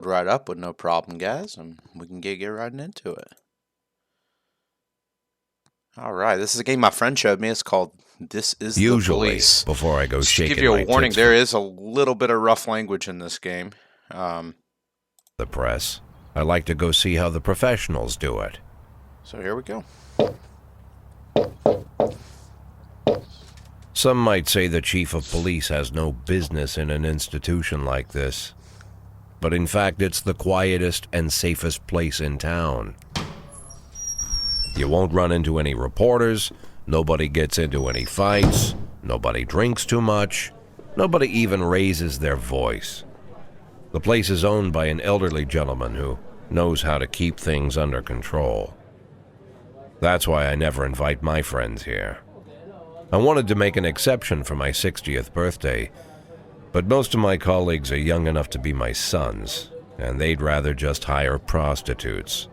Right up with no problem, guys, and we can get right into it. All right, this is a game my friend showed me. It's called This Is the Usually, Police. before I go Just to give shaking you my a warning, tits there for is a little bit of rough language in this game. the press, I like to go see how the professionals do it. So here we go. Some might say the chief of police has no business in an institution like this. But in fact, it's the quietest and safest place in town. You won't run into any reporters, nobody gets into any fights, nobody drinks too much, nobody even raises their voice. The place is owned by an elderly gentleman who knows how to keep things under control. That's why I never invite my friends here. I wanted to make an exception for my 60th birthday, but most of my colleagues are young enough to be my sons, and they'd rather just hire prostitutes.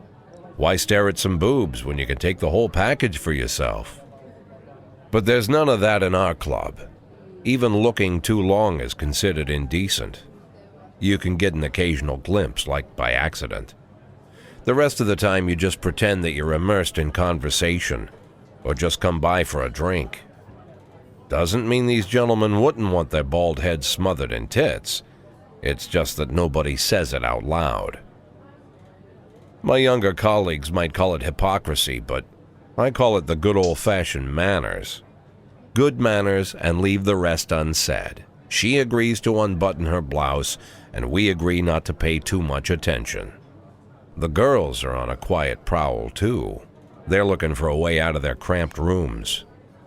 Why stare at some boobs when you can take the whole package for yourself? But there's none of that in our club. Even looking too long is considered indecent. You can get an occasional glimpse, like by accident. The rest of the time you just pretend that you're immersed in conversation, or just come by for a drink. Doesn't mean these gentlemen wouldn't want their bald heads smothered in tits. It's just that nobody says it out loud. My younger colleagues might call it hypocrisy, but I call it the good old-fashioned manners. Good manners and leave the rest unsaid. She agrees to unbutton her blouse, and we agree not to pay too much attention. The girls are on a quiet prowl, too. They're looking for a way out of their cramped rooms.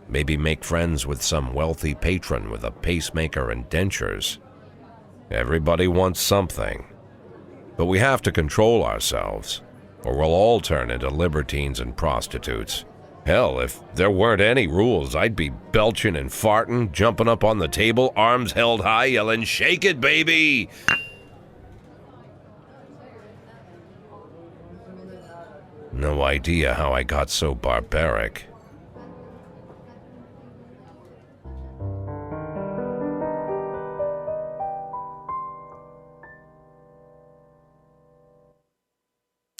Maybe make friends with some wealthy patron with a pacemaker and dentures. Everybody wants something. But we have to control ourselves, or we'll all turn into libertines and prostitutes. Hell, if there weren't any rules, I'd be belching and farting, jumping up on the table, arms held high, yelling, "Shake it, baby!" No idea how I got so barbaric.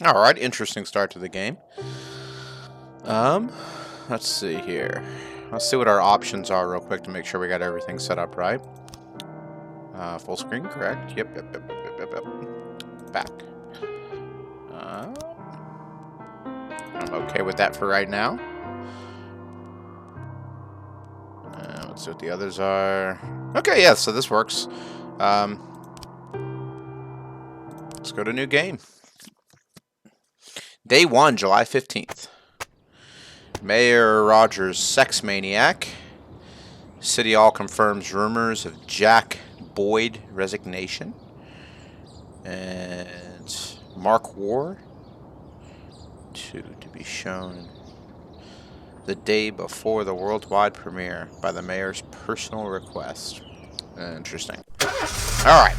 All right, interesting start to the game. Let's see here. Let's see what our options are real quick to make sure we got everything set up right. Full screen, correct? Yep. Back. I'm okay with that for right now. Let's see what the others are. Okay, yeah, so this works. Let's go to new game. Day 1, July 15th. Mayor Rogers, sex maniac. City Hall confirms rumors of Jack Boyd resignation. And Mark War to be shown the day before the worldwide premiere by the mayor's personal request. Interesting. All right.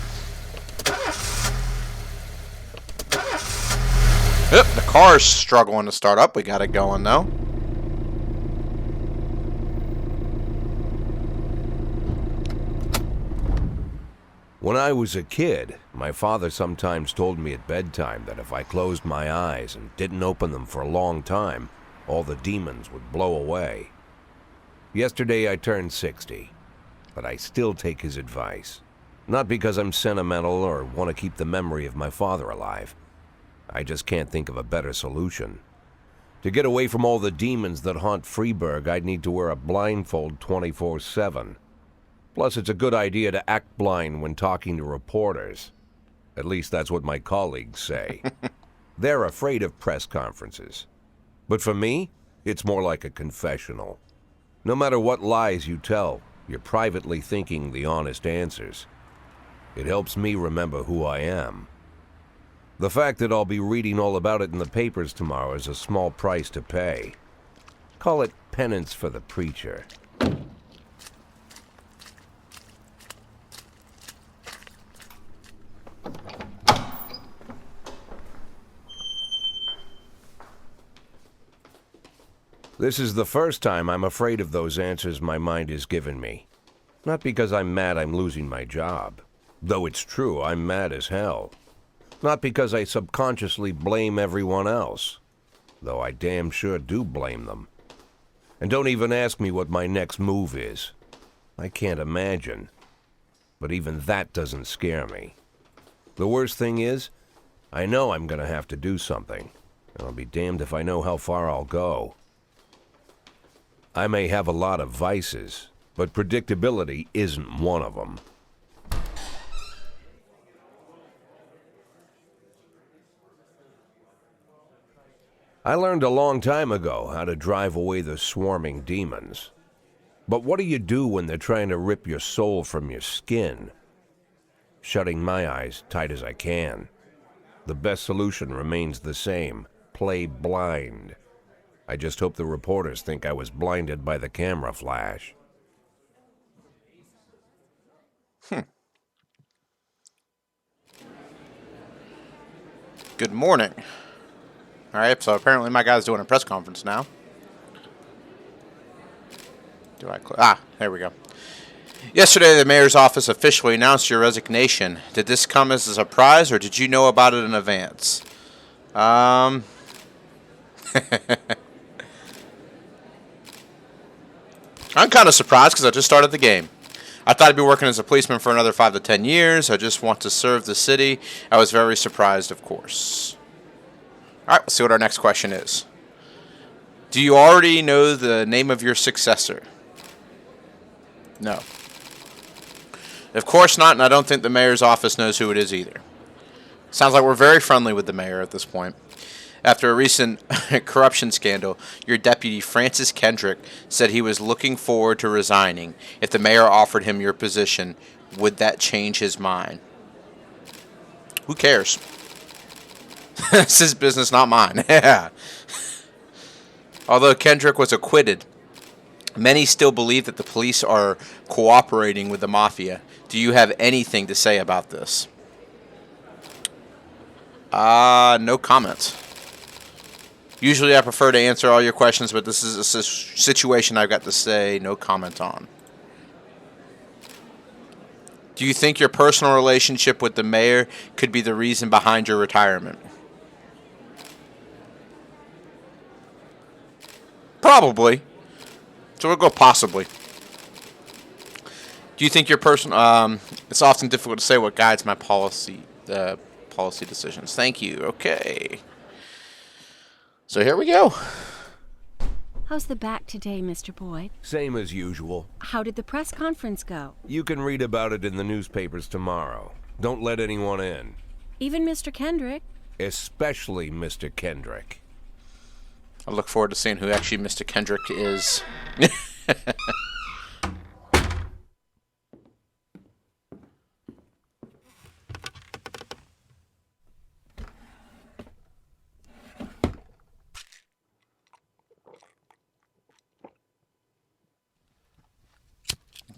Yep, the car's struggling to start up. We got it going though. When I was a kid, my father sometimes told me at bedtime that if I closed my eyes and didn't open them for a long time, all the demons would blow away. Yesterday I turned 60, but I still take his advice. Not because I'm sentimental or want to keep the memory of my father alive. I just can't think of a better solution. To get away from all the demons that haunt Freeburg, I'd need to wear a blindfold 24/7. Plus, it's a good idea to act blind when talking to reporters. At least that's what my colleagues say. They're afraid of press conferences. But for me, it's more like a confessional. No matter what lies you tell, you're privately thinking the honest answers. It helps me remember who I am. The fact that I'll be reading all about it in the papers tomorrow is a small price to pay. Call it penance for the preacher. This is the first time I'm afraid of those answers my mind has given me. Not because I'm mad I'm losing my job. Though it's true, I'm mad as hell. Not because I subconsciously blame everyone else, though I damn sure do blame them. And don't even ask me what my next move is. I can't imagine. But even that doesn't scare me. The worst thing is, I know I'm gonna have to do something. And I'll be damned if I know how far I'll go. I may have a lot of vices, but predictability isn't one of them. I learned a long time ago how to drive away the swarming demons. But what do you do when they're trying to rip your soul from your skin? Shutting my eyes tight as I can. The best solution remains the same. Play blind. I just hope the reporters think I was blinded by the camera flash. Good morning. Alright, so apparently my guy's doing a press conference now. There we go. Yesterday, the mayor's office officially announced your resignation. Did this come as a surprise, or did you know about it in advance? I'm kind of surprised because I just started the game. I thought I'd be working as a policeman for another 5 to 10 years. I just want to serve the city. I was very surprised, of course. Alright, let's see what our next question is. Do you already know the name of your successor? No. Of course not, and I don't think the mayor's office knows who it is either. Sounds like we're very friendly with the mayor at this point. After a recent corruption scandal, your deputy, Francis Kendrick, said he was looking forward to resigning. If the mayor offered him your position, would that change his mind? Who cares? It's his business, not mine. Yeah. Although Kendrick was acquitted, many still believe that the police are cooperating with the mafia. Do you have anything to say about this? No comments. Usually I prefer to answer all your questions, but this is a situation I've got to say no comment on. Do you think your personal relationship with the mayor could be the reason behind your retirement? Probably. So we'll go possibly. Do you think your personal... it's often difficult to say what guides my policy decisions. Thank you. Okay. So here we go. How's the back today, Mr. Boyd? Same as usual. How did the press conference go? You can read about it in the newspapers tomorrow. Don't let anyone in. Even Mr. Kendrick? Especially Mr. Kendrick. I look forward to seeing who actually Mr. Kendrick is.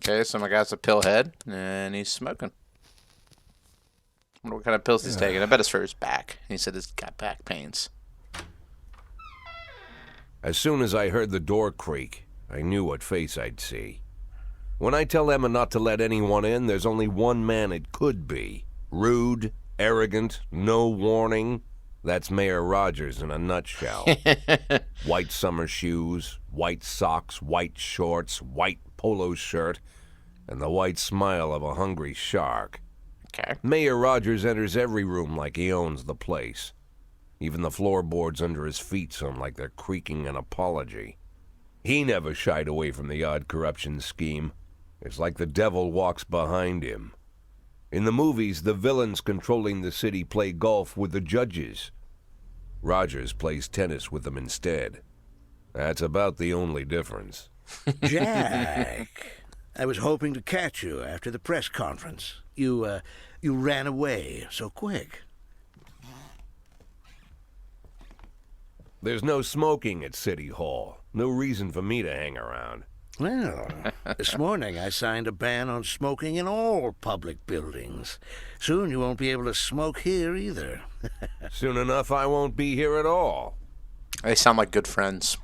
Okay, so my guy's a pillhead, and he's smoking. I wonder what kind of pills he's taking. I bet it's for his back. He said he's got back pains. As soon as I heard the door creak, I knew what face I'd see. When I tell Emma not to let anyone in, there's only one man it could be. Rude, arrogant, no warning. That's Mayor Rogers in a nutshell. White summer shoes, white socks, white shorts, white polo shirt, and the white smile of a hungry shark. Okay. Mayor Rogers enters every room like he owns the place. Even the floorboards under his feet sound like they're creaking an apology. He never shied away from the odd corruption scheme. It's like the devil walks behind him. In the movies, the villains controlling the city play golf with the judges. Rogers plays tennis with them instead. That's about the only difference. Jack, I was hoping to catch you after the press conference. You ran away so quick. There's no smoking at City Hall. No reason for me to hang around. Well, this morning I signed a ban on smoking in all public buildings. Soon you won't be able to smoke here either. Soon enough, I won't be here at all. They sound like good friends.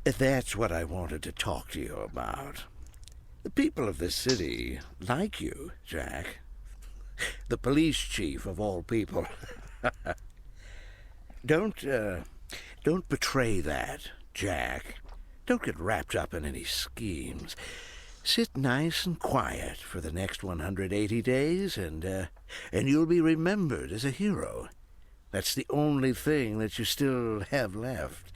That's what I wanted to talk to you about. The people of this city like you, Jack. The police chief of all people. Don't betray that, Jack. Don't get wrapped up in any schemes. Sit nice and quiet for the next 180 days, and you'll be remembered as a hero. That's the only thing that you still have left.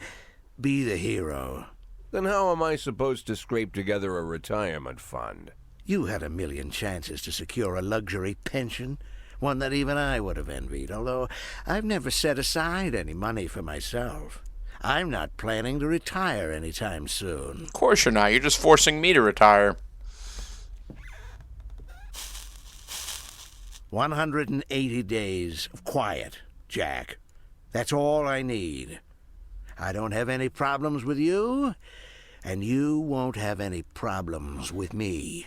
Be the hero. Then how am I supposed to scrape together a retirement fund? You had a million chances to secure a luxury pension, one that even I would have envied, although I've never set aside any money for myself. I'm not planning to retire anytime soon. Of course you're not. You're just forcing me to retire. 180 days of quiet, Jack. That's all I need. I don't have any problems with you, and you won't have any problems with me.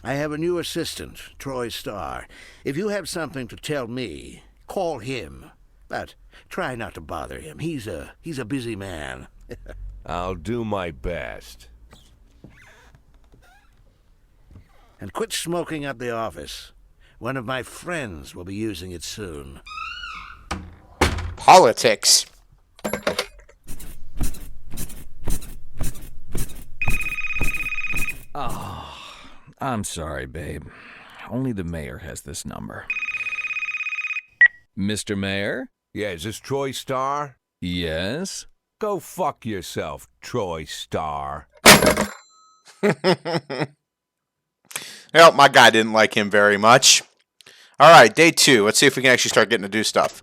I have a new assistant, Troy Starr. If you have something to tell me, call him. But try not to bother him. He's a busy man. I'll do my best. And quit smoking up the office. One of my friends will be using it soon. Politics. I'm sorry, babe. Only the mayor has this number. Mr. Mayor? Yeah, is this Troy Starr? Yes? Go fuck yourself, Troy Starr. Well, my guy didn't like him very much. Alright, day 2. Let's see if we can actually start getting to do stuff.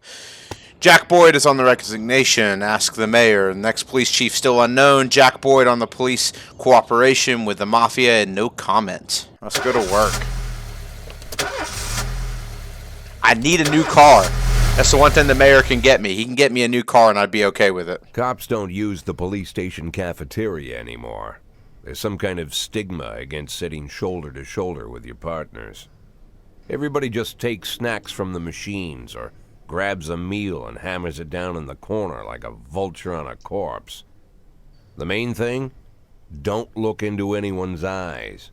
Jack Boyd is on the resignation. Ask the mayor. The next police chief still unknown. Jack Boyd on the police cooperation with the mafia and no comment. Let's go to work. I need a new car. That's the one thing the mayor can get me. He can get me a new car and I'd be okay with it. Cops don't use the police station cafeteria anymore. There's some kind of stigma against sitting shoulder to shoulder with your partners. Everybody just takes snacks from the machines or grabs a meal and hammers it down in the corner like a vulture on a corpse. The main thing? Don't look into anyone's eyes.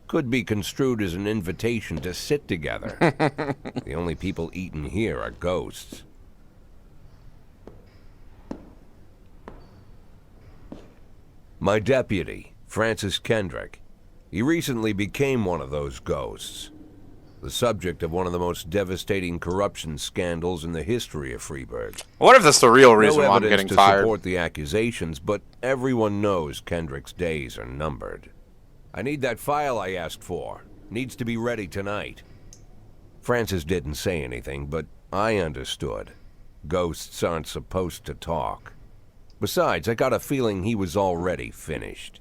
Could be construed as an invitation to sit together. The only people eating here are ghosts. My deputy, Francis Kendrick. He recently became one of those ghosts. The subject of one of the most devastating corruption scandals in the history of Freeburg. I wonder if that's the real reason No why I'm evidence getting to fired. support the accusations, but everyone knows Kendrick's days are numbered. I need that file I asked for. Needs to be ready tonight. Francis didn't say anything, but I understood. Ghosts aren't supposed to talk. Besides, I got a feeling he was already finished.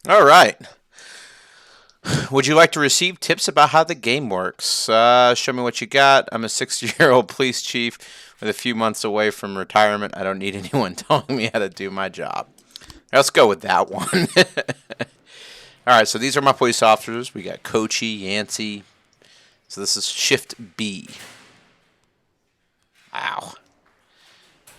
All right. Would you like to receive tips about how the game works? Show me what you got. I'm a 60-year-old police chief with a few months away from retirement. I don't need anyone telling me how to do my job. Let's go with that one. All right, so these are my police officers. We got Coachy, Yancey. So this is Shift B. Wow.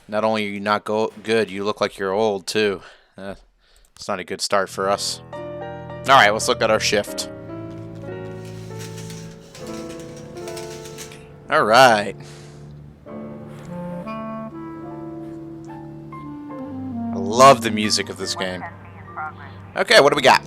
Not only are you not good, you look like you're old, too. It's not a good start for us. All right, let's look at our shift. All right. I love the music of this game. Okay, what do we got?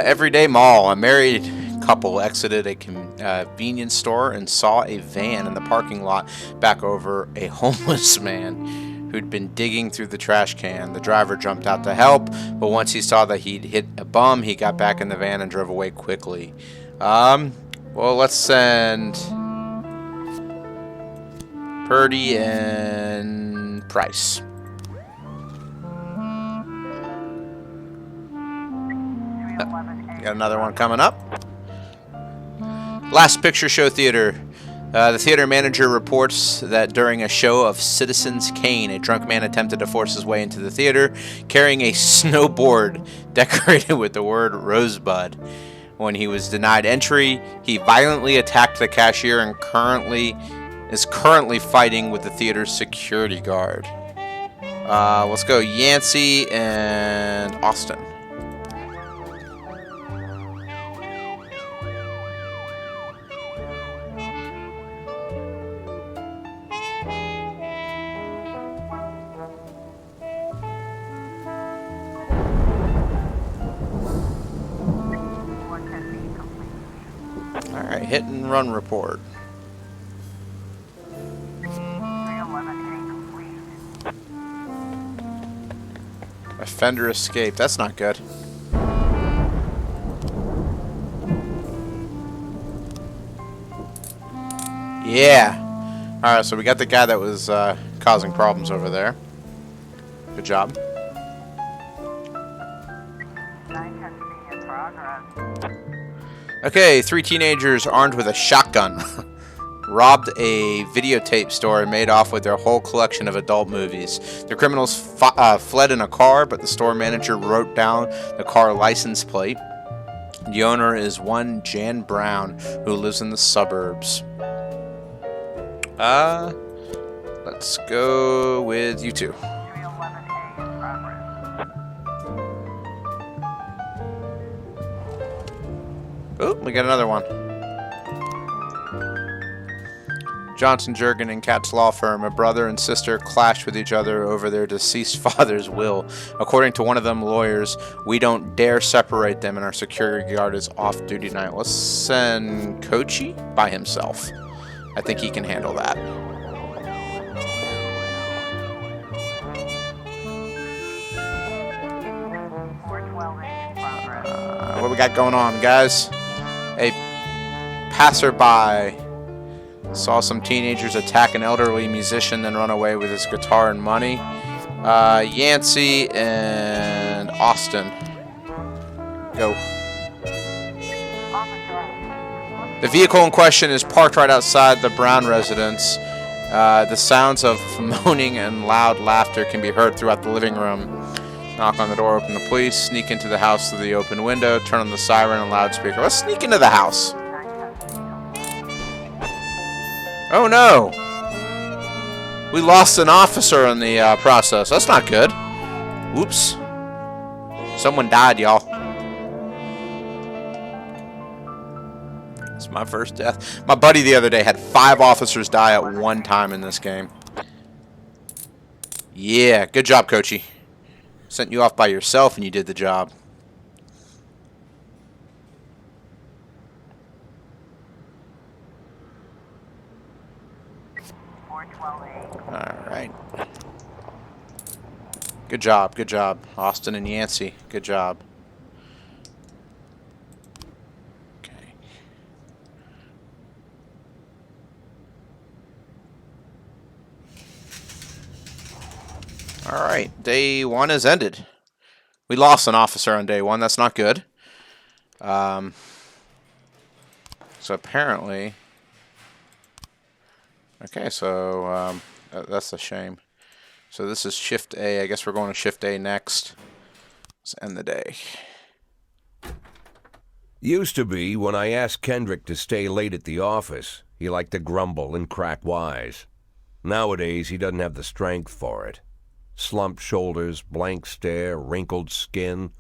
Everyday Mall. A married couple exited a convenience store and saw a van in the parking lot back over a homeless man who'd been digging through the trash can. The driver jumped out to help, but once he saw that he'd hit a bum, he got back in the van and drove away quickly. Well, let's send Purdy and Price. Got another one coming up. Last Picture Show Theater. The theater manager reports that during a show of Citizen's Kane, a drunk man attempted to force his way into the theater carrying a snowboard decorated with the word Rosebud. When he was denied entry, he violently attacked the cashier and is currently fighting with the theater's security guard. Let's go Yancey and Austin. Alright, hit and run report. Offender escaped. That's not good. Yeah. Alright, so we got the guy that was causing problems over there. Good job. Okay, 3 teenagers armed with a shotgun robbed a videotape store and made off with their whole collection of adult movies. The criminals fled in a car, but the store manager wrote down the car license plate. The owner is one Jan Brown, who lives in the suburbs. Let's go with you two. Oh, we got another one. Johnson, Jurgen, and Katz Law Firm, a brother and sister clashed with each other over their deceased father's will. According to one of them lawyers, we don't dare separate them and our security guard is off duty tonight. Let's send Kochi by himself. I think he can handle that. What we got going on, guys? A passerby saw some teenagers attack an elderly musician, then run away with his guitar and money. Yancey and Austin. Go. The vehicle in question is parked right outside the Brown residence. The sounds of moaning and loud laughter can be heard throughout the living room. Knock on the door, open the police, sneak into the house through the open window, turn on the siren and loudspeaker. Let's sneak into the house. Oh no! We lost an officer in the process. That's not good. Whoops. Someone died, y'all. It's my first death. My buddy the other day had 5 officers die at one time in this game. Yeah, good job, Kochi. Sent you off by yourself and you did the job. Alright. Good job, Austin and Yancey. Good job. Okay. Alright, day 1 is ended. We lost an officer on day 1, that's not good. So apparently... Okay, so that's a shame. So this is shift A. I guess we're going to shift A next. Let's end the day. Used to be, when I asked Kendrick to stay late at the office, he liked to grumble and crack wise. Nowadays, he doesn't have the strength for it. Slumped shoulders, blank stare, wrinkled skin.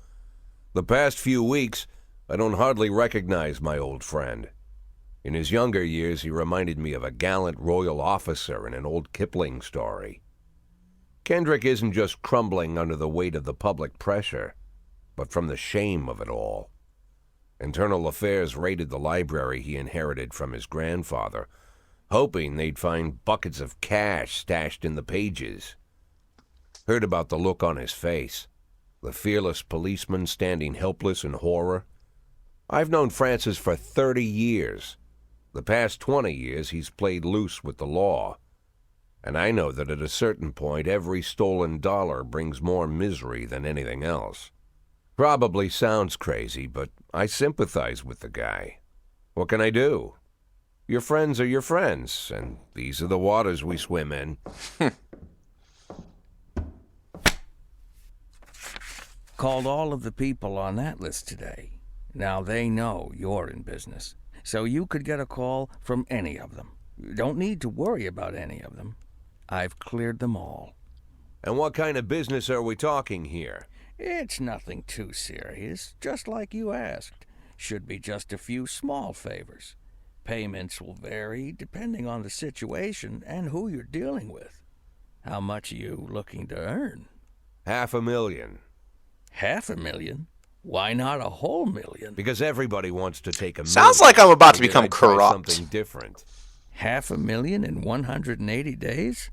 The past few weeks, I don't hardly recognize my old friend. In his younger years, he reminded me of a gallant royal officer in an old Kipling story. Kendrick isn't just crumbling under the weight of the public pressure, but from the shame of it all. Internal Affairs raided the library he inherited from his grandfather, hoping they'd find buckets of cash stashed in the pages. Heard about the look on his face, the fearless policeman standing helpless in horror. I've known Francis for 30 years. The past 20 years he's played loose with the law. And I know that at a certain point every stolen dollar brings more misery than anything else. Probably sounds crazy, but I sympathize with the guy. What can I do? Your friends are your friends, and these are the waters we swim in. Called all of the people on that list today. Now they know you're in business, so you could get a call from any of them. You don't need to worry about any of them. I've cleared them all. And what kind of business are we talking here? It's nothing too serious, just like you asked. Should be just a few small favors. Payments will vary depending on the situation and who you're dealing with. How much are you looking to earn? $500,000. $500,000? Why not a whole million? Because everybody wants to take a Sounds million. like I'm about to Figured become I'd try corrupt. Something different. $500,000 in 180 days?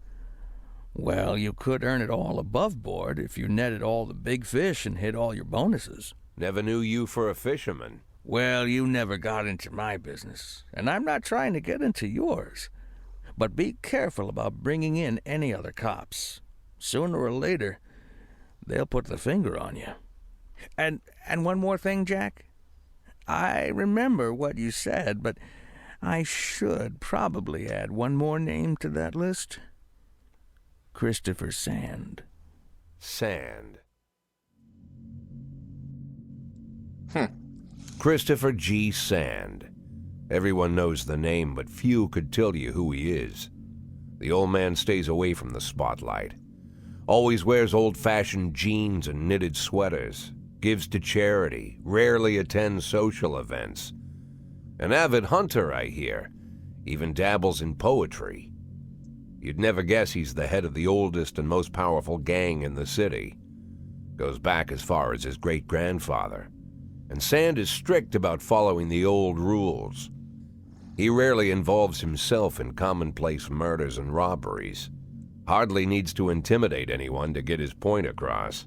Well, you could earn it all above board if you netted all the big fish and hit all your bonuses. Never knew you for a fisherman. Well, you never got into my business, and I'm not trying to get into yours. But be careful about bringing in any other cops. Sooner or later, they'll put the finger on you. And one more thing, Jack. I remember what you said, but I should probably add one more name to that list. Christopher Sand. Sand. Christopher G. Sand. Everyone knows the name, but few could tell you who he is. The old man stays away from the spotlight. Always wears old-fashioned jeans and knitted sweaters. Gives to charity. Rarely attends social events. An avid hunter, I hear. Even dabbles in poetry. You'd never guess he's the head of the oldest and most powerful gang in the city. Goes back as far as his great-grandfather. And Sand is strict about following the old rules. He rarely involves himself in commonplace murders and robberies. Hardly needs to intimidate anyone to get his point across.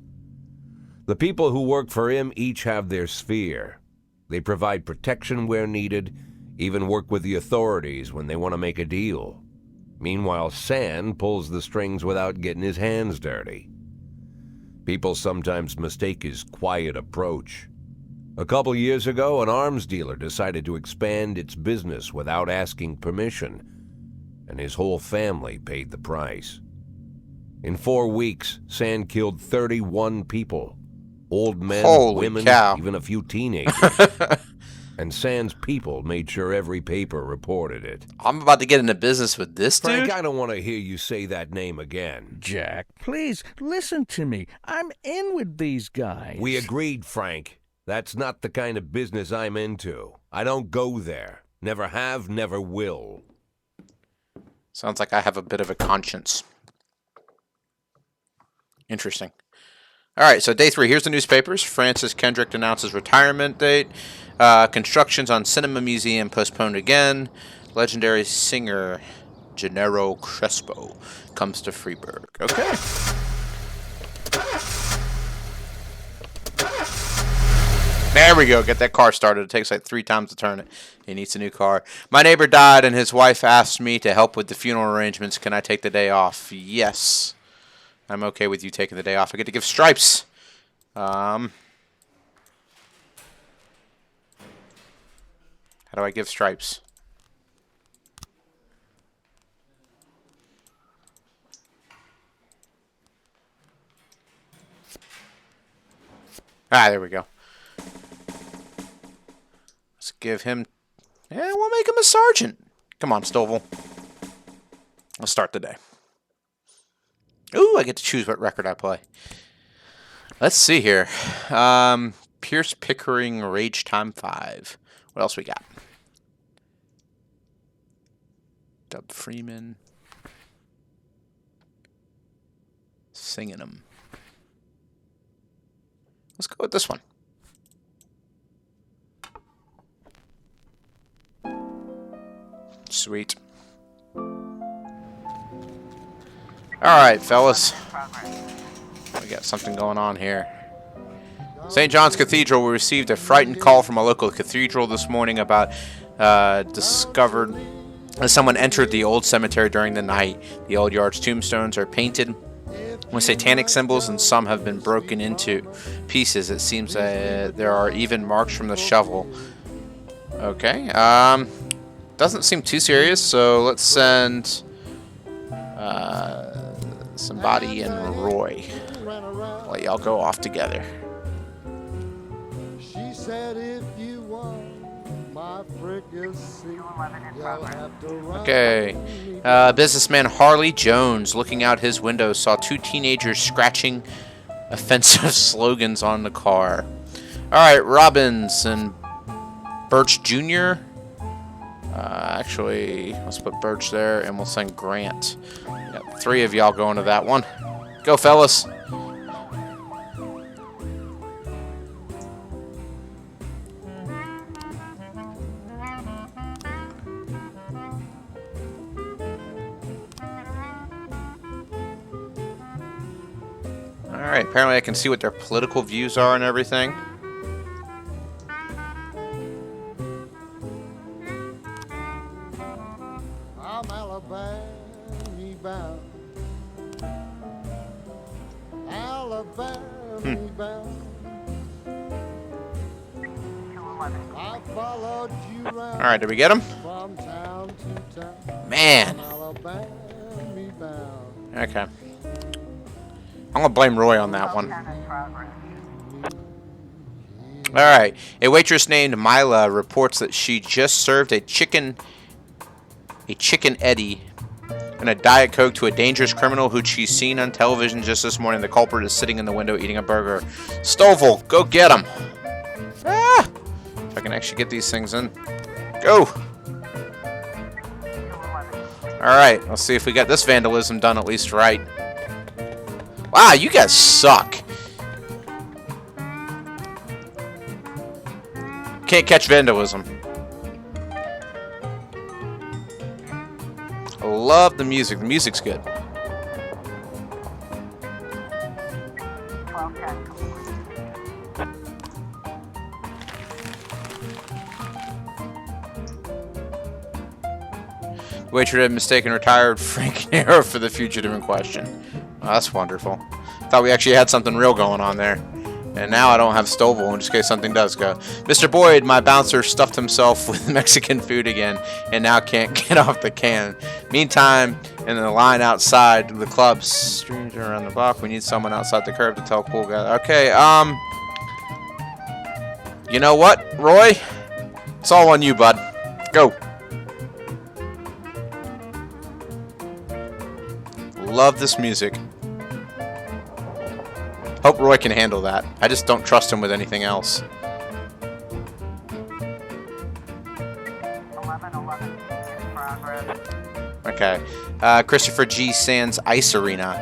The people who work for him each have their sphere. They provide protection where needed, even work with the authorities when they want to make a deal. Meanwhile, Sand pulls the strings without getting his hands dirty. People sometimes mistake his quiet approach. A couple years ago, an arms dealer decided to expand its business without asking permission, and his whole family paid the price. In 4 weeks, Sand killed 31 people. Old men, Holy women, cow. even a few teenagers. And Sand's people made sure every paper reported it. I'm about to get into business with this Frank, dude. I don't want to hear you say that name again. Jack, please, listen to me. I'm in with these guys. We agreed, Frank. That's not the kind of business I'm into. I don't go there. Never have, never will. Sounds like I have a bit of a conscience. Interesting. All right, so day 3. Here's the newspapers. Francis Kendrick announces retirement date. Constructions on Cinema Museum postponed again. Legendary singer Gennaro Crespo comes to Freeburg. Okay. There we go. Get that car started. It takes like 3 times to turn it. He needs a new car. My neighbor died, and his wife asked me to help with the funeral arrangements. Can I take the day off? Yes. I'm okay with you taking the day off. I get to give stripes. How do I give stripes? Ah, there we go. Let's give him... Yeah, we'll make him a sergeant. Come on, Stovall. Let's start the day. Ooh, I get to choose what record I play. Let's see here. Pierce Pickering, Rage Time 5. What else we got? Dub Freeman. Singing them. Let's go with this one. Sweet. Alright, fellas. We got something going on here. St. John's Cathedral, we received a frightened call from a local cathedral this morning about discovered someone entered the old cemetery during the night. The old yard's tombstones are painted with satanic symbols, and some have been broken into pieces. It seems there are even marks from the shovel. Okay. Doesn't seem too serious, so let's send somebody and Roy. Let y'all go off together. She said, if you want Okay. Businessman Harley Jones, looking out his window, saw two teenagers scratching offensive slogans on the car. Alright, Robbins and Birch Jr. Actually, let's put Birch there, and we'll send Grant. Got 3 of y'all going to that one. Go, fellas. Alright, apparently I can see what their political views are and everything. I'm Alabama bound. Alabama bound. I followed you round Alright, did we get him? from town to town. Man. Alabama bound. Okay. I'm gonna blame Roy on that one. Alright. A waitress named Mila reports that she just served a chicken Eddie and a Diet Coke to a dangerous criminal who she's seen on television just this morning. The culprit is sitting in the window eating a burger. Stovall, go get him! Ah! If I can actually get these things in. Go! Alright, let's see if we got this vandalism done at least right. Wow, you guys suck. Can't catch vandalism. I love the music. The music's good. The waitress had mistaken retired Frank Nero for the fugitive in question. Oh, that's wonderful. Thought we actually had something real going on there. And now I don't have Stovall in just case something does go. Mr. Boyd, my bouncer, stuffed himself with Mexican food again and now can't get off the can. Meantime, in the line outside the club, stranger around the block, we need someone outside the curb to tell cool guy. Okay, you know what, Roy? It's all on you, bud. Go. Love this music. Hope Roy can handle that. I just don't trust him with anything else. 1111 in progress. Okay. Christopher G. Sands Ice Arena.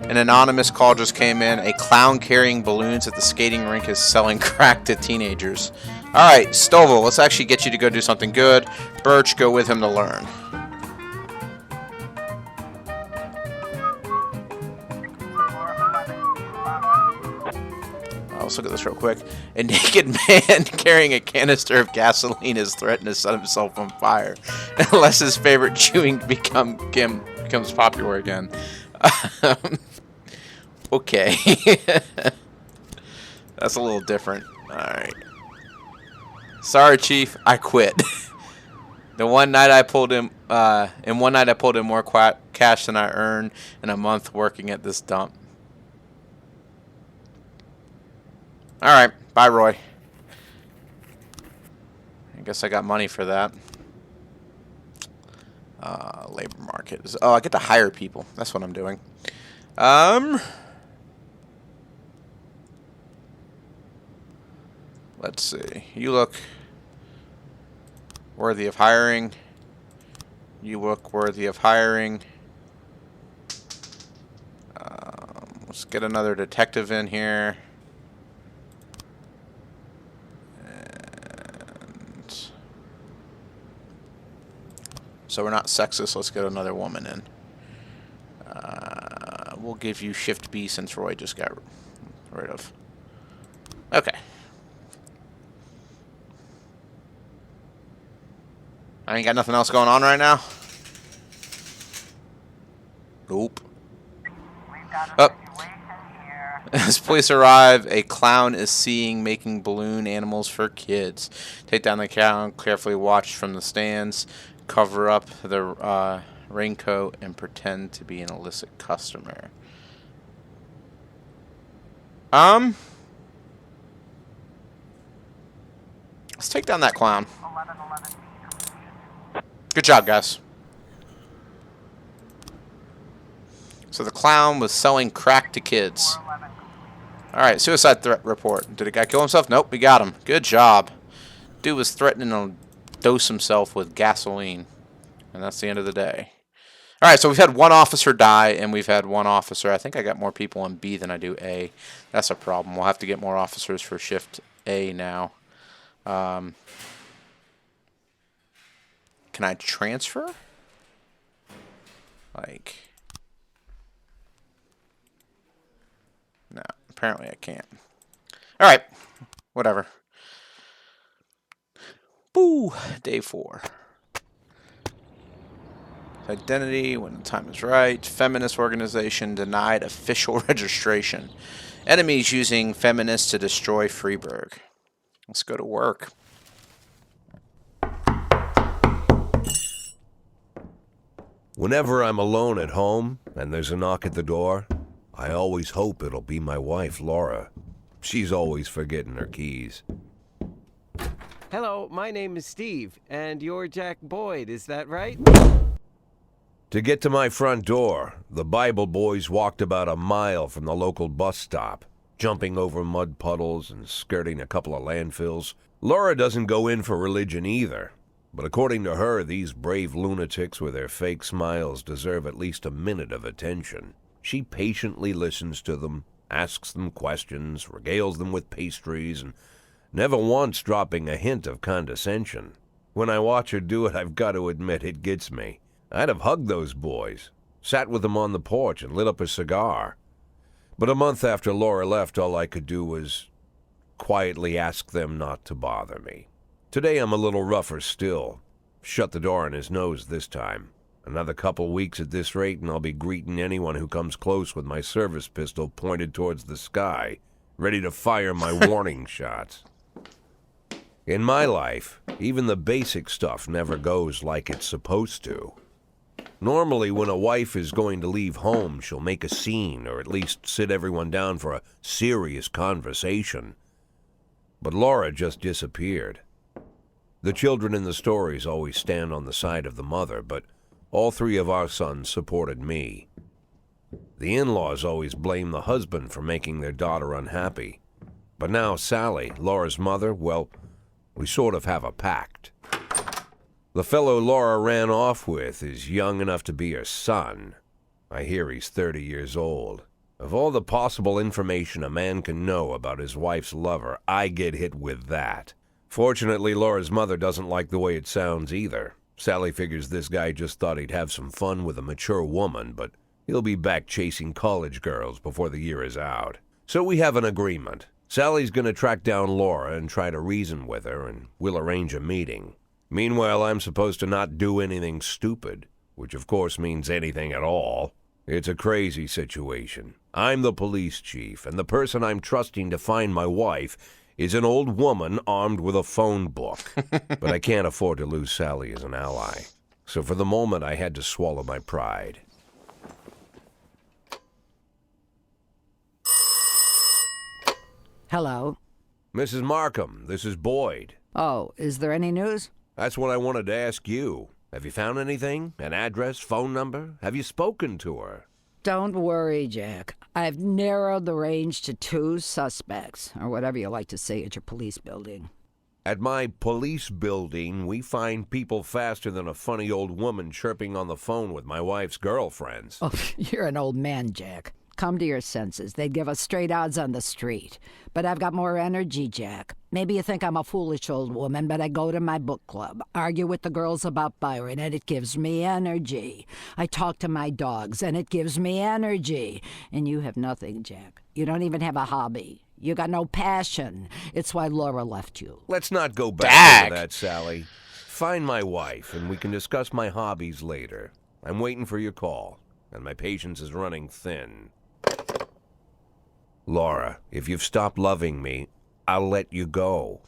An anonymous call just came in. A clown carrying balloons at the skating rink is selling crack to teenagers. Alright, Stovall, let's actually get you to go do something good. Birch, go with him to learn. Let's look at this real quick. A naked man carrying a canister of gasoline has threatened to set himself on fire unless his favorite chewing becomes popular again. Okay. That's a little different. Alright. Sorry, Chief. I quit. In one night I pulled in more cash than I earned in a month working at this dump. Alright, bye, Roy. I guess I got money for that. Labor market. Oh, I get to hire people. That's what I'm doing. Let's see. You look worthy of hiring. You look worthy of hiring. Let's get another detective in here. So we're not sexist. Let's get another woman in. We'll give you Shift B since Roy just got rid of. Okay. I ain't got nothing else going on right now. Nope. Up. As police arrive, a clown is seen making balloon animals for kids. Take down the clown, carefully watch from the stands. Cover up the raincoat and pretend to be an illicit customer. Let's take down that clown. Good job, guys. So the clown was selling crack to kids. Alright, suicide threat report. Did a guy kill himself? Nope, we got him. Good job. Dude was threatening to dose himself with gasoline. And that's the end of the day. Alright, so we've had one officer die, and we've had one officer. I think I got more people in B than I do A. That's a problem. We'll have to get more officers for shift A now. Can I transfer? Like... No, apparently I can't. Alright, whatever. Boo! Day 4. Identity, when the time is right. Feminist organization denied official registration. Enemies using feminists to destroy Freeburg. Let's go to work. Whenever I'm alone at home and there's a knock at the door, I always hope it'll be my wife, Laura. She's always forgetting her keys. Hello, my name is Steve, and you're Jack Boyd, is that right? To get to my front door, the Bible boys walked about a mile from the local bus stop, jumping over mud puddles and skirting a couple of landfills. Laura doesn't go in for religion either, but according to her, these brave lunatics with their fake smiles deserve at least a minute of attention. She patiently listens to them, asks them questions, regales them with pastries, and never once dropping a hint of condescension. When I watch her do it, I've got to admit it gets me. I'd have hugged those boys, sat with them on the porch and lit up a cigar. But a month after Laura left, all I could do was quietly ask them not to bother me. Today I'm a little rougher still. Shut the door on his nose this time. Another couple weeks at this rate and I'll be greeting anyone who comes close with my service pistol pointed towards the sky, ready to fire my warning shots. In my life, even the basic stuff never goes like it's supposed to. Normally, when a wife is going to leave home, she'll make a scene or at least sit everyone down for a serious conversation. But Laura just disappeared. The children in the stories always stand on the side of the mother, but all 3 of our sons supported me. The in-laws always blame the husband for making their daughter unhappy. But now Sally, Laura's mother, well, we sort of have a pact. The fellow Laura ran off with is young enough to be her son. I hear he's 30 years old. Of all the possible information a man can know about his wife's lover, I get hit with that. Fortunately, Laura's mother doesn't like the way it sounds either. Sally figures this guy just thought he'd have some fun with a mature woman, but he'll be back chasing college girls before the year is out. So we have an agreement. Sally's gonna track down Laura and try to reason with her, and we'll arrange a meeting. Meanwhile, I'm supposed to not do anything stupid, which of course means anything at all. It's a crazy situation. I'm the police chief, and the person I'm trusting to find my wife is an old woman armed with a phone book. But I can't afford to lose Sally as an ally. So for the moment, I had to swallow my pride. Hello. Mrs. Markham, this is Boyd. Oh, is there any news? That's what I wanted to ask you. Have you found anything? An address, phone number? Have you spoken to her? Don't worry, Jack. I've narrowed the range to 2 suspects, or whatever you like to say at your police building. At my police building, we find people faster than a funny old woman chirping on the phone with my wife's girlfriends. Oh, you're an old man, Jack. Come to your senses. They'd give us straight odds on the street. But I've got more energy, Jack. Maybe you think I'm a foolish old woman, but I go to my book club, argue with the girls about Byron, and it gives me energy. I talk to my dogs, and it gives me energy. And you have nothing, Jack. You don't even have a hobby. You got no passion. It's why Laura left you. Let's not go back to that, Sally. Find my wife, and we can discuss my hobbies later. I'm waiting for your call, and my patience is running thin. Laura, if you've stopped loving me, I'll let you go.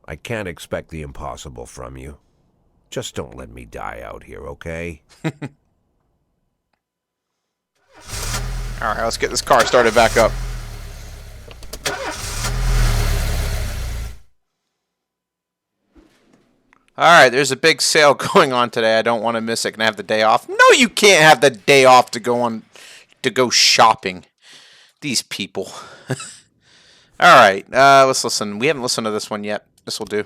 I can't expect the impossible from you. Just don't let me die out here, okay? Alright, let's get this car started back up. Alright, there's a big sale going on today. I don't want to miss it. Can I have the day off? No, you can't have the day off to go shopping. These people. Alright, let's listen. We haven't listened to this one yet. This will do.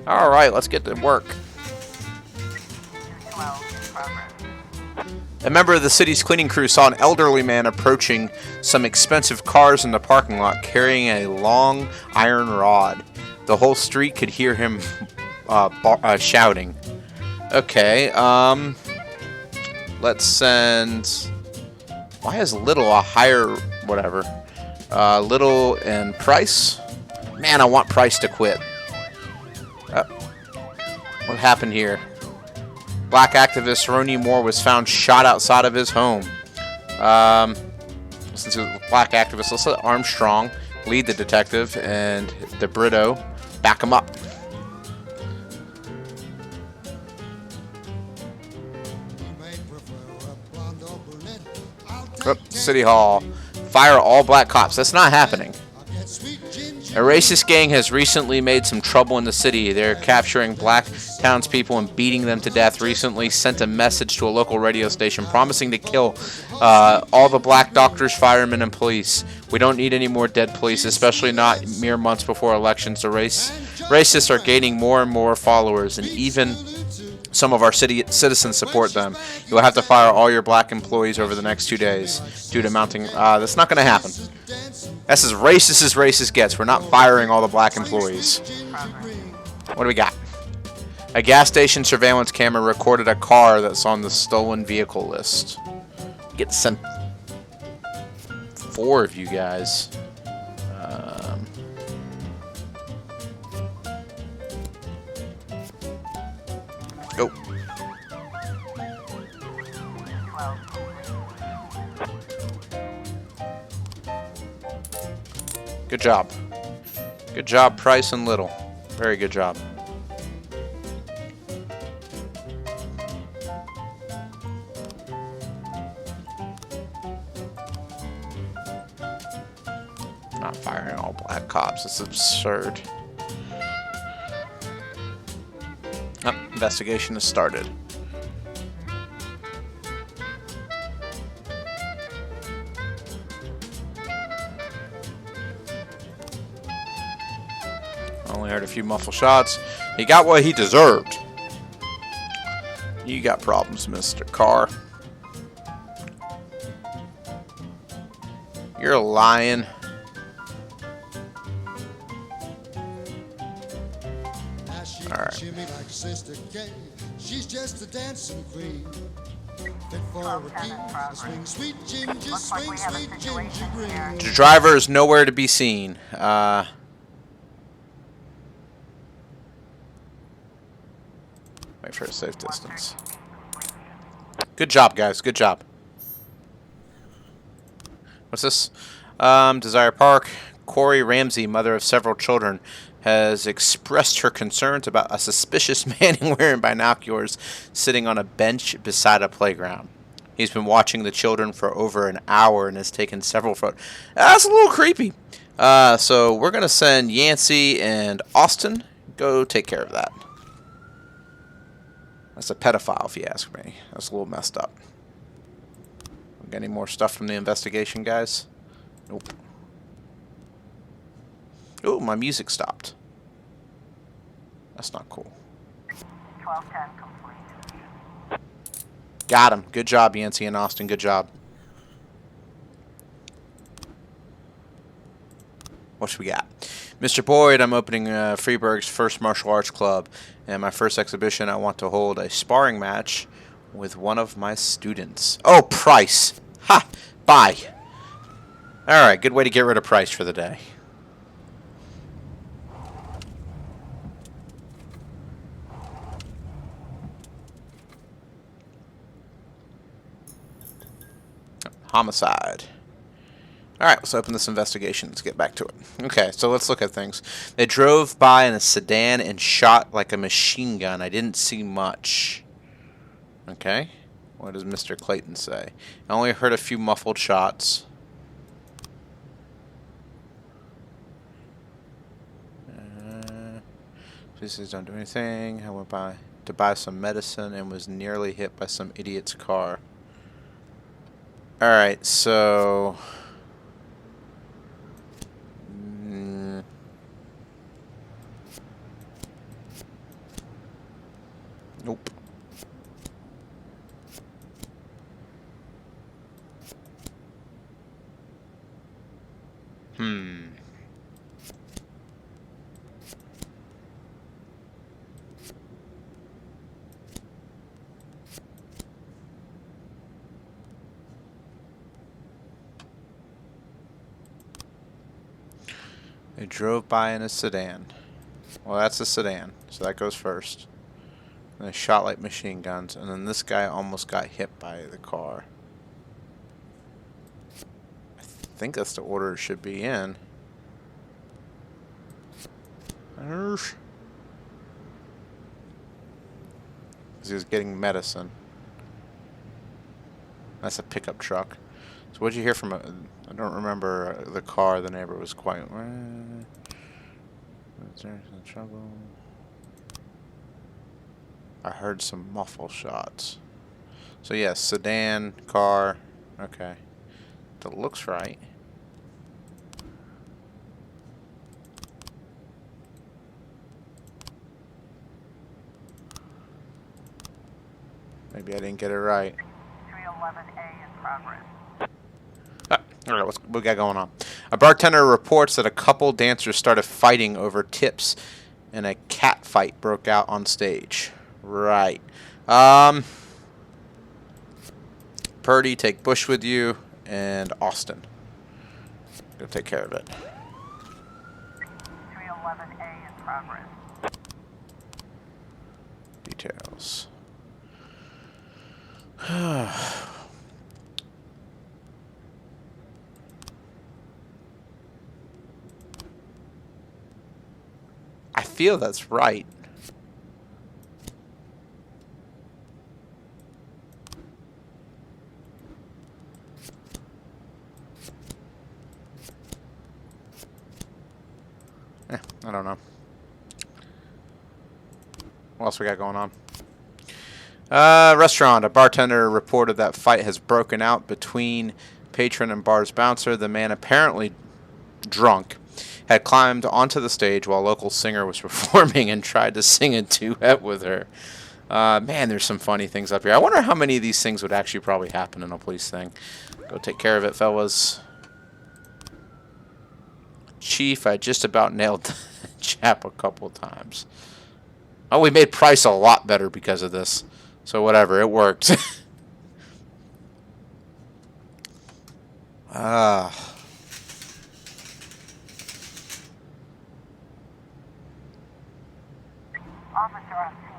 Alright, let's get to work. 12 in progress. A member of the city's cleaning crew saw an elderly man approaching some expensive cars in the parking lot carrying a long iron rod. The whole street could hear him shouting. Okay, let's send... Why is Little a higher... whatever. Little and Price? Man, I want Price to quit. What happened here? Black activist Ronnie Moore was found shot outside of his home. Listen to the black activist. Let's let Armstrong lead the detective and the Brito back him up. City Hall. Fire all black cops. That's not happening. A racist gang has recently made some trouble in the city. They're capturing black townspeople and beating them to death. Recently sent a message to a local radio station promising to kill all the black doctors, firemen, and police. We don't need any more dead police, especially not mere months before elections. The racists are gaining more and more followers, and even some of our citizens support them. You will have to fire all your black employees over the next 2 days due to mounting... that's not going to happen. That's as racist gets. We're not firing all the black employees. What do we got? A gas station surveillance camera recorded a car that's on the stolen vehicle list. Get sent 4 of you guys. Go. Good job. Good job, Price and Little. Very good job. Not firing all black cops. It's absurd. Oh, investigation has started. Only heard a few muffled shots. He got what he deserved. You got problems, Mr. Carr. You're lying. Alright. She's just a dancing queen. Fit for a king. Swing, sweet ginger, Looks like we have a situation here. The driver is nowhere to be seen. Wait for a safe distance. Good job, guys. Good job. What's this? Desire Park. Corey Ramsey, mother of several children, has expressed her concerns about a suspicious man wearing binoculars sitting on a bench beside a playground. He's been watching the children for over an hour and has taken several photos. That's a little creepy. So we're going to send Yancey and Austin. Go take care of that. That's a pedophile, if you ask me. That's a little messed up. Got any more stuff from the investigation, guys? Nope. Oh, my music stopped. That's not cool. 1210 complete. Got him. Good job, Yancey and Austin. Good job. What should we got? Mr. Boyd, I'm opening Freeburg's first martial arts club. And my first exhibition, I want to hold a sparring match with one of my students. Oh, Price. Ha! Bye. Alright, good way to get rid of Price for the day. Homicide. Alright, let's open this investigation. Let's get back to it. Okay, so let's look at things. They drove by in a sedan and shot like a machine gun. I didn't see much. Okay. What does Mr. Clayton say? I only heard a few muffled shots. Please don't do anything. I went by to buy some medicine and was nearly hit by some idiot's car. Alright, so... Nope. They drove by in a sedan. Well, that's a sedan, so that goes first. And they shot like machine guns, and then this guy almost got hit by the car. I think that's the order it should be in. Because he was getting medicine. That's a pickup truck. So what'd you hear from I don't remember the car. The neighbor was quite... Is there trouble? I heard some muffle shots. So yes, sedan, car. Okay. That looks right. Maybe I didn't get it right. 311A in progress. Alright, what we got going on? A bartender reports that a couple dancers started fighting over tips and a cat fight broke out on stage. Right. Purdy, take Bush with you, and Austin. Go take care of it. 311A in progress. Details. I feel that's right. I don't know. What else we got going on? Restaurant. A bartender reported that fight has broken out between patron and bar's bouncer. The man, apparently drunk, had climbed onto the stage while a local singer was performing and tried to sing a duet with her. Man, there's some funny things up here. I wonder how many of these things would actually probably happen in a police thing. Go take care of it, fellas. Chief, I just about nailed Chap a couple times. Oh, we made Price a lot better because of this. So whatever, it worked. Officer on scene.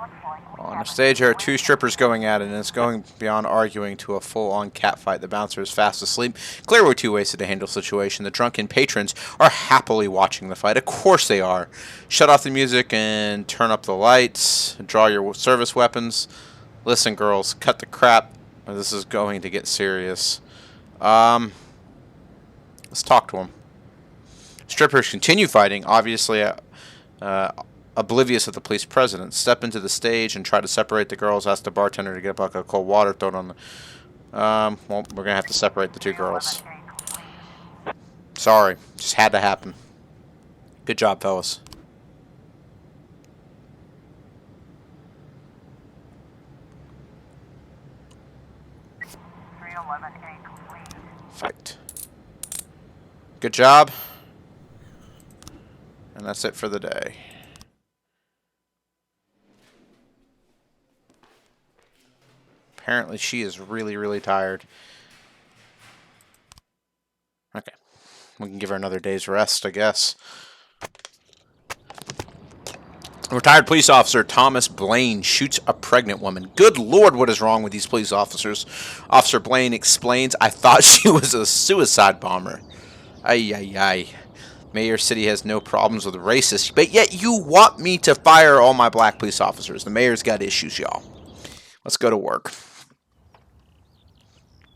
Looks like we On have the a stage, there are two situation. strippers going at it, and it's going beyond arguing to a full-on catfight. The bouncer is fast asleep. Clearly too wasted to handle the situation. The drunken patrons are happily watching the fight. Of course they are. Shut off the music and turn up the lights. Draw your service weapons. Listen, girls, cut the crap. This is going to get serious. Let's talk to them. Strippers continue fighting, obviously oblivious of the police presence. Step into the stage and try to separate the girls. Ask the bartender to get a bucket of cold water thrown on the... well, we're going to have to separate the two girls. 311A complete. Sorry. Just had to happen. Good job, fellas. A complete. Fight. Good job. And that's it for the day. Apparently she is really, really tired. Okay. We can give her another day's rest, I guess. Retired police officer Thomas Blaine shoots a pregnant woman. Good Lord, what is wrong with these police officers? Officer Blaine explains, I thought she was a suicide bomber. Ay, ay, ay. Mayor City has no problems with racists, but yet you want me to fire all my black police officers. The mayor's got issues, y'all. Let's go to work.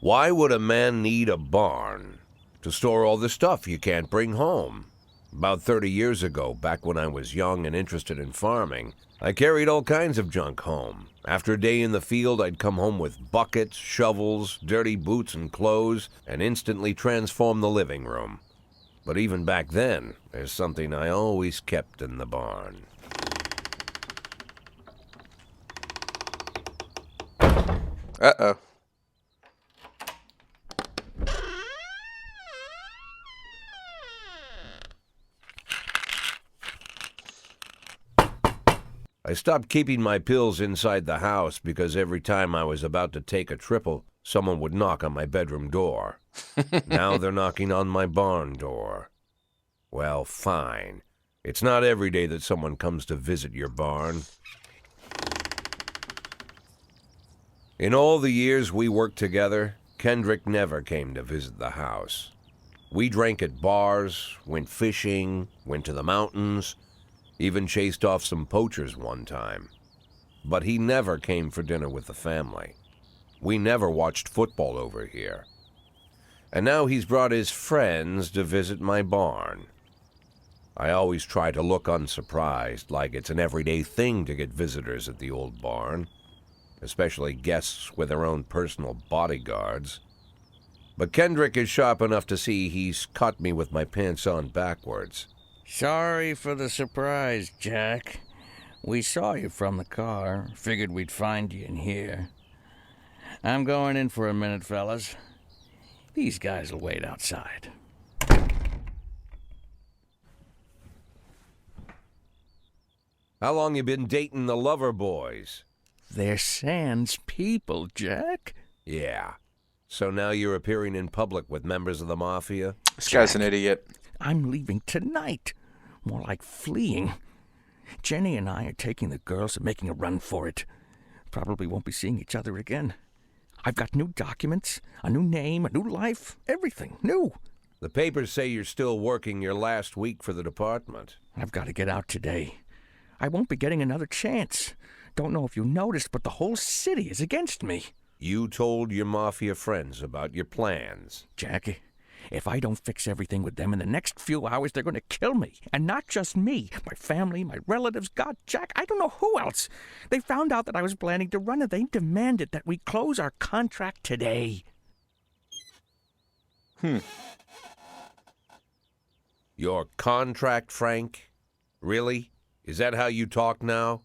Why would a man need a barn? To store all the stuff you can't bring home. About 30 years ago, back when I was young and interested in farming, I carried all kinds of junk home. After a day in the field, I'd come home with buckets, shovels, dirty boots and clothes, and instantly transform the living room. But even back then, there's something I always kept in the barn. Uh-oh. I stopped keeping my pills inside the house because every time I was about to take a triple, someone would knock on my bedroom door. Now they're knocking on my barn door. Well, fine. It's not every day that someone comes to visit your barn. In all the years we worked together, Kendrick never came to visit the house. We drank at bars, went fishing, went to the mountains, even chased off some poachers one time. But he never came for dinner with the family. We never watched football over here. And now he's brought his friends to visit my barn. I always try to look unsurprised, like it's an everyday thing to get visitors at the old barn, especially guests with their own personal bodyguards. But Kendrick is sharp enough to see he's caught me with my pants on backwards. Sorry for the surprise, Jack. We saw you from the car. Figured we'd find you in here. I'm going in for a minute, fellas. These guys will wait outside. How long you been dating the lover boys? They're Sans people, Jack. Yeah. So now you're appearing in public with members of the Mafia? This guy's an idiot. I'm leaving tonight. More like fleeing. Jenny and I are taking the girls and making a run for it. Probably won't be seeing each other again. I've got new documents, a new name, a new life, everything new. The papers say you're still working your last week for the department. I've got to get out today. I won't be getting another chance. Don't know if you noticed, but the whole city is against me. You told your Mafia friends about your plans. Jackie, if I don't fix everything with them in the next few hours, they're going to kill me. And not just me. My family, my relatives, God, Jack, I don't know who else. They found out that I was planning to run and they demanded that we close our contract today. Your contract, Frank? Really? Is that how you talk now?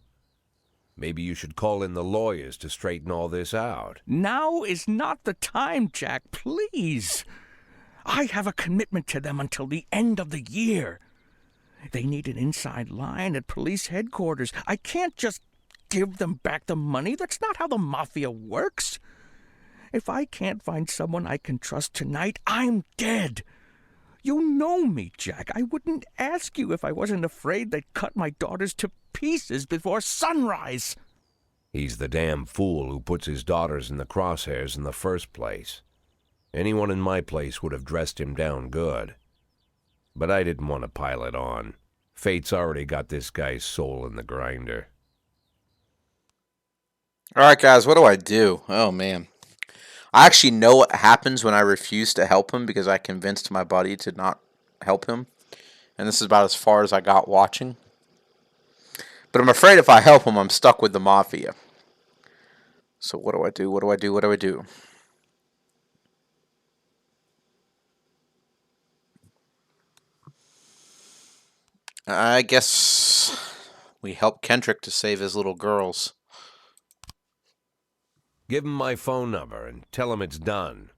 Maybe you should call in the lawyers to straighten all this out. Now is not the time, Jack, please. I have a commitment to them until the end of the year. They need an inside line at police headquarters. I can't just give them back the money. That's not how the Mafia works. If I can't find someone I can trust tonight, I'm dead. You know me, Jack. I wouldn't ask you if I wasn't afraid they'd cut my daughters to pieces before sunrise. He's the damn fool who puts his daughters in the crosshairs in the first place. Anyone in my place would have dressed him down good. But I didn't want to pile it on. Fate's already got this guy's soul in the grinder. Alright, guys, what do I do? Oh, man. I actually know what happens when I refuse to help him because I convinced my buddy to not help him. And this is about as far as I got watching. But I'm afraid if I help him, I'm stuck with the Mafia. So what do I do? What do I do? What do I do? I guess we help Kendrick to save his little girls. Give him my phone number and tell him it's done.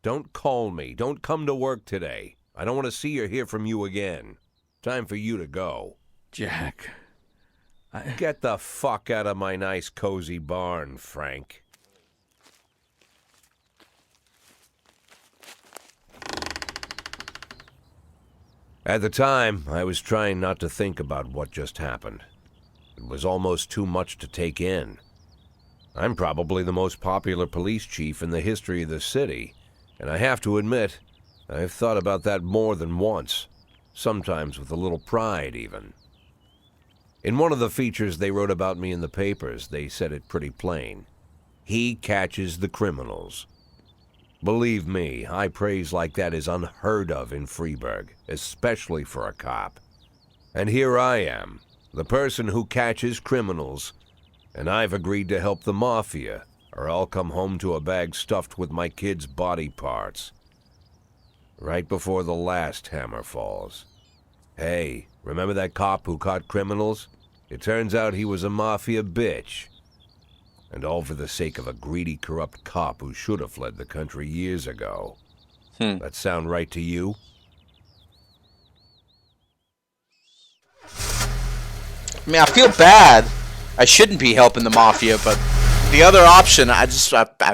Don't call me. Don't come to work today. I don't want to see or hear from you again. Time for you to go. Jack, Get the fuck out of my nice cozy barn, Frank. At the time, I was trying not to think about what just happened. It was almost too much to take in. I'm probably the most popular police chief in the history of the city, and I have to admit, I've thought about that more than once, sometimes with a little pride even. In one of the features they wrote about me in the papers, they said it pretty plain. He catches the criminals. Believe me, high praise like that is unheard of in Freeburg, especially for a cop. And here I am, the person who catches criminals, and I've agreed to help the Mafia, or I'll come home to a bag stuffed with my kids' body parts. Right before the last hammer falls. Hey, remember that cop who caught criminals? It turns out he was a Mafia bitch. And all for the sake of a greedy, corrupt cop who should have fled the country years ago. That sound right to you? I mean, I feel bad. I shouldn't be helping the Mafia, but the other option, I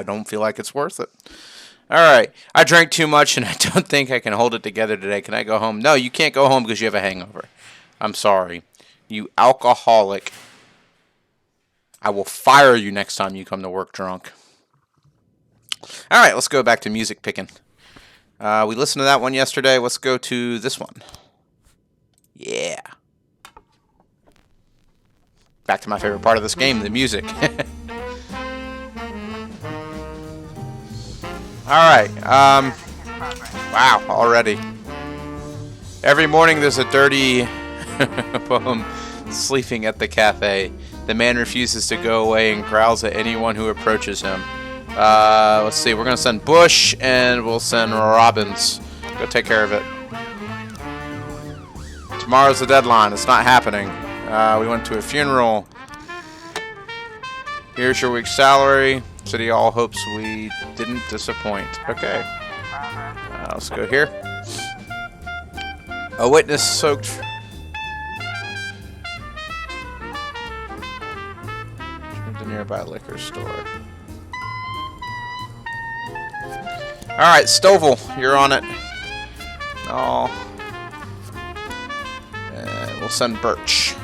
don't feel like it's worth it. Alright, I drank too much and I don't think I can hold it together today. Can I go home? No, you can't go home because you have a hangover. I'm sorry. You alcoholic. I will fire you next time you come to work drunk. Alright, let's go back to music picking. We listened to that one yesterday. Let's go to this one. Yeah. Back to my favorite part of this game, the music. Alright, wow, already. Every morning there's a dirty bum sleeping at the cafe. The man refuses to go away and growls at anyone who approaches him. Let's see, we're gonna send Bush and we'll send Robbins. Go take care of it. Tomorrow's the deadline, it's not happening. We went to a funeral. Here's your week's salary. City Hall hopes we didn't disappoint. Okay. Let's go here. A witness soaked. The nearby liquor store. Alright, Stovall, you're on it. Oh. And we'll send Birch.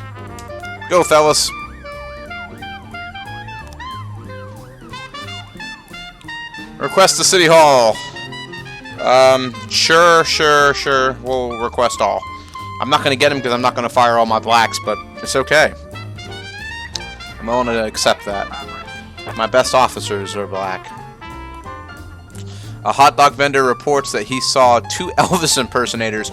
Go, fellas. Request to City Hall. Sure. We'll request all. I'm not going to get him because I'm not going to fire all my blacks, but it's okay. I'm willing to accept that. My best officers are black. A hot dog vendor reports that he saw two Elvis impersonators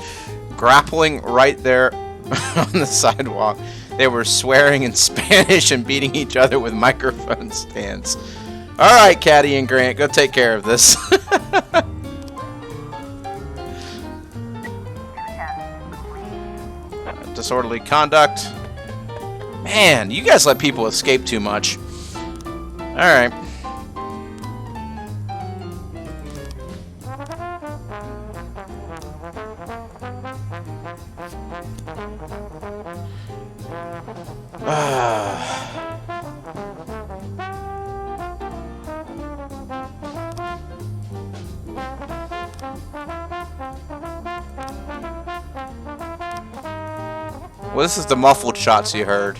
grappling right there on the sidewalk. They were swearing in Spanish and beating each other with microphone stands. Alright, Caddy and Grant, go take care of this. Disorderly conduct. Man, you guys let people escape too much. Alright. Well, this is the muffled shots you heard.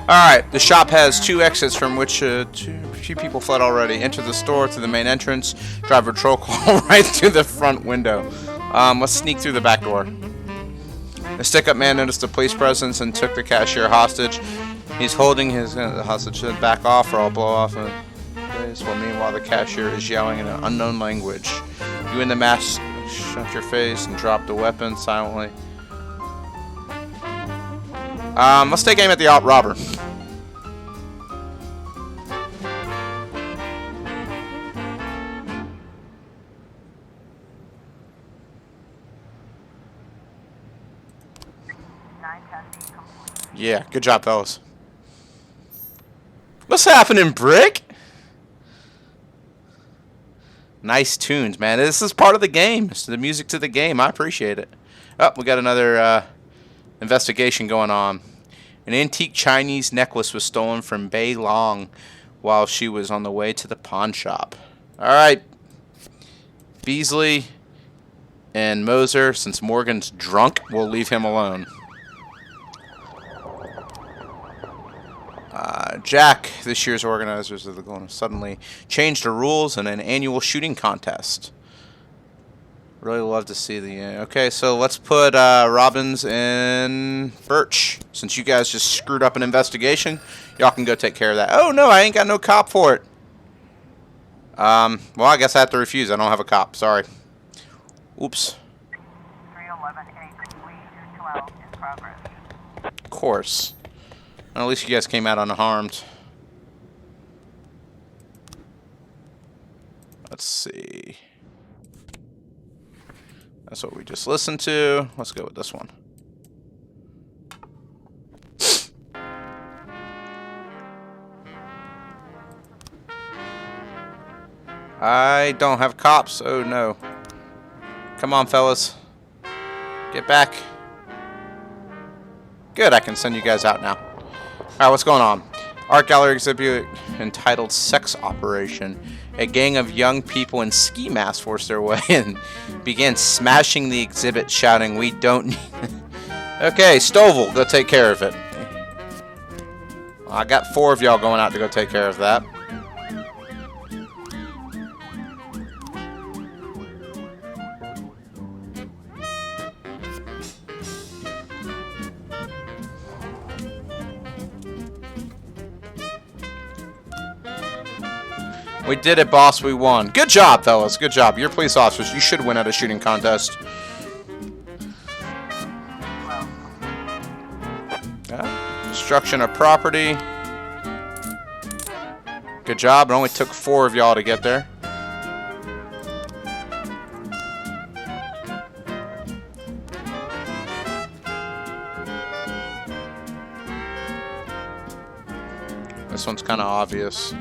Alright, the shop has two exits from which two people fled already. Enter the store through the main entrance. Drive a troll call right through the front window. Let's sneak through the back door. The stick-up man noticed the police presence and took the cashier hostage. He's holding his the hostage should back off or I'll blow off in face. Well, meanwhile, the cashier is yelling in an unknown language. You in the mask, shut your face and drop the weapon silently. Let's take aim at the robber. Yeah, good job, fellas. What's happening, Brick? Nice tunes, man. This is part of the game. It's the music to the game. I appreciate it. Oh, we got another investigation going on. An antique Chinese necklace was stolen from Bei Long while she was on the way to the pawn shop. All right, Beasley, And Moser, since Morgan's drunk, we'll leave him alone. Jack, this year's organizers are going to suddenly change the rules in an annual shooting contest. Really love to see the... Okay, so let's put Robbins and Birch. Since you guys just screwed up an investigation, y'all can go take care of that. Oh, no, I ain't got no cop for it. Well, I guess I have to refuse. I don't have a cop. Sorry. Oops. 311-8, lead 212 in progress. Of course. Well, at least you guys came out unharmed. Let's see. That's what we just listened to. Let's go with this one. I don't have cops. Oh no. Come on, fellas. Get back. Good, I can send you guys out now. Alright, what's going on? Art gallery exhibit entitled Sex Operation. A gang of young people in ski masks forced their way and began smashing the exhibit, shouting, "We don't need..." Okay, Stovall, go take care of it. I got 4 of y'all going out to go take care of that. We did it, boss. We won. Good job, fellas. Good job. You're police officers. You should win at a shooting contest. Destruction of property. Good job. It only took 4 of y'all to get there. This one's kind of obvious.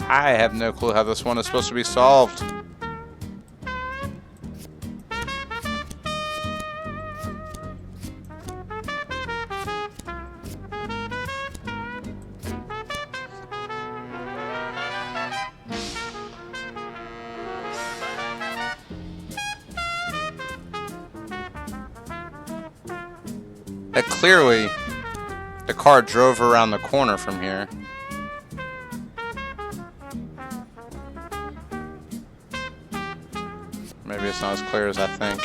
I have no clue how this one is supposed to be solved. Clearly, the car drove around the corner from here. Maybe it's not as clear as I think.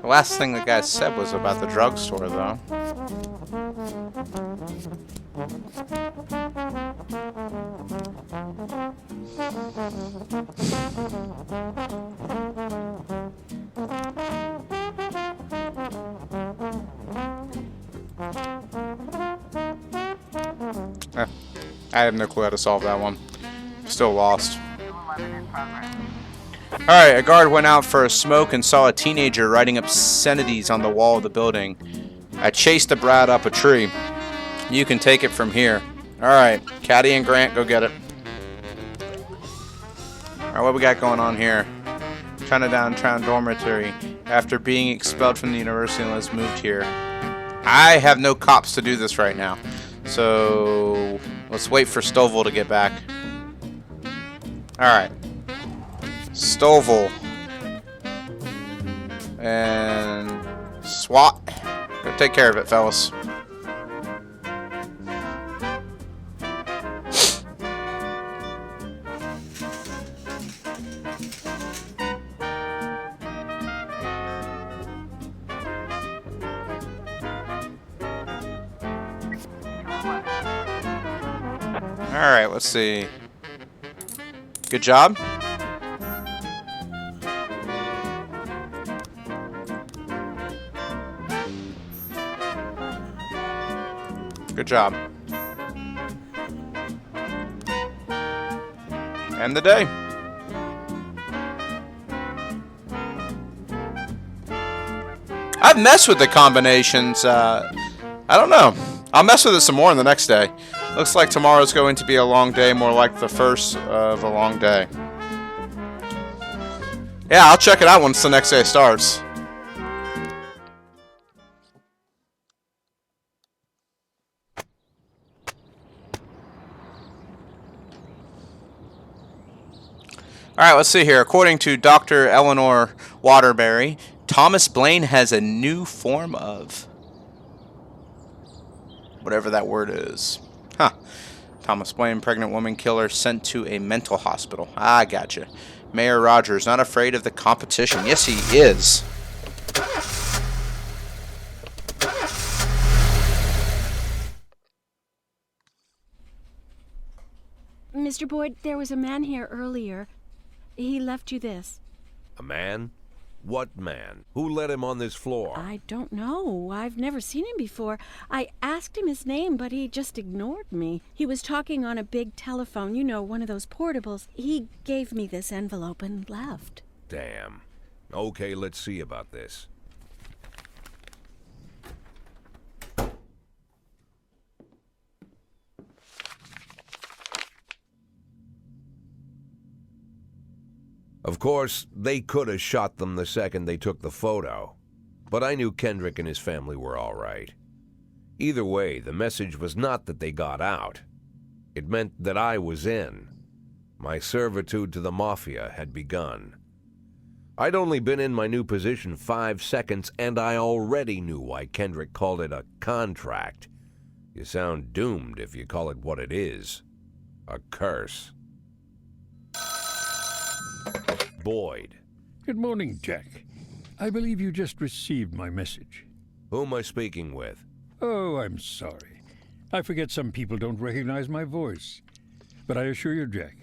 The last thing the guy said was about the drugstore, though. I have no clue how to solve that one. Still lost. Alright, a guard went out for a smoke and saw a teenager writing obscenities on the wall of the building. I chased the brat up a tree. You can take it from here. Alright, Caddy and Grant, go get it. Alright, what we got going on here? China Downtown Dormitory. After being expelled from the university, Liz moved here. I have no cops to do this right now. So let's wait for Stovall to get back. Alright. Stovall. And SWAT. Go take care of it, fellas. Alright, let's see. Good job. Good job. End the day. I've messed with the combinations. I don't know. I'll mess with it some more on the next day. Looks like tomorrow's going to be a long day, more like the first of a long day. Yeah, I'll check it out once the next day starts. Alright, let's see here. According to Dr. Eleanor Waterbury, Thomas Blaine has a new form of whatever that word is. Huh. Thomas Blaine, pregnant woman killer, sent to a mental hospital. I gotcha. Mayor Rogers, not afraid of the competition. Yes, he is. Mr. Boyd, there was a man here earlier. He left you this. A man? What man? Who let him on this floor? I don't know. I've never seen him before. I asked him his name, but he just ignored me. He was talking on a big telephone, you know, one of those portables. He gave me this envelope and left. Damn. Okay, let's see about this. Of course, they could have shot them the second they took the photo, but I knew Kendrick and his family were all right. Either way, the message was not that they got out. It meant that I was in. My servitude to the Mafia had begun. I'd only been in my new position 5 seconds, and I already knew why Kendrick called it a contract. You sound doomed if you call it what it is. A curse. Boyd. Good morning, Jack. I believe you just received my message. Who am I speaking with? Oh, I'm sorry. I forget some people don't recognize my voice. But I assure you, Jack,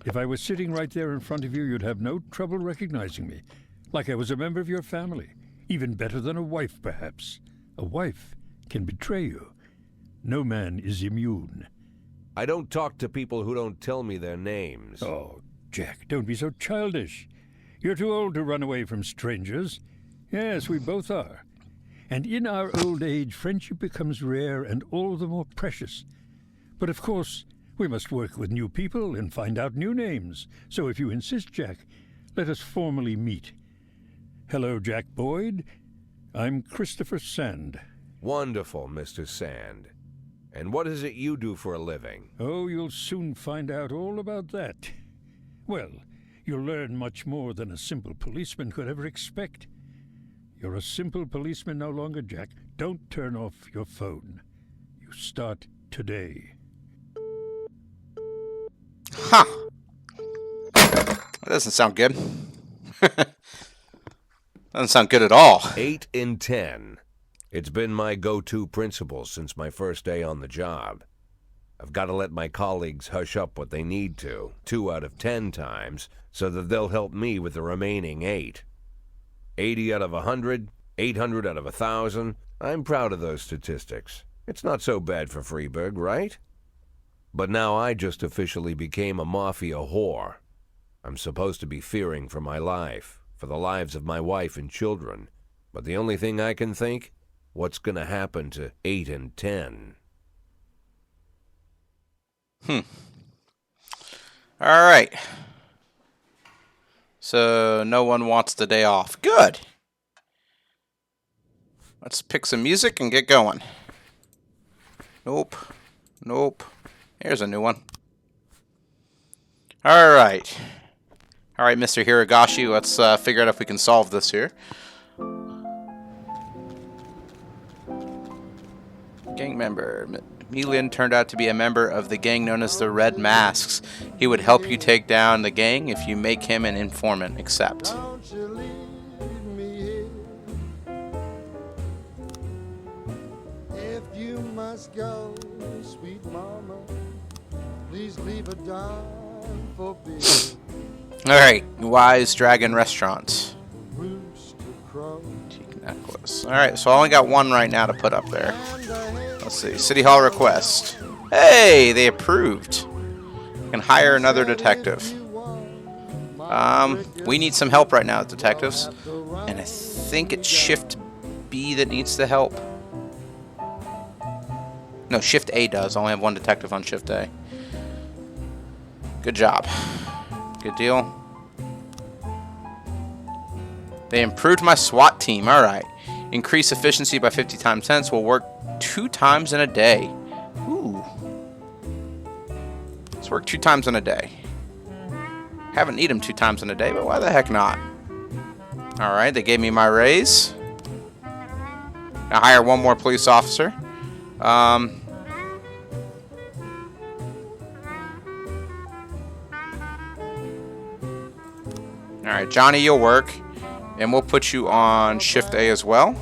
if I was sitting right there in front of you, you'd have no trouble recognizing me. Like I was a member of your family. Even better than a wife, perhaps. A wife can betray you. No man is immune. I don't talk to people who don't tell me their names. Oh, Jack, don't be so childish. You're too old to run away from strangers. Yes, we both are. And in our old age, friendship becomes rare and all the more precious. But of course, we must work with new people and find out new names. So if you insist, Jack, let us formally meet. Hello, Jack Boyd. I'm Christopher Sand. Wonderful, Mr. Sand. And what is it you do for a living? Oh, you'll soon find out all about that. Well, you'll learn much more than a simple policeman could ever expect. You're a simple policeman no longer, Jack. Don't turn off your phone. You start today. Huh. That doesn't sound good. Doesn't sound good at all. 8 in 10. It's been my go-to principle since my first day on the job. I've got to let my colleagues hush up what they need to, 2 out of 10 times, so that they'll help me with the remaining 8. 80 out of 100, 800 out of 1,000. I'm proud of those statistics. It's not so bad for Freeburg, right? But now I just officially became a Mafia whore. I'm supposed to be fearing for my life, for the lives of my wife and children. But the only thing I can think, what's going to happen to 8 and 10? Alright. So, no one wants the day off. Good! Let's pick some music and get going. Nope. Nope. Here's a new one. Alright. Alright, Mr. Hirogashi, let's figure out if we can solve this here. Gang member. Milian turned out to be a member of the gang known as the Red Masks. He would help you take down the gang if you make him an informant. Accept. Don't you leave me here. If you must go, sweet mama, Please leave a dime for beer. Alright, Wise Dragon Restaurant. Rooster crow. Teak necklace. Alright, so I only got one right now to put up there. Let's see. City Hall request. Hey, they approved. Can hire another detective. We need some help right now, detectives. And I think it's Shift B that needs the help. No, Shift A does. I only have one detective on Shift A. Good job. Good deal. They improved my SWAT team. Alright. Increase efficiency by 50 times 10. Will work 2 times in a day. Ooh. Let's work 2 times in a day. Haven't need them 2 times in a day, but why the heck not? Alright, they gave me my raise. I hire one more police officer. Alright, Johnny, you'll work. And we'll put you on Shift A as well.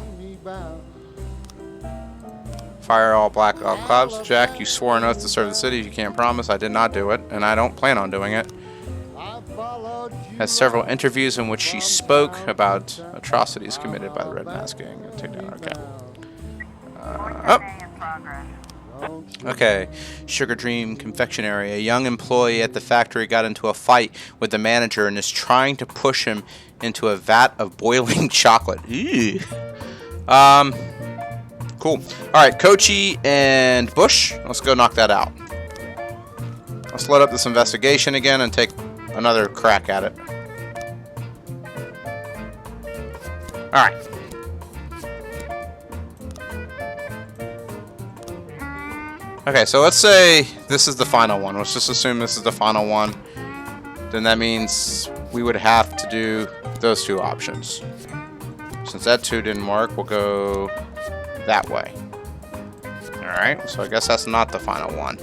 Fire all Black Ops clubs. Jack, you swore an oath to serve the city. You can't promise. I did not do it, and I don't plan on doing it. Has several interviews in which she spoke about atrocities committed by the Red Mask Gang. Take down. Okay. Okay. Sugar Dream Confectionery. A young employee at the factory got into a fight with the manager and is trying to push him into a vat of boiling chocolate. Ew. Cool. Alright, Kochi and Bush. Let's go knock that out. Let's load up this investigation again and take another crack at it. Alright. Okay, so let's say this is the final one. Let's just assume this is the final one. Then that means we would have to do those 2 options. Since that 2 didn't work, we'll go that way. Alright, so I guess that's not the final one.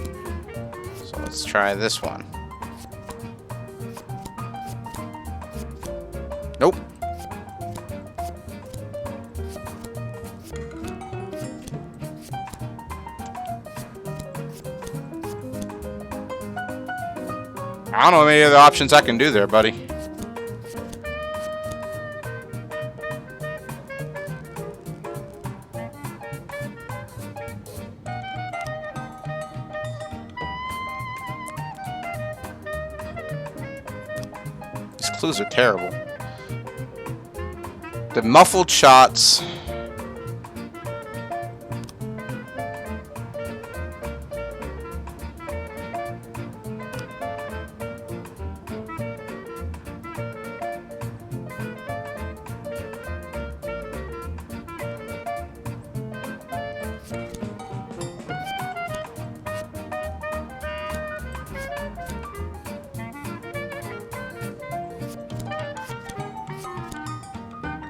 So let's try this one. Nope. I don't know any other options I can do there, buddy. These clues are terrible. The muffled shots.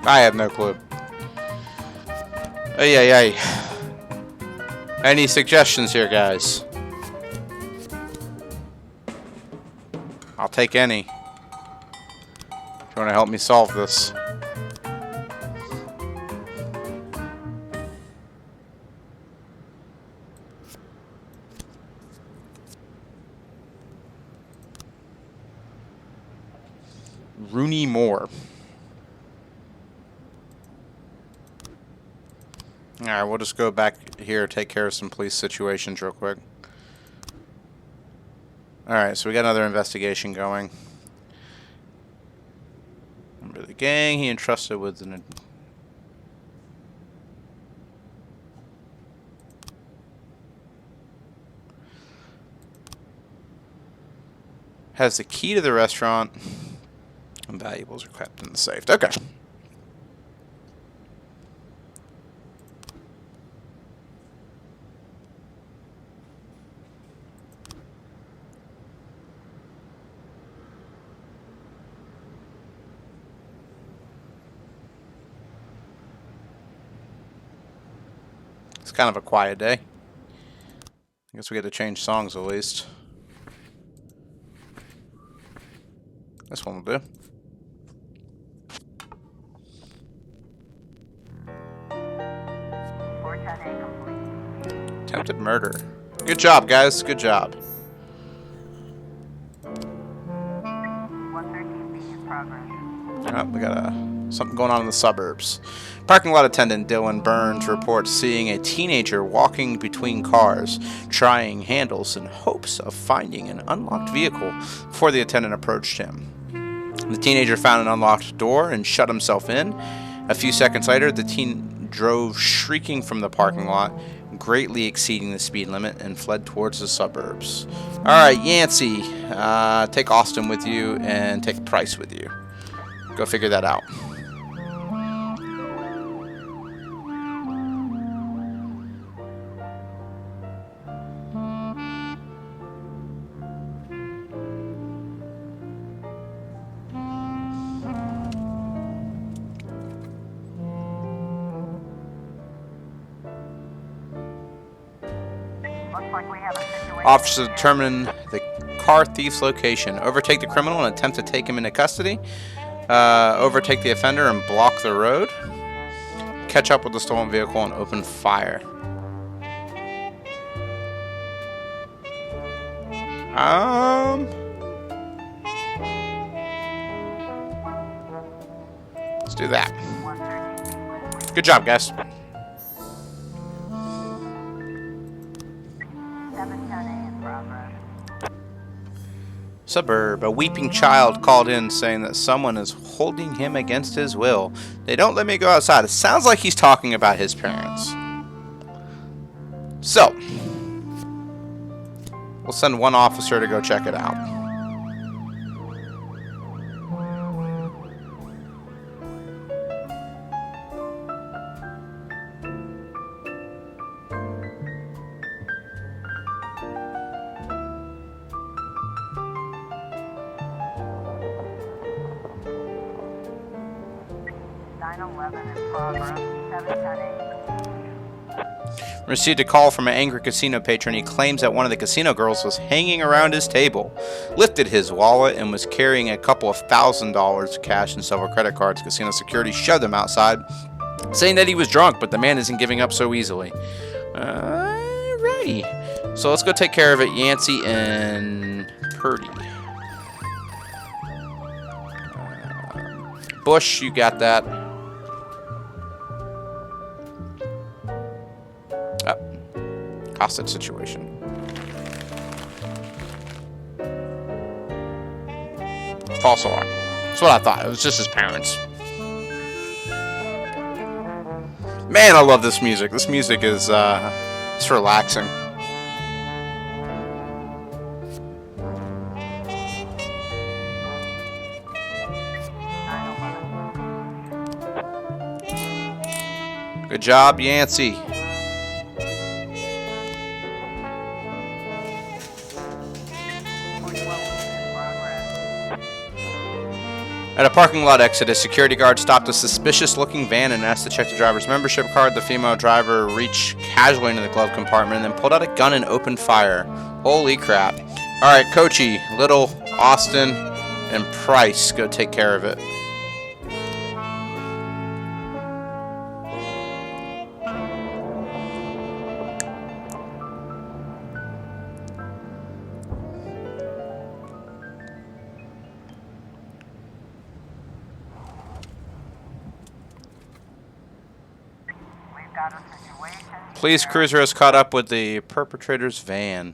I have no clue. Ay. Any suggestions here, guys? I'll take any. If you want to help me solve this. Rooney Moore. Alright, we'll just go back here, take care of some police situations real quick. Alright, so we got another investigation going. Member of the gang, he entrusted with an... Has the key to the restaurant. And valuables are kept in the safe. Okay. It's kind of a quiet day. I guess we get to change songs at least. This one will do. Attempted murder. Good job, guys. Good job. Oh, we got something going on in the suburbs. Parking lot attendant Dylan Burns reports seeing a teenager walking between cars, trying handles in hopes of finding an unlocked vehicle before the attendant approached him. The teenager found an unlocked door and shut himself in. A few seconds later, the teen drove shrieking from the parking lot, greatly exceeding the speed limit, and fled towards the suburbs. Alright, Yancey, take Austin with you and take Price with you. Go figure that out. Looks like we have a situation. Officers determine the car thief's location, overtake the criminal and attempt to take him into custody, overtake the offender and block the road, catch up with the stolen vehicle and open fire. Let's do that. Good job, guys. 710A in progress. Suburb. A weeping child called in saying that someone is holding him against his will. They don't let me go outside. It sounds like he's talking about his parents. So, we'll send one officer to go check it out. In progress. 710A. Received a call from an angry casino patron. He claims that one of the casino girls was hanging around his table, lifted his wallet, and was carrying a couple of $1,000 of cash and several credit cards. Casino security shoved him outside, saying that he was drunk, but the man isn't giving up so easily. Alrighty. So let's go take care of it, Yancey and Purdy. Bush, you got that. Hostage situation. False alarm. That's what I thought. It was just his parents. Man, I love this music. This music is it's relaxing. Good job, Yancey. At a parking lot exit, a security guard stopped a suspicious-looking van and asked to check the driver's membership card. The female driver reached casually into the glove compartment and then pulled out a gun and opened fire. Holy crap. Alright, Coachy, Little, Austin, and Price, go take care of it. Police cruiser has caught up with the perpetrator's van.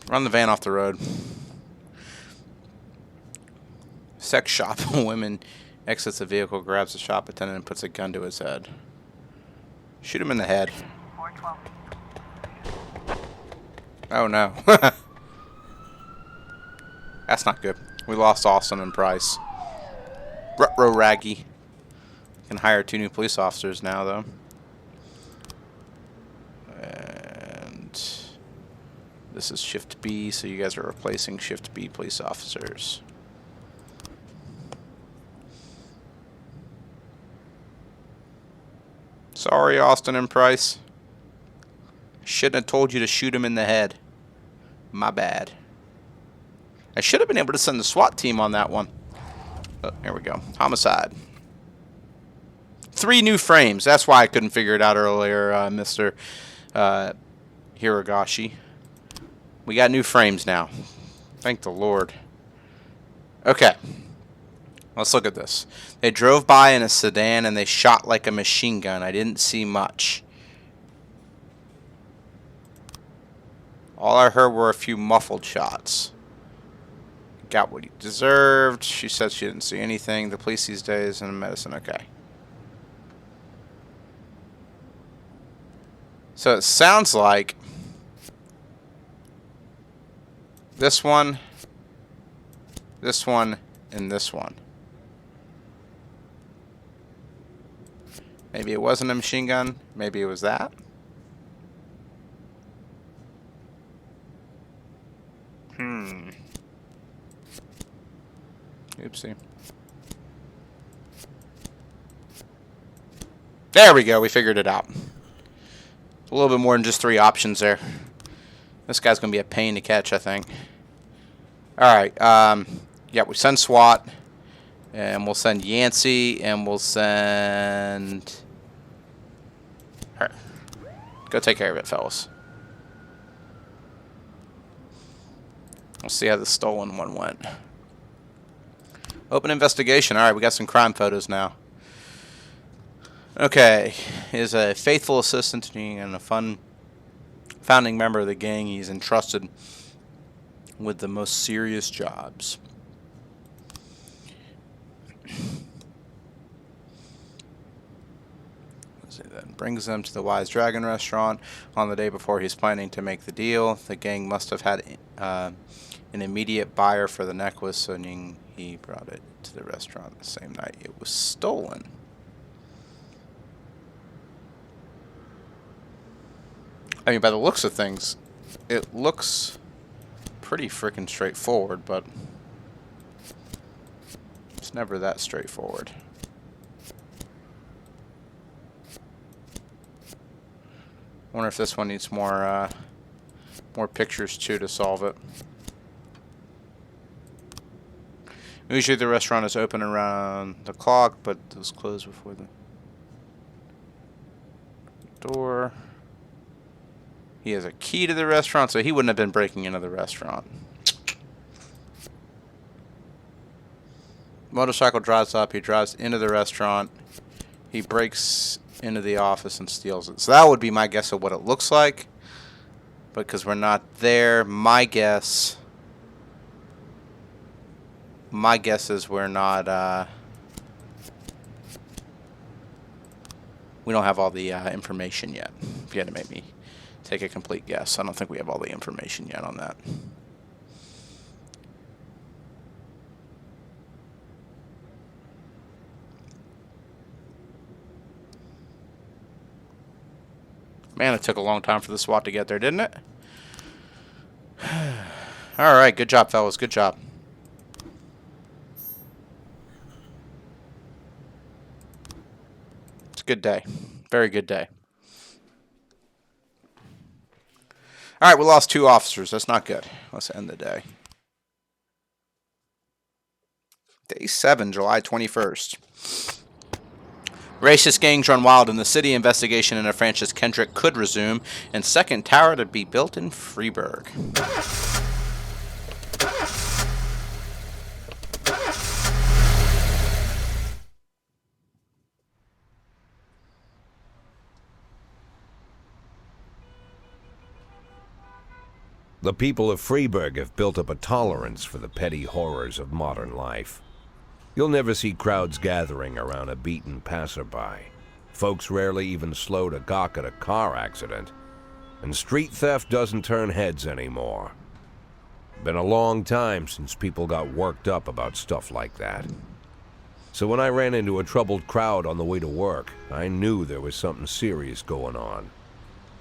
Run the van off the road. Sex shop. A woman exits the vehicle, grabs the shop attendant, and puts a gun to his head. Shoot him in the head. Oh no. That's not good. We lost Austin and Price. Ruh-roh Raggy. Can hire 2 new police officers now, though. And this is Shift B, so you guys are replacing Shift B police officers. Sorry, Austin and Price. Shouldn't have told you to shoot him in the head. My bad. I should have been able to send the SWAT team on that one. Oh, here we go. Homicide. 3 new frames. That's why I couldn't figure it out earlier, Mr. Hirogashi. We got new frames now. Thank the Lord. Okay. Let's look at this. They drove by in a sedan and they shot like a machine gun. I didn't see much. All I heard were a few muffled shots. Got what he deserved. She said she didn't see anything. The police these days and medicine. Okay. So it sounds like this one, and this one. Maybe it wasn't a machine gun. Maybe it was that. Oopsie. There we go. We figured it out. A little bit more than just 3 options there. This guy's going to be a pain to catch, I think. Alright. Yeah, we send SWAT. And we'll send Yancey. And we'll send her. Go take care of it, fellas. We'll see how the stolen one went. Open investigation. Alright, we got some crime photos now. Okay. He's a faithful assistant and a founding member of the gang. He's entrusted with the most serious jobs. Then brings them to the Wise Dragon restaurant on the day before he's planning to make the deal. The gang must have had an immediate buyer for the necklace, so he brought it to the restaurant the same night it was stolen. I mean, by the looks of things, it looks pretty freaking straightforward, but it's never that straightforward. I wonder if this one needs more pictures too to solve it. Usually the restaurant is open around the clock, but it was closed before the door. He has a key to the restaurant, so he wouldn't have been breaking into the restaurant. Motorcycle drives up. He drives into the restaurant. He breaks into the office and steals it. So that would be my guess of what it looks like. But because we're not there, my guess is we're not, we don't have all the information yet. If you had to make me take a complete guess, I don't think we have all the information yet on that. Man, it took a long time for the SWAT to get there, didn't it? Alright, good job, fellas. Good job. It's a good day. Very good day. Alright, we lost 2 officers. That's not good. Let's end the day. Day 7, July 21st. Racist gangs run wild in the city. Investigation into Francis Kendrick could resume. And second tower to be built in Freeburg. The people of Freeburg have built up a tolerance for the petty horrors of modern life. You'll never see crowds gathering around a beaten passerby. Folks rarely even slow to gawk at a car accident. And street theft doesn't turn heads anymore. Been a long time since people got worked up about stuff like that. So when I ran into a troubled crowd on the way to work, I knew there was something serious going on.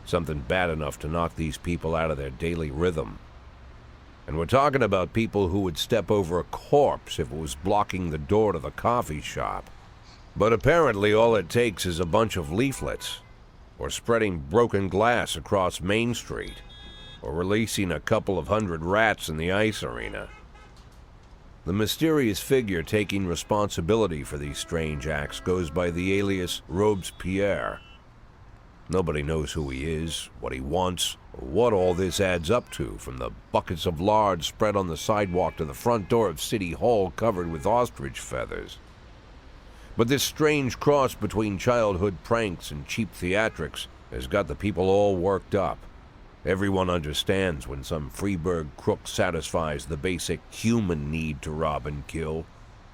Something bad enough to knock these people out of their daily rhythm. And we're talking about people who would step over a corpse if it was blocking the door to the coffee shop. But apparently all it takes is a bunch of leaflets, or spreading broken glass across Main Street, or releasing a couple of hundred rats in the ice arena. The mysterious figure taking responsibility for these strange acts goes by the alias Robespierre. Nobody knows who he is, what he wants, or what all this adds up to, from the buckets of lard spread on the sidewalk to the front door of City Hall covered with ostrich feathers. But this strange cross between childhood pranks and cheap theatrics has got the people all worked up. Everyone understands when some Freeburg crook satisfies the basic human need to rob and kill.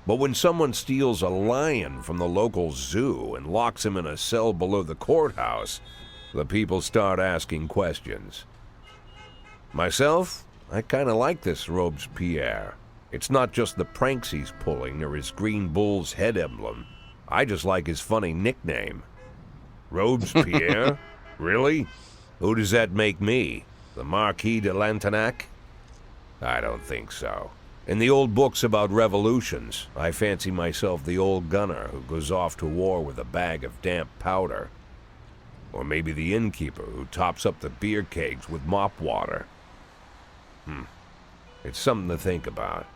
But when someone steals a lion from the local zoo and locks him in a cell below the courthouse, the people start asking questions. Myself, I kind of like this Robespierre. It's not just the pranks he's pulling or his green bull's head emblem. I just like his funny nickname. Robespierre? Really? Who does that make me? The Marquis de Lantenac? I don't think so. In the old books about revolutions, I fancy myself the old gunner who goes off to war with a bag of damp powder. Or maybe the innkeeper who tops up the beer kegs with mop water. It's something to think about.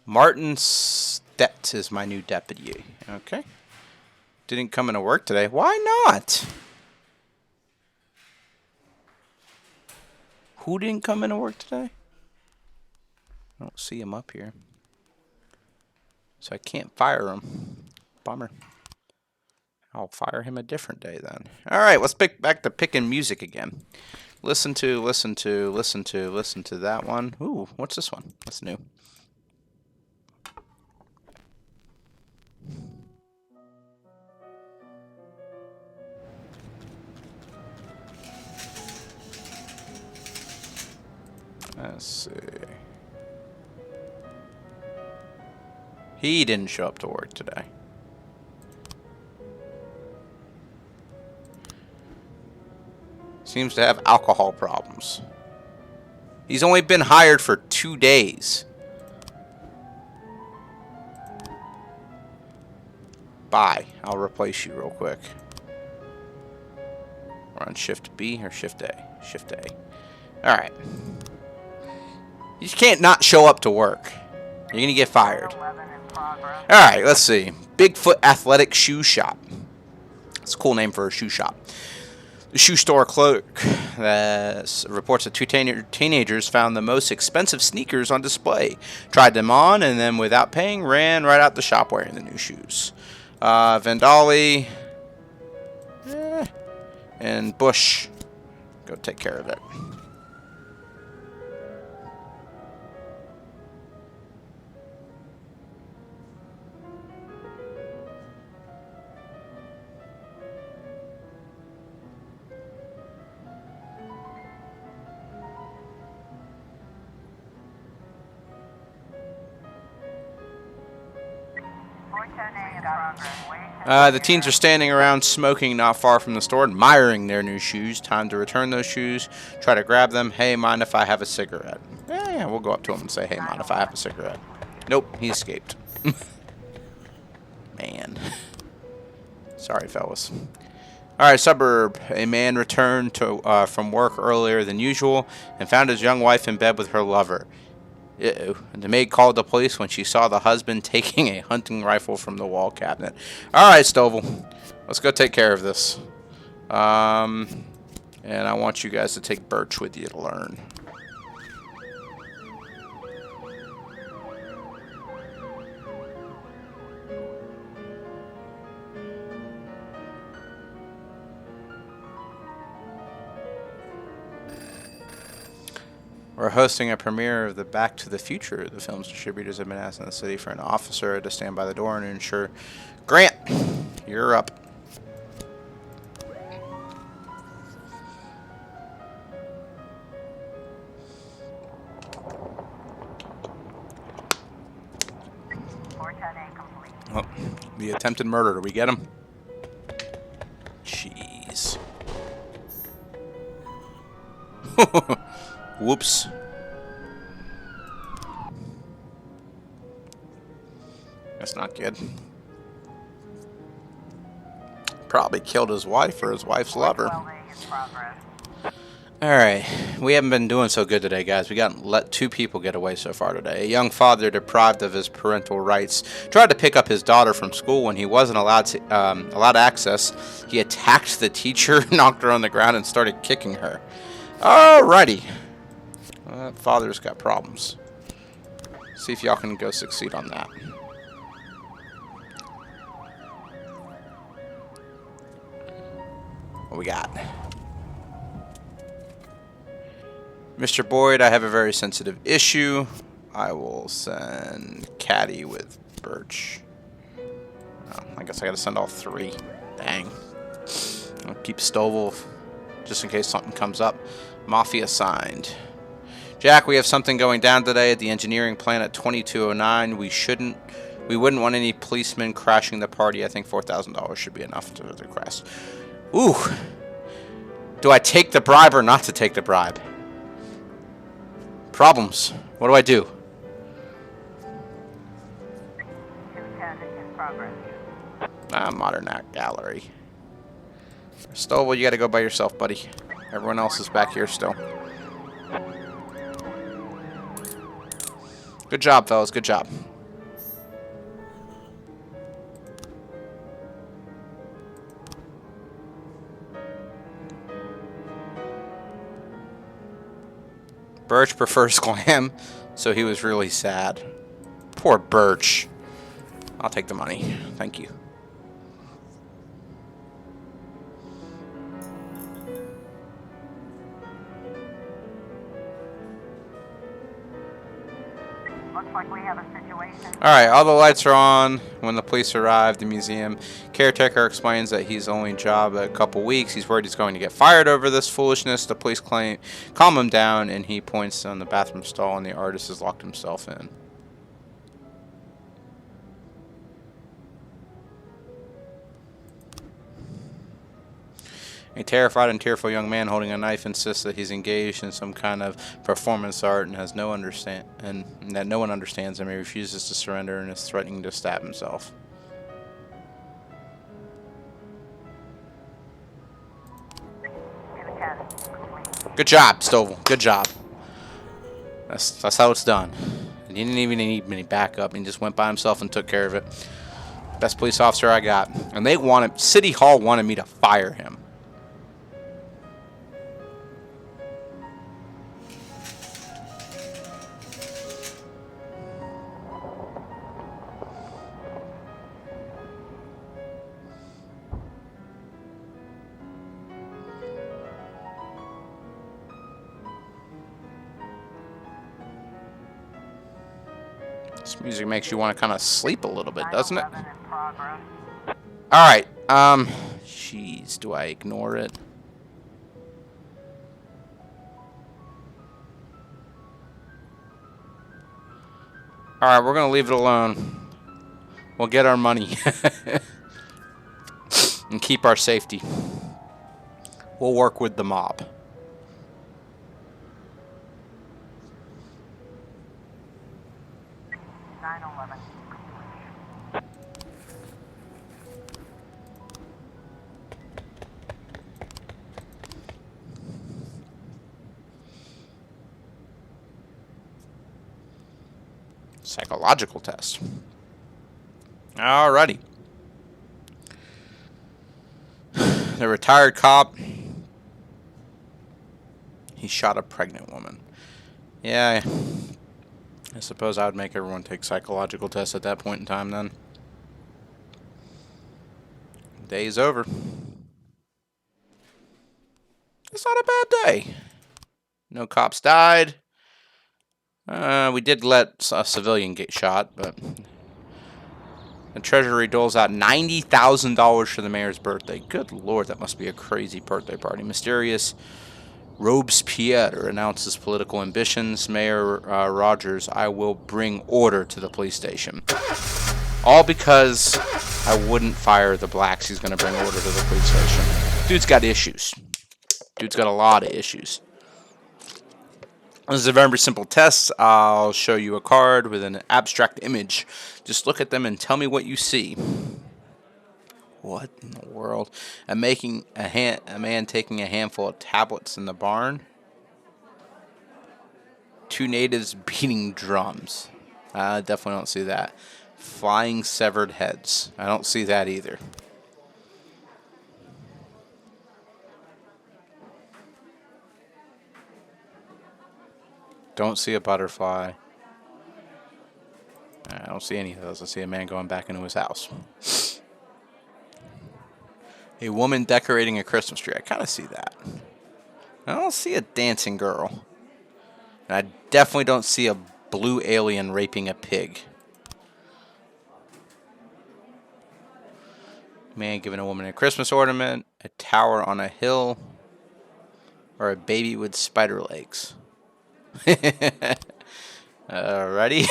Martin Stett is my new deputy. Okay. Didn't come into work today. Why not? Who didn't come into work today? I don't see him up here. So I can't fire him. Bummer. I'll fire him a different day then. Alright, let's pick back to picking music again. Listen to that one. Ooh, what's this one? What's new? Let's see. He didn't show up to work today. Seems to have alcohol problems. He's only been hired for 2 days. Bye. I'll replace you real quick. We're on Shift B or Shift A? Shift A. Alright. You just can't not show up to work. You're going to get fired. Alright, let's see. Bigfoot Athletic Shoe Shop. It's a cool name for a shoe shop. The shoe store clerk reports that two teenagers found the most expensive sneakers on display. Tried them on and then, without paying, ran right out the shop wearing the new shoes. Vandali and Bush, go take care of it. The teens are standing around smoking not far from the store, admiring their new shoes. Time to return those shoes. Try to grab them. Hey, mind if I have a cigarette? Yeah, we'll go up to him and say, hey, mind if I have a cigarette? Nope, he escaped. Man. Sorry, fellas. Alright, suburb. A man returned from work earlier than usual and found his young wife in bed with her lover. Uh-oh. The maid called the police when she saw the husband taking a hunting rifle from the wall cabinet. Alright, Stovall. Let's go take care of this. And I want you guys to take Birch with you to learn. We're hosting a premiere of the Back to the Future. The film's distributors have been asking the city for an officer to stand by the door and ensure. Grant, you're up. Oh, the attempted murder. Did we get him? Jeez. Whoops. That's not good. Probably killed his wife or his wife's lover. Alright, we haven't been doing so good today, guys. We got let 2 people get away so far today. A young father deprived of his parental rights tried to pick up his daughter from school when he wasn't allowed access. He attacked the teacher, knocked her on the ground, and started kicking her. Alrighty. That father's got problems. See if y'all can go succeed on that. What we got? Mr. Boyd, I have a very sensitive issue. I will send Caddy with Birch. Oh, I guess I gotta send all 3. Dang. I'll keep Stovall just in case something comes up. Mafia signed. Jack, we have something going down today at the engineering plant at 2209. We wouldn't want any policemen crashing the party. I think $4,000 should be enough to the request. Ooh. Do I take the bribe or not to take the bribe? Problems. What do I do? 210 in progress. Modern Art Gallery. Stovall, you gotta go by yourself, buddy. Everyone else is back here still. Good job, fellas. Good job. Birch prefers glam, so he was really sad. Poor Birch. I'll take the money. Thank you. Looks like we have a situation. Alright, all the lights are on when the police arrive. The museum caretaker explains that he's only in job a couple weeks. He's worried he's going to get fired over this foolishness. The police calm him down, and he points on the bathroom stall, and the artist has locked himself in. A terrified and tearful young man holding a knife insists that he's engaged in some kind of performance art and that no one understands him. He refuses to surrender and is threatening to stab himself. Good job, Stovall. Good job. That's how it's done. He didn't even need any backup. He just went by himself and took care of it. Best police officer I got. And City Hall wanted me to fire him. This music makes you want to kind of sleep a little bit, doesn't it? Alright, jeez, do I ignore it? Alright, we're going to leave it alone. We'll get our money. And keep our safety. We'll work with the mob. Psychological test. Alrighty. The retired cop. He shot a pregnant woman. Yeah, I suppose I would make everyone take psychological tests at that point in time then. Day's over. It's not a bad day. No cops died. We did let a civilian get shot, but the Treasury doles out $90,000 for the mayor's birthday. Good lord, that must be a crazy birthday party. Mysterious Robespierre announces political ambitions. Mayor Rogers, I will bring order to the police station. All because I wouldn't fire the blacks. He's going to bring order to the police station. Dude's got issues. Dude's got a lot of issues. This is a very simple test. I'll show you a card with an abstract image. Just look at them and tell me what you see. What in the world? A man taking a handful of tablets in the barn. 2 natives beating drums. I definitely don't see that. Flying severed heads. I don't see that either. Don't see a butterfly. I don't see any of those. I see a man going back into his house. A woman decorating a Christmas tree. I kind of see that. I don't see a dancing girl. And I definitely don't see a blue alien raping a pig. Man giving a woman a Christmas ornament. A tower on a hill. Or a baby with spider legs. Alrighty.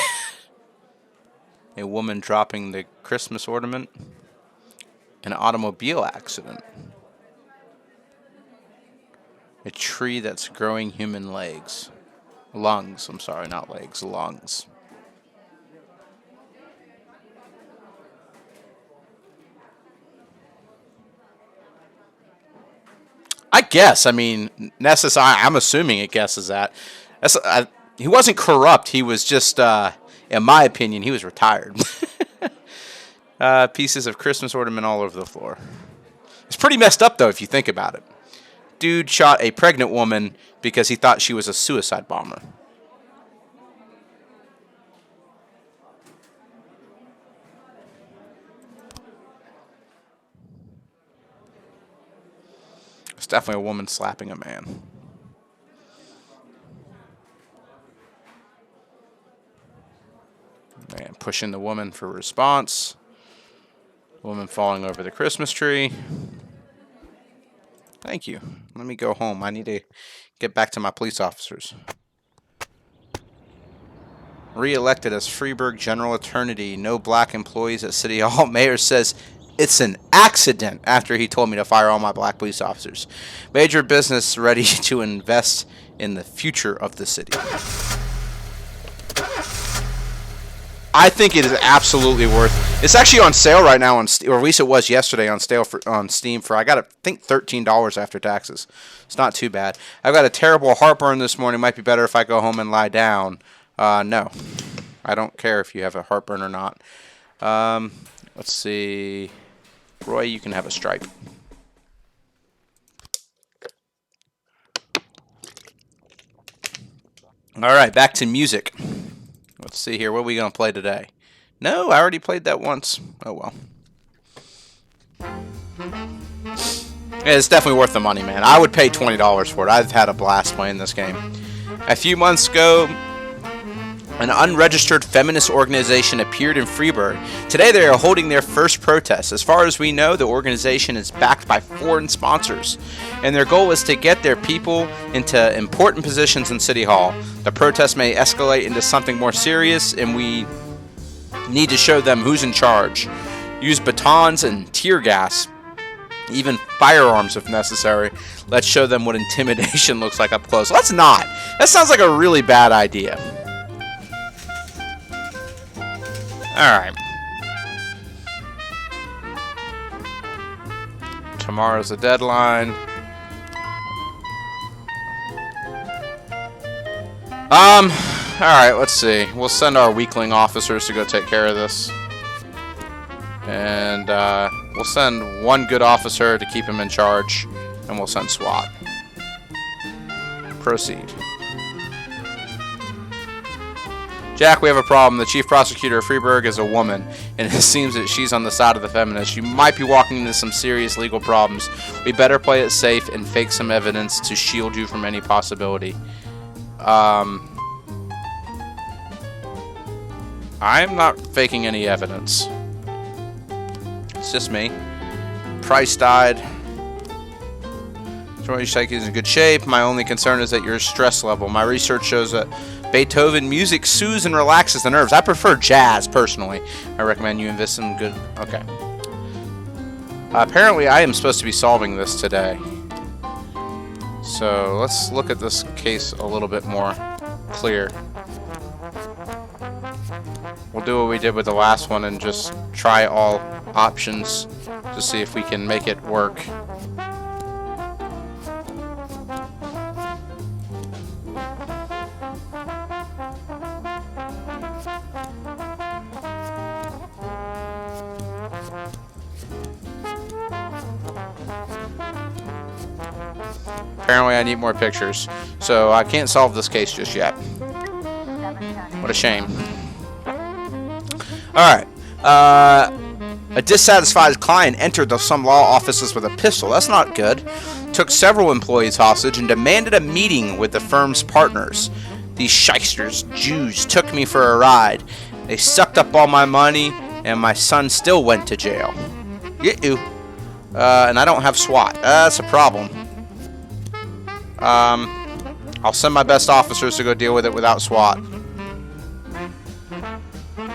A woman dropping the Christmas ornament. An automobile accident. A tree that's growing human legs. Lungs, I'm sorry, not legs, lungs. I guess, I mean, I'm assuming it guesses that. He wasn't corrupt, he was just, in my opinion, he was retired. Pieces of Christmas ornament all over the floor. It's pretty messed up, though, if you think about it. Dude shot a pregnant woman because he thought she was a suicide bomber. It's definitely a woman slapping a man. Man pushing the woman for response. Woman falling over the Christmas tree. Thank you. Let me go home. I need to get back to my police officers. Re-elected as Freeburg General Attorney. No black employees at City Hall. Mayor says it's an accident after he told me to fire all my black police officers. Major business ready to invest in the future of the city. I think it is absolutely worth. It's actually on sale right now, or at least it was yesterday on Steam for I think $13 after taxes. It's not too bad. I've got a terrible heartburn this morning. Might be better if I go home and lie down. No, I don't care if you have a heartburn or not. Let's see, Roy, you can have a stripe. All right, back to music. Let's see here. What are we going to play today? No, I already played that once. Oh, well. Yeah, it's definitely worth the money, man. I would pay $20 for it. I've had a blast playing this game. A few months ago, an unregistered feminist organization appeared in Freeburg. Today, they are holding their first protest. As far as we know, the organization is backed by foreign sponsors, and their goal is to get their people into important positions in City Hall. The protest may escalate into something more serious, and we need to show them who's in charge. Use batons and tear gas, even firearms if necessary. Let's show them what intimidation looks like up close. Let's not. That sounds like a really bad idea. Alright. Tomorrow's the deadline. Alright, let's see. We'll send our weakling officers to go take care of this. And, we'll send one good officer to keep him in charge. And we'll send SWAT. Proceed. Jack, we have a problem. The chief prosecutor of Freeburg is a woman, and it seems that she's on the side of the feminists. You might be walking into some serious legal problems. We better play it safe and fake some evidence to shield you from any possibility. I'm not faking any evidence. It's just me. Price died. Troy Shake is in good shape. My only concern is that your stress level. My research shows that Beethoven music soothes and relaxes the nerves. I prefer jazz, personally. I recommend you invest in good... Okay. Apparently, I am supposed to be solving this today. So, let's look at this case a little bit more clear. We'll do what we did with the last one and just try all options to see if we can make it work. Apparently I need more pictures. So I can't solve this case just yet. What a shame. Alright. A dissatisfied client entered some law offices with a pistol. That's not good. Took several employees hostage and demanded a meeting with the firm's partners. These shysters, Jews, took me for a ride. They sucked up all my money, and my son still went to jail. Get you. And I don't have SWAT. That's a problem. I'll send my best officers to go deal with it without SWAT.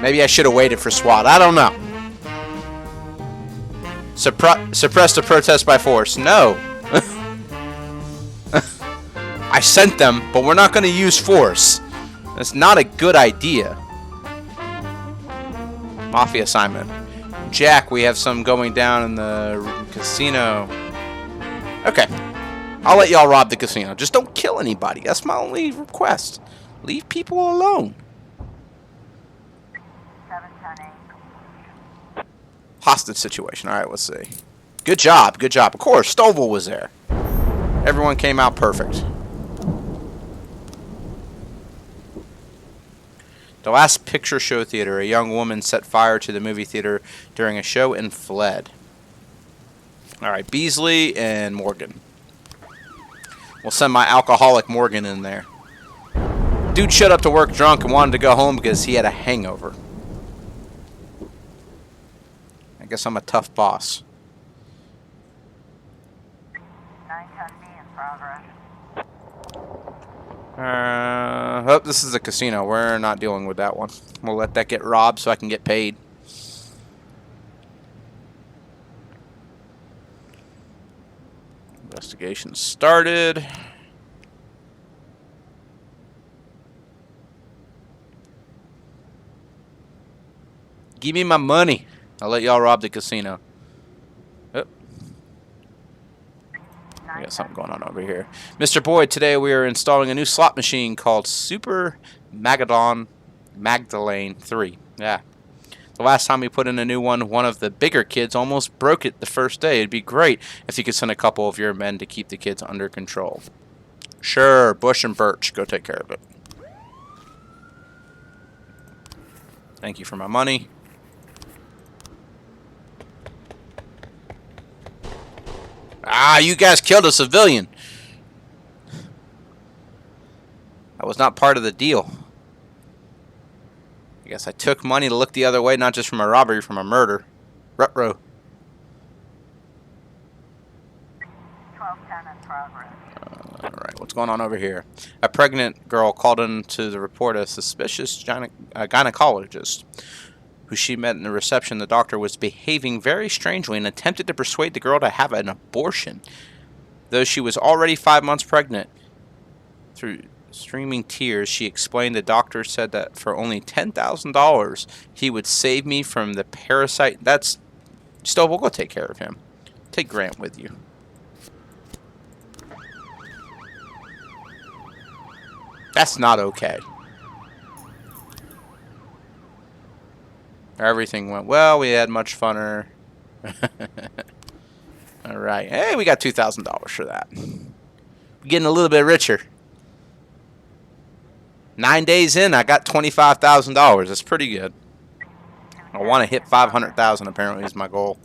Maybe I should have waited for SWAT. I don't know. Suppress the protest by force. No. I sent them, but we're not going to use force. That's not a good idea. Mafia assignment. Jack, we have some going down in the casino. Okay. I'll let y'all rob the casino. Just don't kill anybody. That's my only request. Leave people alone. Hostage situation. Alright, let's see. Good job. Good job. Of course, Stovall was there. Everyone came out perfect. The Last Picture Show Theater. A young woman set fire to the movie theater during a show and fled. Alright, Beasley and Morgan. We'll send my alcoholic Morgan in there. Dude showed up to work drunk and wanted to go home because he had a hangover. I guess I'm a tough boss. 910B in progress. Oh, this is a casino. We're not dealing with that one. We'll let that get robbed so I can get paid. Investigation started. Give me my money. I'll let y'all rob the casino. Oh. I got something going on over here. Mr. Boyd, today we are installing a new slot machine called Super Magdalene 3. Yeah. The last time we put in a new one of the bigger kids almost broke it the first day. It'd be great if you could send a couple of your men to keep the kids under control. Sure, Bush and Birch, go take care of it. Thank you for my money. Ah, you guys killed a civilian. That was not part of the deal. I guess I took money to look the other way, not just from a robbery, from a murder. Ruh-roh. 1210 in progress. Alright, what's going on over here? A pregnant girl called in to the report a suspicious gynecologist who she met in the reception. The doctor was behaving very strangely and attempted to persuade the girl to have an abortion, though she was already 5 months pregnant. Through streaming tears, she explained the doctor said that for only $10,000, he would save me from the parasite. That's... Stovall, go take care of him. Take Grant with you. That's not okay. Everything went well. We had much funner. Alright. Hey, we got $2,000 for that. We're getting a little bit richer. 9 days in, I got $25,000. That's pretty good. I want to hit $500,000 apparently is my goal.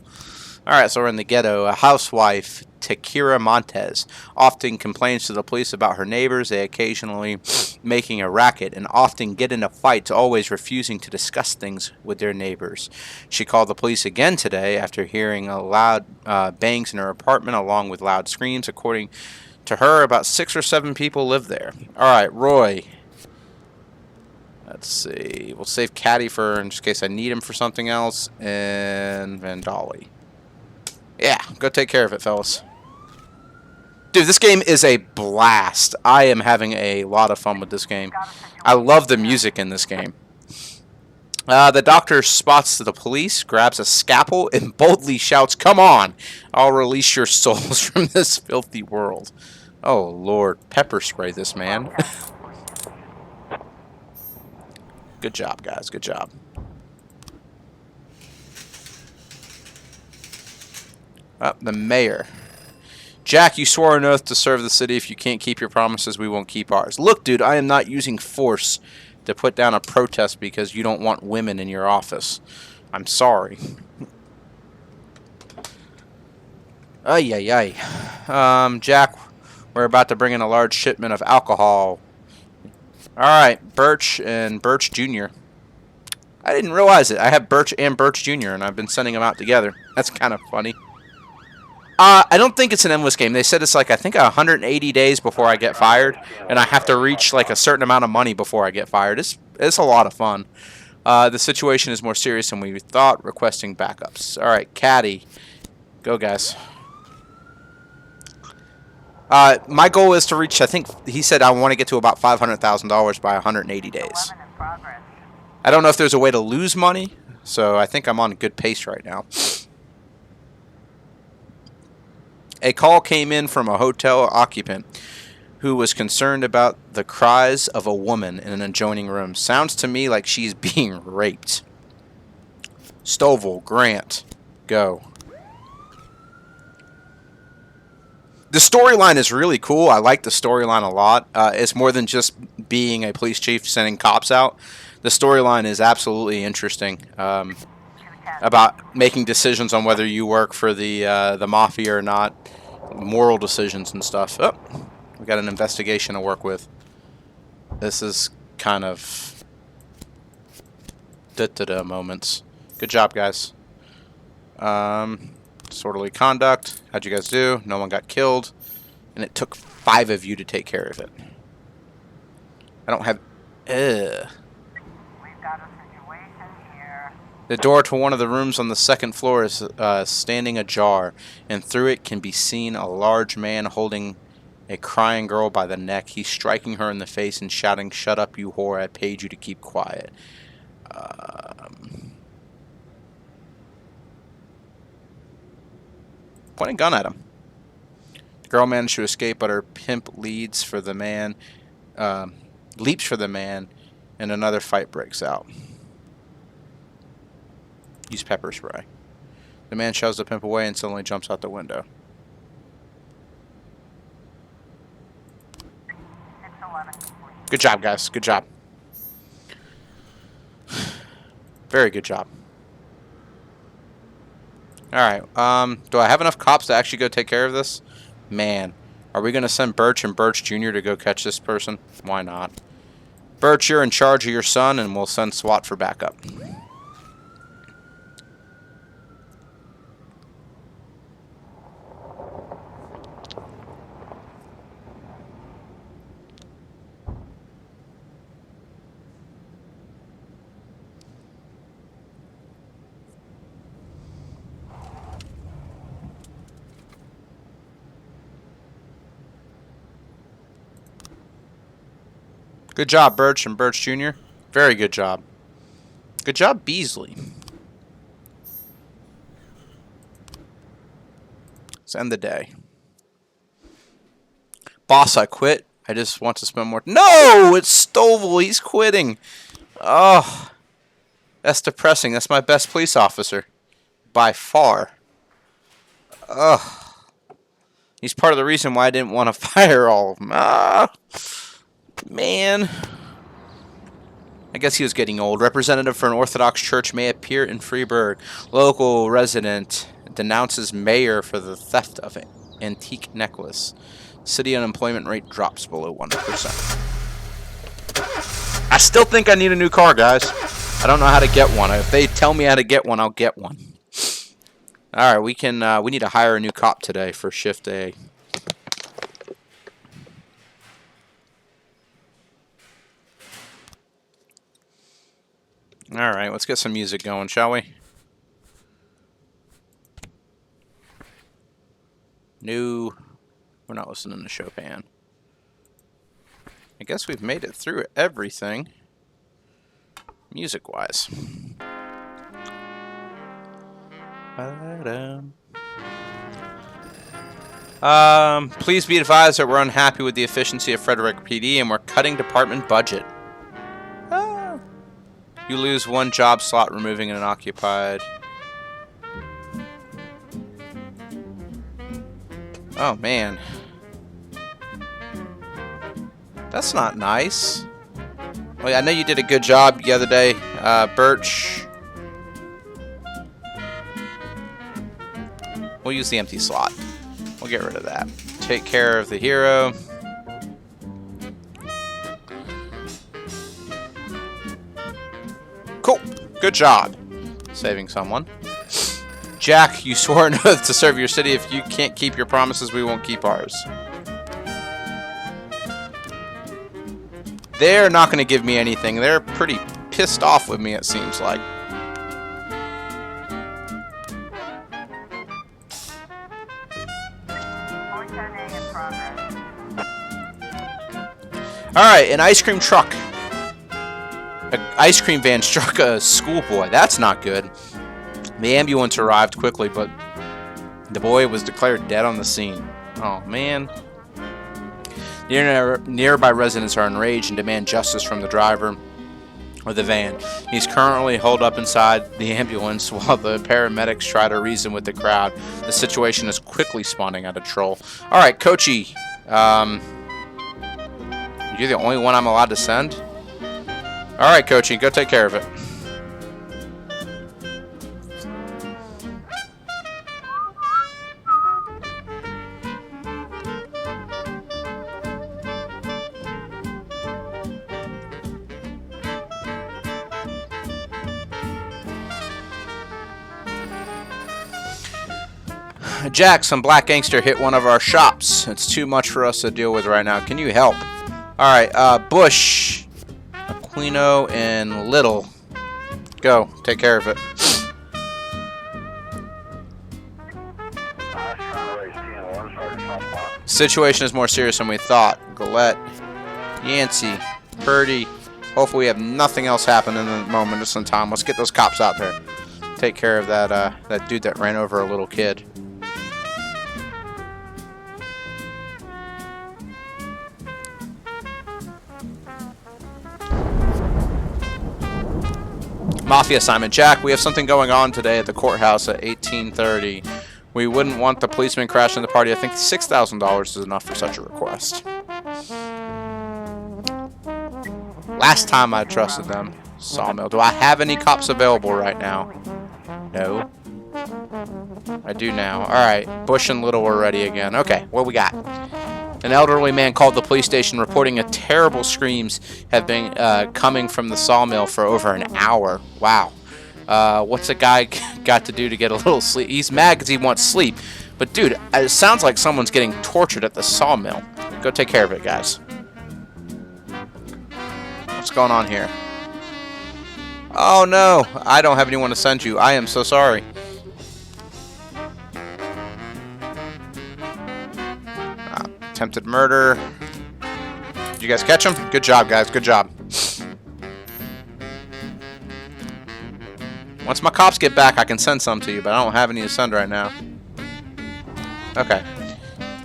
Alright, so we're in the ghetto. A housewife, Takira Montez, often complains to the police about her neighbors. They occasionally making a racket and often get into fights, always refusing to discuss things with their neighbors. She called the police again today after hearing a loud bangs in her apartment along with loud screams. According to her, about 6 or 7 people live there. Alright, Roy. Let's see. We'll save Caddy for in case I need him for something else. And Vandali. Yeah, go take care of it, fellas. Dude, this game is a blast. I am having a lot of fun with this game. I love the music in this game. The doctor spots the police, grabs a scalpel, and boldly shouts, "Come on! I'll release your souls from this filthy world." Oh, Lord. Pepper spray this man. Good job, guys. Good job. The mayor. Jack, you swore an oath to serve the city. If you can't keep your promises, we won't keep ours. Look, dude, I am not using force to put down a protest because you don't want women in your office. I'm sorry. Ay, ay, ay. Jack, we're about to bring in a large shipment of alcohol. Alright, Birch and Birch Jr. I didn't realize it. I have Birch and Birch Jr., and I've been sending them out together. That's kind of funny. I don't think it's an endless game. They said it's like, I think 180 days before I get fired, and I have to reach like a certain amount of money before I get fired. It's a lot of fun. The situation is more serious than we thought, requesting backups. Alright, Caddy. Go, guys. My goal is to reach, I think he said I want to get to about $500,000 by 180 days. I don't know if there's a way to lose money, so I think I'm on a good pace right now. A call came in from a hotel occupant who was concerned about the cries of a woman in an adjoining room. Sounds to me like she's being raped. Stovall, Grant, go. The storyline is really cool. I like the storyline a lot. It's more than just being a police chief sending cops out. The storyline is absolutely interesting. About making decisions on whether you work for the mafia or not, moral decisions and stuff. Oh, we got an investigation to work with. This is kind of da-da-da moments. Good job, guys. Disorderly conduct. How'd you guys do? No one got killed, and it took 5 of you to take care of it. I don't have. The door to one of the rooms on the second floor is standing ajar, and through it can be seen a large man holding a crying girl by the neck. He's striking her in the face and shouting, "Shut up, you whore, I paid you to keep quiet." Point a gun at him. The girl managed to escape, but her pimp leaps for the man, and another fight breaks out. Use pepper spray. The man shoves the pimp away and suddenly jumps out the window. Good job, guys. Good job. Very good job. Alright, do I have enough cops to actually go take care of this? Man, are we going to send Birch and Birch Jr. to go catch this person? Why not? Birch, you're in charge of your son, and we'll send SWAT for backup. Good job, Birch and Birch Jr. Very good job. Good job, Beasley. Let's end the day. Boss, I quit. I just want to spend more... No! It's Stovall. He's quitting. Oh. That's depressing. That's my best police officer. By far. Ugh. He's part of the reason why I didn't want to fire all of them. Ah. Man. I guess he was getting old. Representative for an Orthodox church may appear in Freeburg. Local resident denounces mayor for the theft of an antique necklace. City unemployment rate drops below 1%. I still think I need a new car, guys. I don't know how to get one. If they tell me how to get one, I'll get one. Alright, we need to hire a new cop today for shift A. Alright, let's get some music going, shall we? No, we're not listening to Chopin. I guess we've made it through everything, music-wise. Please be advised that we're unhappy with the efficiency of Frederick PD and we're cutting department budget. You lose 1 job slot, removing an unoccupied. Oh, man. That's not nice. Well, I know you did a good job the other day, Birch. We'll use the empty slot. We'll get rid of that. Take care of the hero. Cool. Good job. Saving someone. Jack, you swore an oath to serve your city. If you can't keep your promises, we won't keep ours. They're not going to give me anything. They're pretty pissed off with me, it seems like. Alright, an ice cream truck. An ice cream van struck a schoolboy. That's not good. The ambulance arrived quickly, but the boy was declared dead on the scene. Oh, man. Nearby residents are enraged and demand justice from the driver of the van. He's currently holed up inside the ambulance while the paramedics try to reason with the crowd. The situation is quickly spawning out of control. Alright, Kochi. You're the only one I'm allowed to send? Alright, Kochi, go take care of it. Jack, some black gangster hit one of our shops. It's too much for us to deal with right now. Can you help? Alright, Bush, Aquino, and Little. Go. Take care of it. Situation is more serious than we thought. Galette, Yancey, Purdy. Hopefully we have nothing else happen in the moment just in time. Let's get those cops out there. Take care of that, that dude that ran over a little kid. Mafia assignment. Jack, we have something going on today at the courthouse at 18:30. We wouldn't want the policeman crashing the party. I think $6,000 is enough for such a request. Last time I trusted them. Sawmill. Do I have any cops available right now? No. I do now. Alright. Bush and Little are ready again. Okay, what we got? An elderly man called the police station reporting a terrible screams have been coming from the sawmill for over an hour. Wow. What's a guy got to do to get a little sleep? He's mad because he wants sleep. But, dude, it sounds like someone's getting tortured at the sawmill. Go take care of it, guys. What's going on here? Oh, no. I don't have anyone to send you. I am so sorry. Attempted murder. Did you guys catch him? Good job, guys. Good job. Once my cops get back, I can send some to you, but I don't have any to send right now. Okay.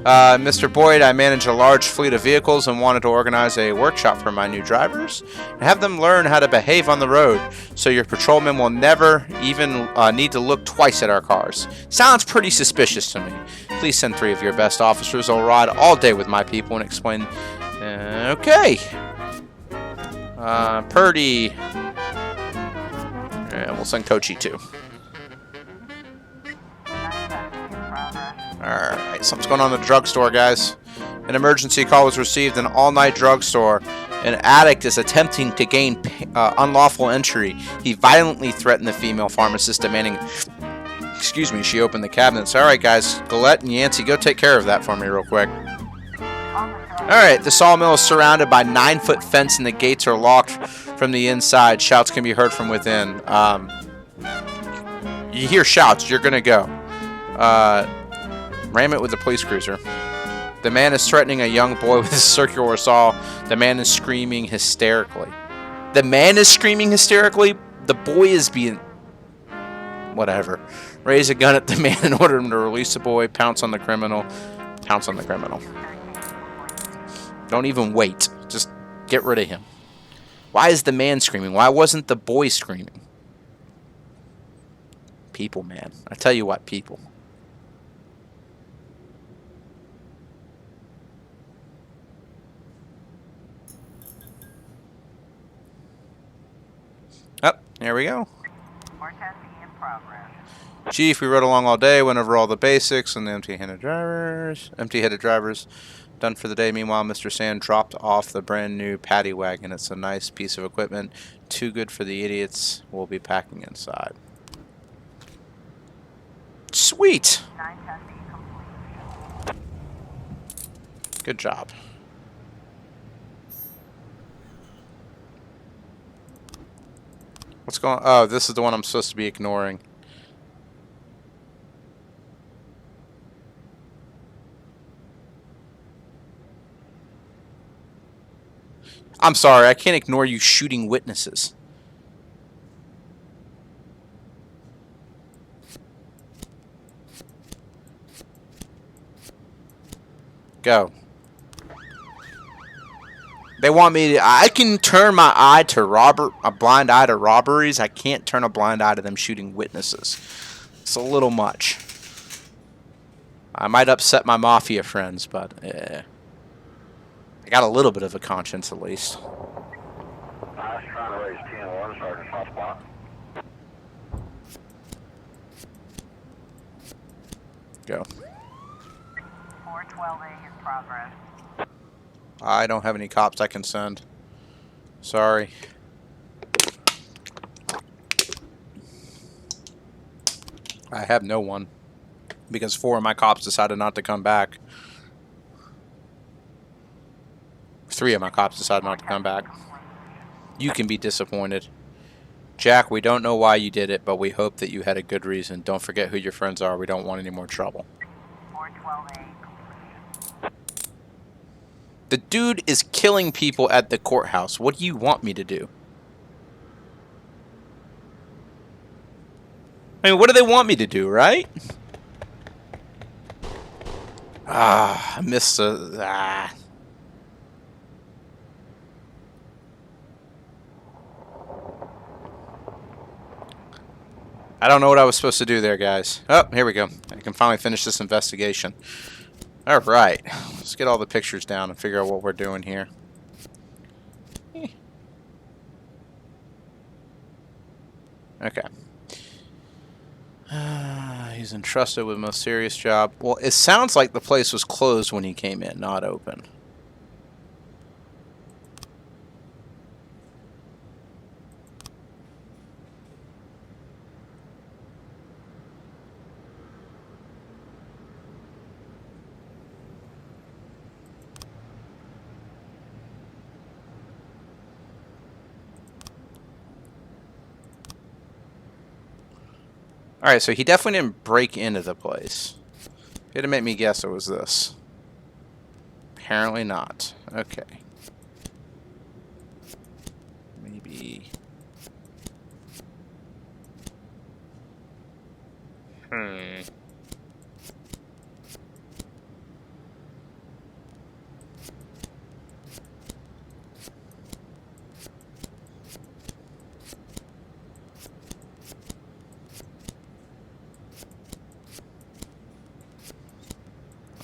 Mr. Boyd, I manage a large fleet of vehicles and wanted to organize a workshop for my new drivers and have them learn how to behave on the road so your patrolmen will never even need to look twice at our cars. Sounds pretty suspicious to me. Please send 3 of your best officers. They'll ride all day with my people and explain. Okay. Purdy. And we'll send Kochi too. Alright, something's going on in the drugstore, guys. An emergency call was received in an all-night drugstore. An addict is attempting to gain unlawful entry. He violently threatened the female pharmacist, demanding... Excuse me, she opened the cabinets. Alright, guys. Galette and Yancey, go take care of that for me real quick. Alright, the sawmill is surrounded by 9-foot fence and the gates are locked from the inside. Shouts can be heard from within. You hear shouts, you're gonna go. Ram it with the police cruiser. The man is threatening a young boy with a circular saw. The man is screaming hysterically. The man is screaming hysterically? The boy is being... Whatever. Raise a gun at the man and order him to release the boy. Pounce on the criminal. Pounce on the criminal. Don't even wait. Just get rid of him. Why is the man screaming? Why wasn't the boy screaming? People, man. I tell you what, people. There we go. 410 in progress. Chief, we rode along all day, went over all the basics and the empty-headed drivers. Done for the day. Meanwhile, Mr. Sand dropped off the brand new paddy wagon. It's a nice piece of equipment. Too good for the idiots. We'll be packing inside. Sweet! 910 complete. Good job. What's going on? Oh, this is the one I'm supposed to be ignoring. I'm sorry, I can't ignore you shooting witnesses. Go. They want me to... I can turn my eye to a blind eye to robberies. I can't turn a blind eye to them shooting witnesses. It's a little much. I might upset my mafia friends, but... I got a little bit of a conscience, at least. I was trying to raise 10-1, Sergeant Hotspot. Go. 412A in progress. I don't have any cops I can send. Sorry. I have no one. Because 4 of my cops decided not to come back. 3 of my cops decided not to come back. You can be disappointed. Jack, we don't know why you did it, but we hope that you had a good reason. Don't forget who your friends are. We don't want any more trouble. 412A completion. The dude is killing people at the courthouse. What do you want me to do? I mean, what do they want me to do, right? I missed the... I don't know what I was supposed to do there, guys. Oh, here we go. I can finally finish this investigation. Alright. Let's get all the pictures down and figure out what we're doing here. Okay. He's entrusted with the most serious job. Well, it sounds like the place was closed when he came in, not open. Alright, so he definitely didn't break into the place. He had to make me guess it was this. Apparently not. Okay. Maybe...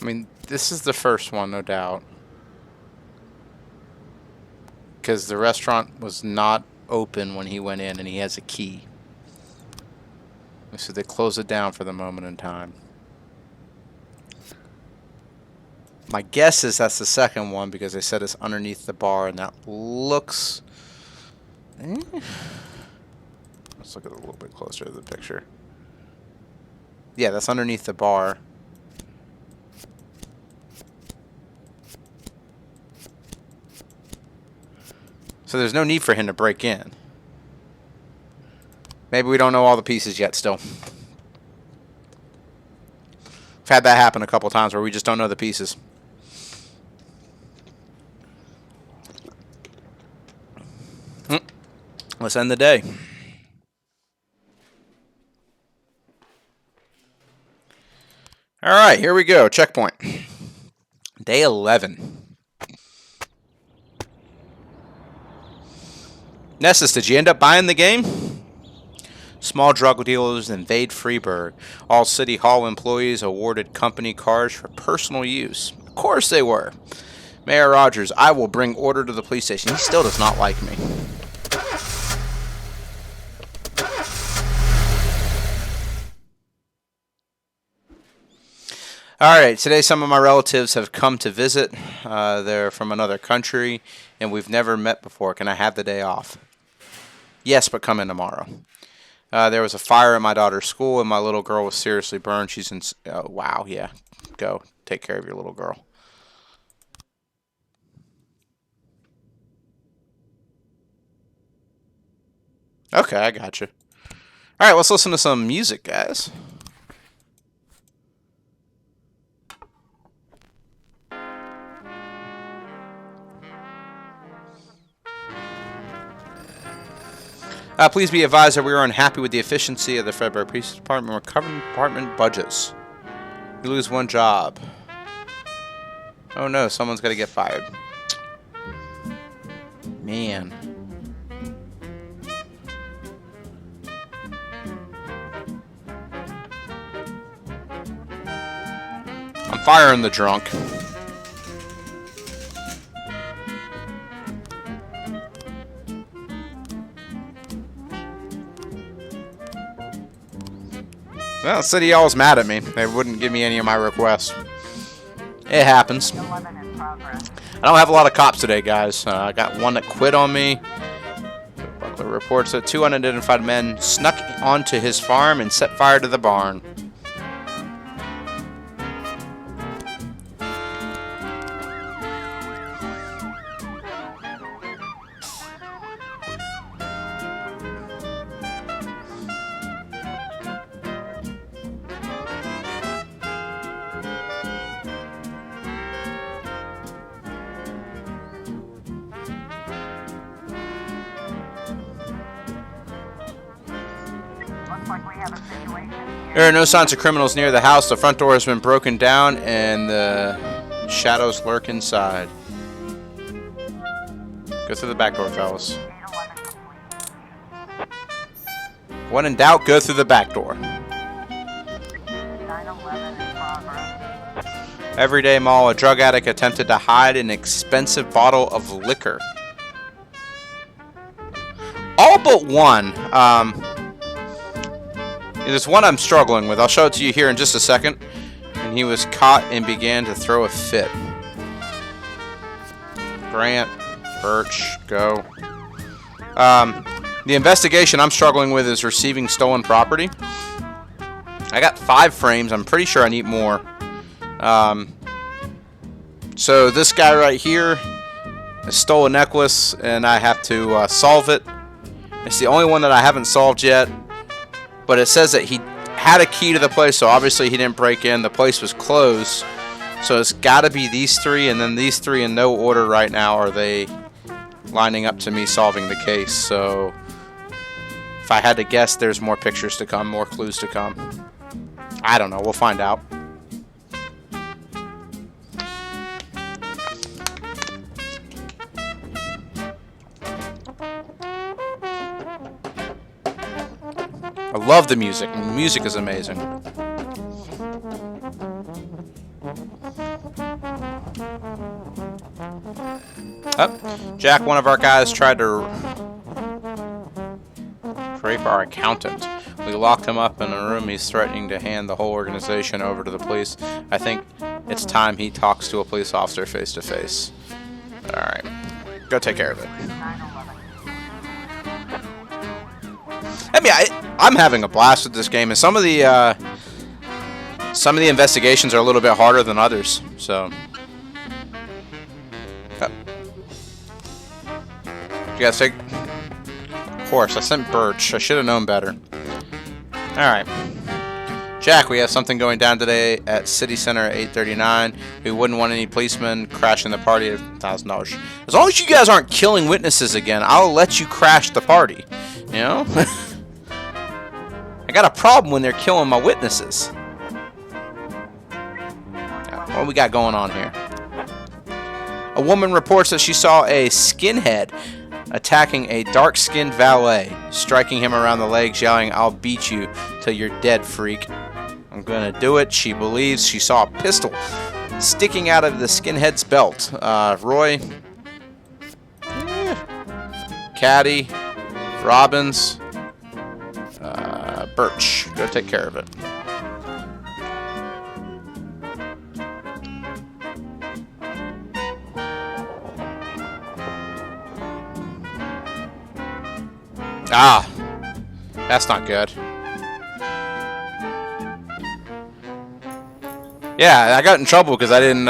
I mean, this is the first one, no doubt. Because the restaurant was not open when he went in, and he has a key. So they closed it down for the moment in time. My guess is that's the second one, because they said it's underneath the bar, and that looks... Let's look at it a little bit closer to the picture. Yeah, that's underneath the bar. So there's no need for him to break in. Maybe we don't know all the pieces yet still. I've had that happen a couple times where we just don't know the pieces. Let's end the day. Alright, here we go. Checkpoint. Day 11. Nessus, did you end up buying the game? Small drug dealers invade Freeburg. All City Hall employees awarded company cars for personal use. Of course they were. Mayor Rogers, I will bring order to the police station. He still does not like me. Alright, today some of my relatives have come to visit. They're from another country, and we've never met before. Can I have the day off? Yes, but come in tomorrow. There was a fire at my daughter's school, and my little girl was seriously burned. She's in... Oh, wow, yeah. Go. Take care of your little girl. Okay, I got you. Alright, let's listen to some music, guys. Please be advised that we are unhappy with the efficiency of the Fredbear Police Department. We're covering department budgets. You lose one job. Oh no, someone's got to get fired. Man. I'm firing the drunk. Well, the city always mad at me. They wouldn't give me any of my requests. It happens. I don't have a lot of cops today, guys. I got one that quit on me. Buckler reports that 2 unidentified men snuck onto his farm and set fire to the barn. There are no signs of criminals near the house. The front door has been broken down and the shadows lurk inside. Go through the back door, fellas. When in doubt, go through the back door. Everyday Mall, a drug addict attempted to hide an expensive bottle of liquor. All but one. There's one I'm struggling with. I'll show it to you here in just a second. And he was caught and began to throw a fit. Grant, Birch, go. The investigation I'm struggling with is receiving stolen property. I got 5 frames. I'm pretty sure I need more. So this guy right here stole a necklace, and I have to solve it. It's the only one that I haven't solved yet. But it says that he had a key to the place, so obviously he didn't break in. The place was closed. So it's got to be these 3, and then these 3 in no order right now are they lining up to me solving the case. So if I had to guess, there's more pictures to come, more clues to come. I don't know. We'll find out. I love the music. The music is amazing. Oh, Jack, one of our guys tried to rape our accountant. We locked him up in a room. He's threatening to hand the whole organization over to the police. I think it's time he talks to a police officer face to face. Alright. Go take care of it. I mean, I'm having a blast with this game, and some of the investigations are a little bit harder than others. So, you guys take. Of course, I sent Birch. I should have known better. All right, Jack, we have something going down today at City Center at 8:39. We wouldn't want any policemen crashing the party at $1,000. As long as you guys aren't killing witnesses again, I'll let you crash the party. You know. I got a problem when they're killing my witnesses. What do we got going on here? A woman reports that she saw a skinhead attacking a dark-skinned valet, striking him around the legs, yelling, "I'll beat you till you're dead, freak." I'm gonna do it. She believes she saw a pistol sticking out of the skinhead's belt. Roy, Caddy, Robbins, Birch, go take care of it. Ah, that's not good. Yeah, I got in trouble because I didn't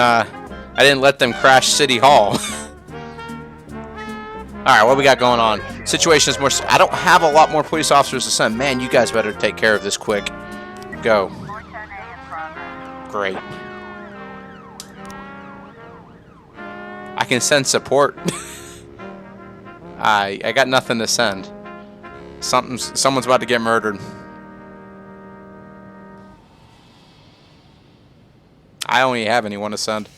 let them crash City Hall. All right, what we got going on? Situation is more. I don't have a lot more police officers to send. Man, you guys better take care of this quick. Go. Great. I can send support. I got nothing to send. Someone's about to get murdered. I only have anyone to send.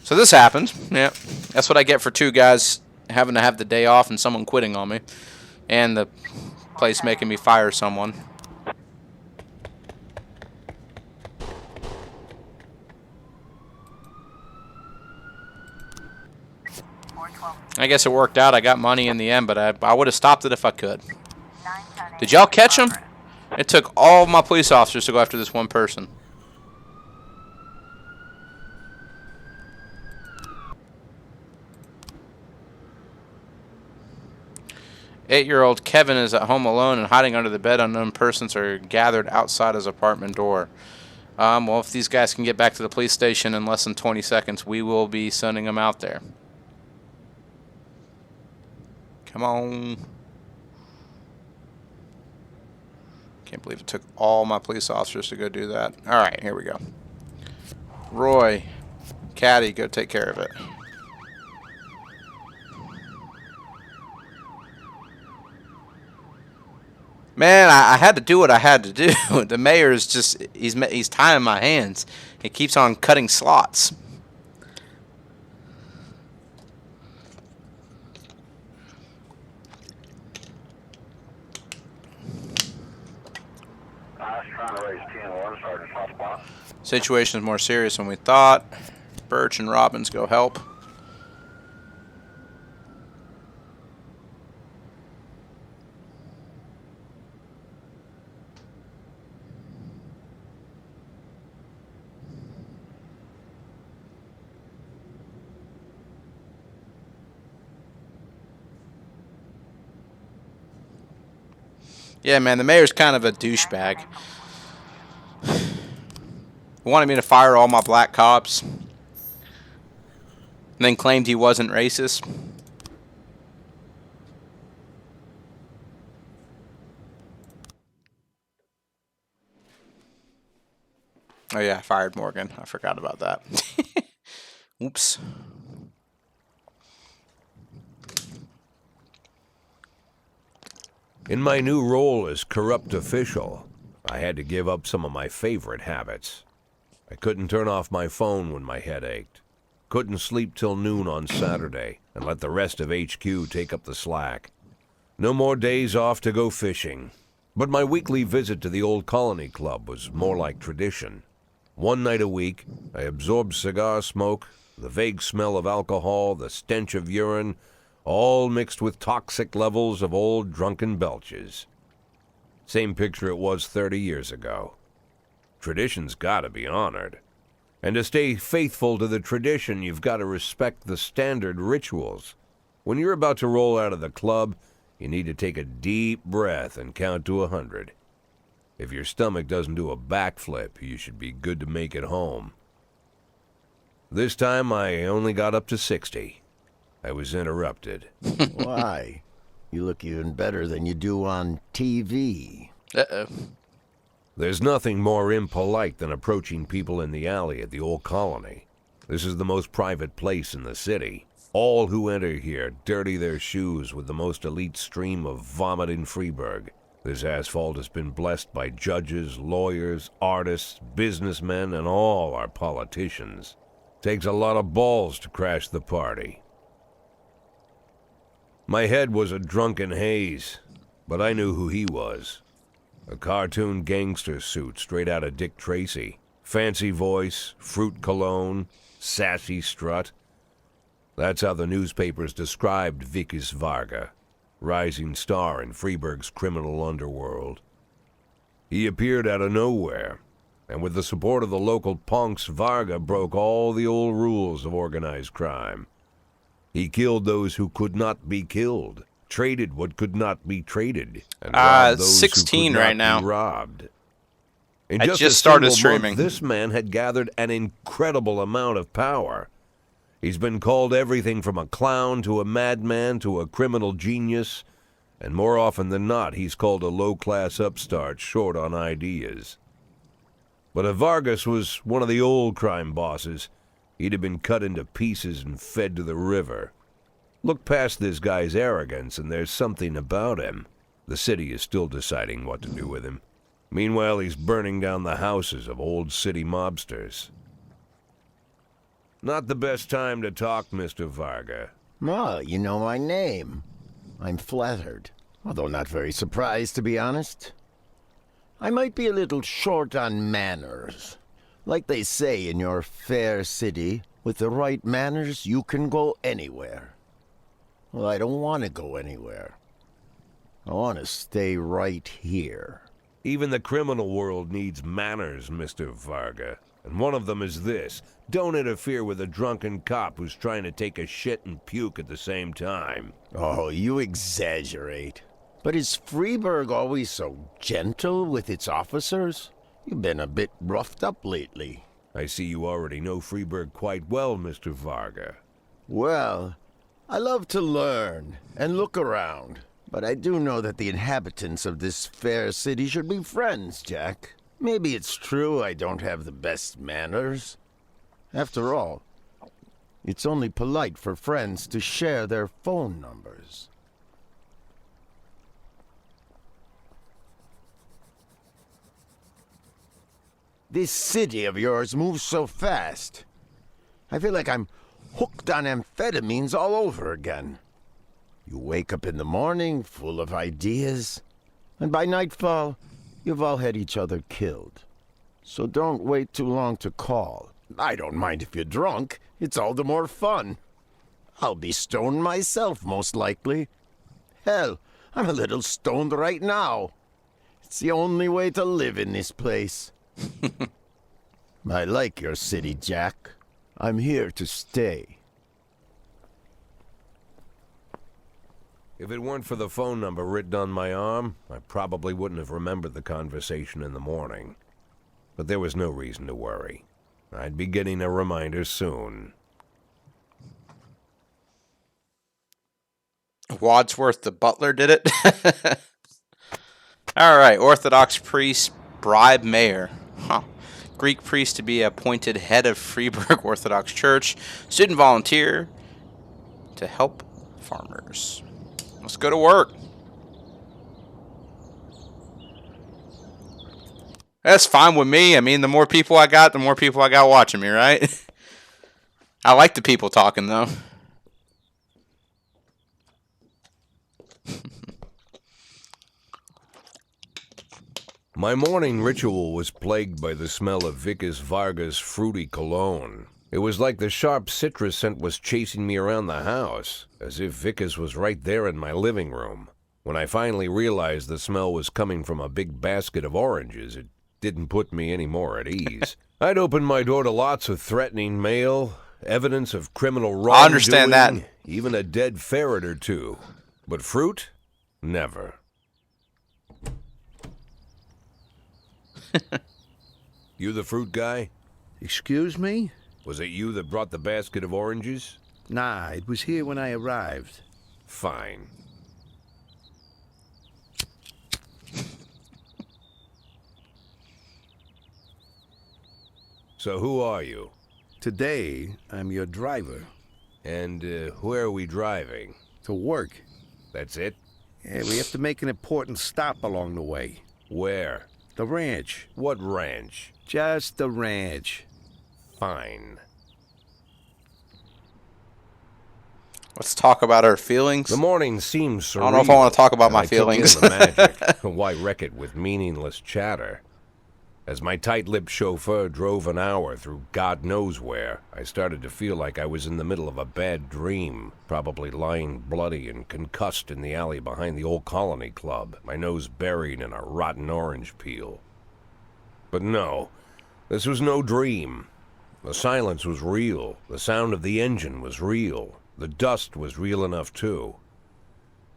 So this happened. Yeah, that's what I get for two guys having to have the day off and someone quitting on me, and the place making me fire someone. I guess it worked out. I got money in the end, but I would have stopped it if I could. Did y'all catch him? It took all my police officers to go after this one person. Eight-year-old Kevin is at home alone and hiding under the bed. Unknown persons are gathered outside his apartment door. Well, if these guys can get back to the police station in less than 20 seconds, we will be sending them out there. Come on. Can't believe it took all my police officers to go do that. All right, here we go. Roy, Caddy, go take care of it. Man, I had to do what I had to do. The mayor's just, he's tying my hands. He keeps on cutting slots. Situation is more serious than we thought. Birch and Robbins go help. Yeah, man, the mayor's kind of a douchebag. He wanted me to fire all my black cops, and then claimed he wasn't racist. Oh yeah, I fired Morgan. I forgot about that. Oops. In my new role as corrupt official, I had to give up some of my favorite habits. I couldn't turn off my phone when my head ached. Couldn't sleep till noon on Saturday and let the rest of HQ take up the slack. No more days off to go fishing. But my weekly visit to the old Colony Club was more like tradition. One night a week, I absorbed cigar smoke, the vague smell of alcohol, the stench of urine, all mixed with toxic levels of old drunken belches. Same picture it was 30 years ago. Tradition's gotta be honored. And to stay faithful to the tradition, you've got to respect the standard rituals. When you're about to roll out of the club, you need to take a deep breath and count to 100. If your stomach doesn't do a backflip, you should be good to make it home. This time, I only got up to 60. I was interrupted. Why? You look even better than you do on TV. Uh-oh. There's nothing more impolite than approaching people in the alley at the old Colony. This is the most private place in the city. All who enter here dirty their shoes with the most elite stream of vomit in Freeburg. This asphalt has been blessed by judges, lawyers, artists, businessmen, and all our politicians. Takes a lot of balls to crash the party. My head was a drunken haze, but I knew who he was. A cartoon gangster suit straight out of Dick Tracy. Fancy voice, fruit cologne, sassy strut. That's how the newspapers described Vikas Varga, rising star in Freeburg's criminal underworld. He appeared out of nowhere, and with the support of the local punks, Varga broke all the old rules of organized crime. He killed those who could not be killed, traded what could not be traded, and robbed those 16 who could right not now. be robbed. In I just just a started single month, streaming. this man had gathered an incredible amount of power. He's been called everything from a clown to a madman to a criminal genius, and more often than not, he's called a low-class upstart short on ideas. But if Vargas was one of the old crime bosses, he'd have been cut into pieces and fed to the river. Look past this guy's arrogance, and there's something about him. The city is still deciding what to do with him. Meanwhile, he's burning down the houses of old city mobsters. Not the best time to talk, Mr. Varga. Well, you know my name. I'm flattered, although not very surprised, to be honest. I might be a little short on manners. Like they say in your fair city, with the right manners, you can go anywhere. Well, I don't want to go anywhere. I want to stay right here. Even the criminal world needs manners, Mr. Varga. And one of them is this. Don't interfere with a drunken cop who's trying to take a shit and puke at the same time. Oh, you exaggerate. But is Freeburg always so gentle with its officers? You've been a bit roughed up lately. I see you already know Freeburg quite well, Mr. Varga. Well, I love to learn and look around. But I do know that the inhabitants of this fair city should be friends, Jack. Maybe it's true I don't have the best manners. After all, it's only polite for friends to share their phone numbers. This city of yours moves so fast. I feel like I'm hooked on amphetamines all over again. You wake up in the morning full of ideas, and by nightfall, you've all had each other killed. So don't wait too long to call. I don't mind if you're drunk. It's all the more fun. I'll be stoned myself, most likely. Hell, I'm a little stoned right now. It's the only way to live in this place. I like your city, Jack. I'm here to stay. If it weren't for the phone number written on my arm, I probably wouldn't have remembered the conversation in the morning. But there was no reason to worry. I'd be getting a reminder soon. Wadsworth the butler did it. Alright, Orthodox priest bribe mayor. Huh. Greek priest to be appointed head of Freeburg Orthodox Church. Student volunteer to help farmers. Let's go to work. That's fine with me. I mean, the more people I got, the more people I got watching me, right? I like the people talking, though. My morning ritual was plagued by the smell of Vickers Varga's fruity cologne. It was like the sharp citrus scent was chasing me around the house, as if Vickers was right there in my living room. When I finally realized the smell was coming from a big basket of oranges, it didn't put me any more at ease. I'd opened my door to lots of threatening mail, evidence of criminal wrongdoing, I understand that. even a dead ferret or two. But fruit? Never. You the fruit guy? Excuse me? Was it you that brought the basket of oranges? Nah, it was here when I arrived. Fine. So who are you? Today, I'm your driver. And where are we driving? To work. That's it? Yeah, we have to make an important stop along the way. Where? The ranch. What ranch? Just the ranch. Fine. Let's talk about our feelings. The morning seems surreal. I don't know if I want to talk about my I took in feelings. the magic. Why wreck it with meaningless chatter? As my tight-lipped chauffeur drove an hour through God knows where, I started to feel like I was in the middle of a bad dream, probably lying bloody and concussed in the alley behind the old Colony Club, my nose buried in a rotten orange peel. But no, this was no dream. The silence was real. The sound of the engine was real. The dust was real enough, too.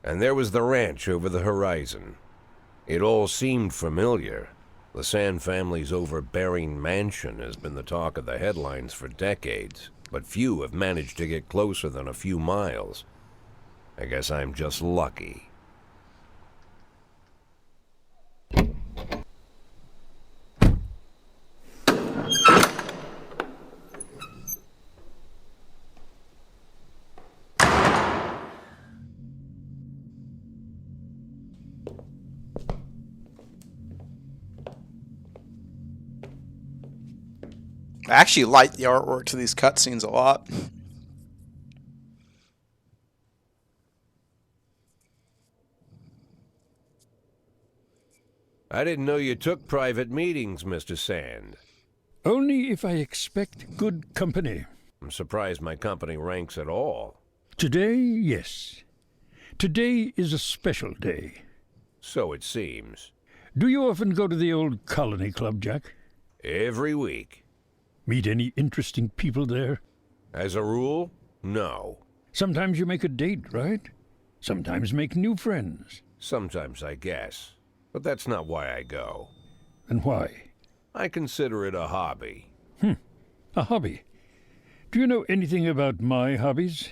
And there was the ranch over the horizon. It all seemed familiar. The Sand family's overbearing mansion has been the talk of the headlines for decades, but few have managed to get closer than a few miles. I guess I'm just lucky. I actually like the artwork to these cutscenes a lot. I didn't know you took private meetings, Mr. Sand. Only if I expect good company. I'm surprised my company ranks at all. Today, yes. Today is a special day. So it seems. Do you often go to the old Colony Club, Jack? Every week. Meet any interesting people there? As a rule, no. Sometimes you make a date, right? Sometimes make new friends. Sometimes, I guess. But that's not why I go. And why? I consider it a hobby. A hobby. Do you know anything about my hobbies?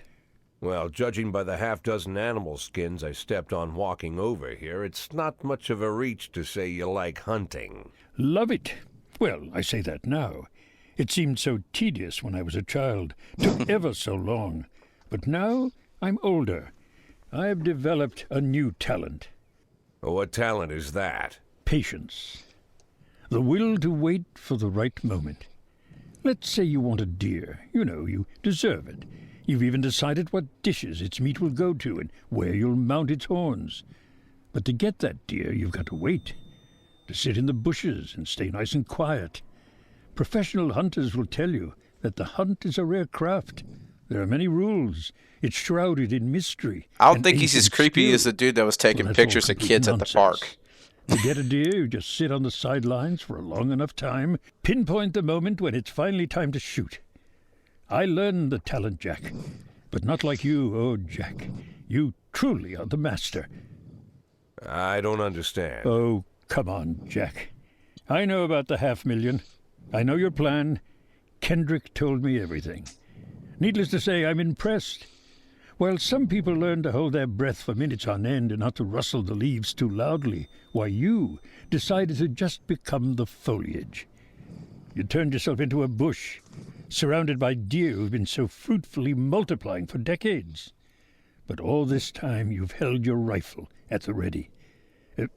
Well, judging by the half-dozen animal skins I stepped on walking over here, it's not much of a reach to say you like hunting. Love it. Well, I say that now. It seemed so tedious when I was a child. Took ever so long. But now I'm older. I've developed a new talent. What talent is that? Patience. The will to wait for the right moment. Let's say you want a deer. You know, you deserve it. You've even decided what dishes its meat will go to and where you'll mount its horns. But to get that deer, you've got to wait. To sit in the bushes and stay nice and quiet. Professional hunters will tell you that the hunt is a rare craft. There are many rules. It's shrouded in mystery. I don't think he's as creepy as the dude that was taking pictures of kids at the park. To get a deer, you just sit on the sidelines for a long enough time, pinpoint the moment when it's finally time to shoot. I learned the talent, Jack. But not like you, oh, Jack. You truly are the master. I don't understand. Oh, come on, Jack. I know about the 500,000. I know your plan. Kendrick told me everything. Needless to say, I'm impressed. While some people learn to hold their breath for minutes on end and not to rustle the leaves too loudly, why you decided to just become the foliage. You turned yourself into a bush, surrounded by deer who've been so fruitfully multiplying for decades. But all this time you've held your rifle at the ready.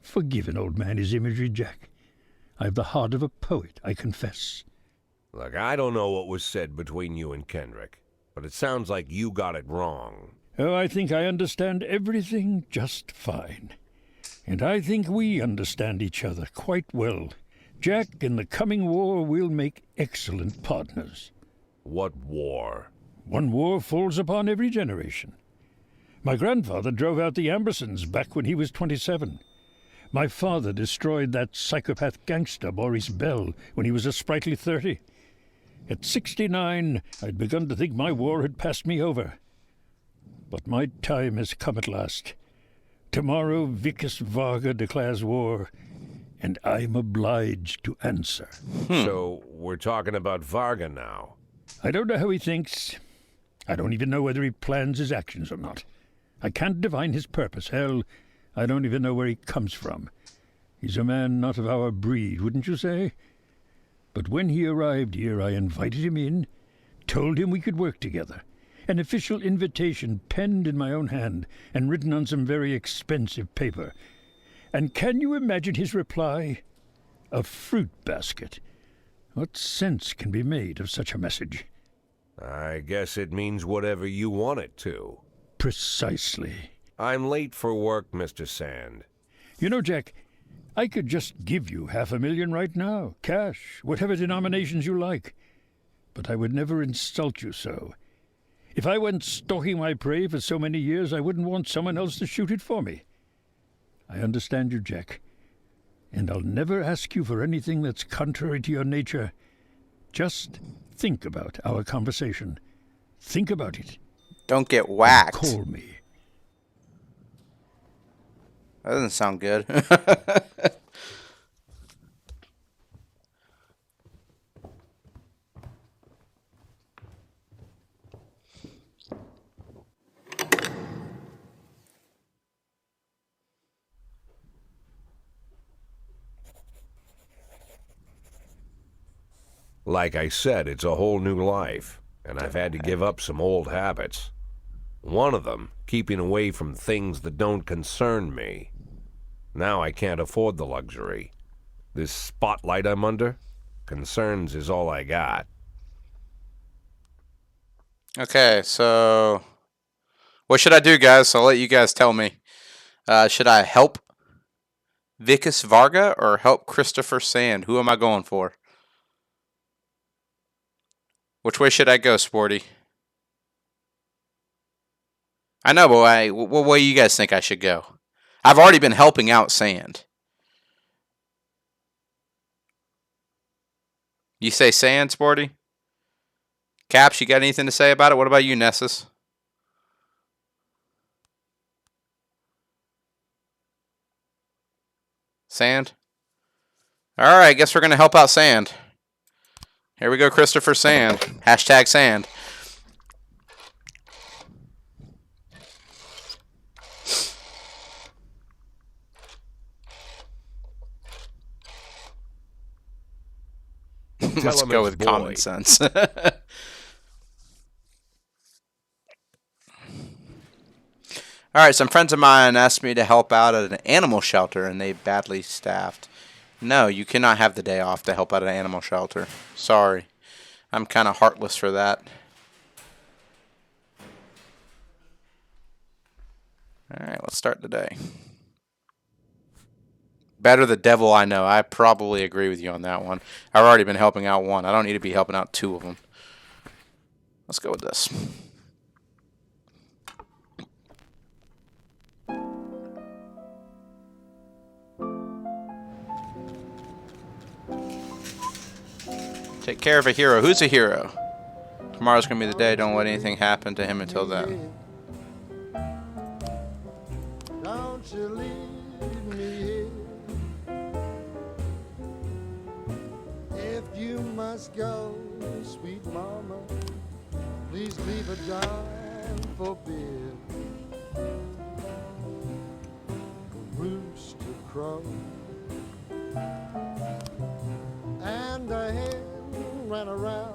Forgive an old man his imagery, Jack. I've the heart of a poet, I confess. Look, I don't know what was said between you and Kendrick, but it sounds like you got it wrong. Oh, I think I understand everything just fine. And I think we understand each other quite well. Jack, in the coming war, we'll make excellent partners. What war? One war falls upon every generation. My grandfather drove out the Ambersons back when he was 27. My father destroyed that psychopath gangster, Maurice Bell, when he was a sprightly 30. At 69, I'd begun to think my war had passed me over. But my time has come at last. Tomorrow, Vickis Varga declares war, and I'm obliged to answer. So, we're talking about Varga now. I don't know how he thinks. I don't even know whether he plans his actions or not. I can't divine his purpose. Hell, I don't even know where he comes from. He's a man not of our breed, wouldn't you say? But when he arrived here, I invited him in, told him we could work together. An official invitation penned in my own hand and written on some very expensive paper. And can you imagine his reply? A fruit basket. What sense can be made of such a message? I guess it means whatever you want it to. Precisely. I'm late for work, Mr. Sand. You know, Jack, I could just give you 500,000 right now, cash, whatever denominations you like. But I would never insult you so. If I went stalking my prey for so many years, I wouldn't want someone else to shoot it for me. I understand you, Jack. And I'll never ask you for anything that's contrary to your nature. Just think about our conversation. Think about it. Don't get whacked. Call me. That doesn't sound good. Like I said, it's a whole new life, and I've had to give up some old habits. One of them, keeping away from things that don't concern me. Now I can't afford the luxury. This spotlight I'm under, concerns is all I got. Okay, so what should I do, guys? I'll let you guys tell me. Should I help Vickis Varga or help Christopher Sand? Who am I going for? Which way should I go, Sporty? I know, but what way you guys think I should go? I've already been helping out Sand. You say Sand, Sporty? Caps, you got anything to say about it? What about you, Nessus? Sand? Alright, I guess we're going to help out Sand. Here we go, Christopher Sand. Hashtag Sand. Let's go with common sense. Alright, some friends of mine asked me to help out at an animal shelter, and they badly staffed. No, you cannot have the day off to help out at an animal shelter. Sorry. I'm kind of heartless for that. Alright, let's start the day. Better the devil I know. I probably agree with you on that one. I've already been helping out one. I don't need to be helping out two of them. Let's go with this. Take care of a hero. Who's a hero? Tomorrow's going to be the day. Don't let anything happen to him until then. Don't you leave me here. If you must go, sweet mama, please leave a dime for beer. Rooster crow and a hen ran around.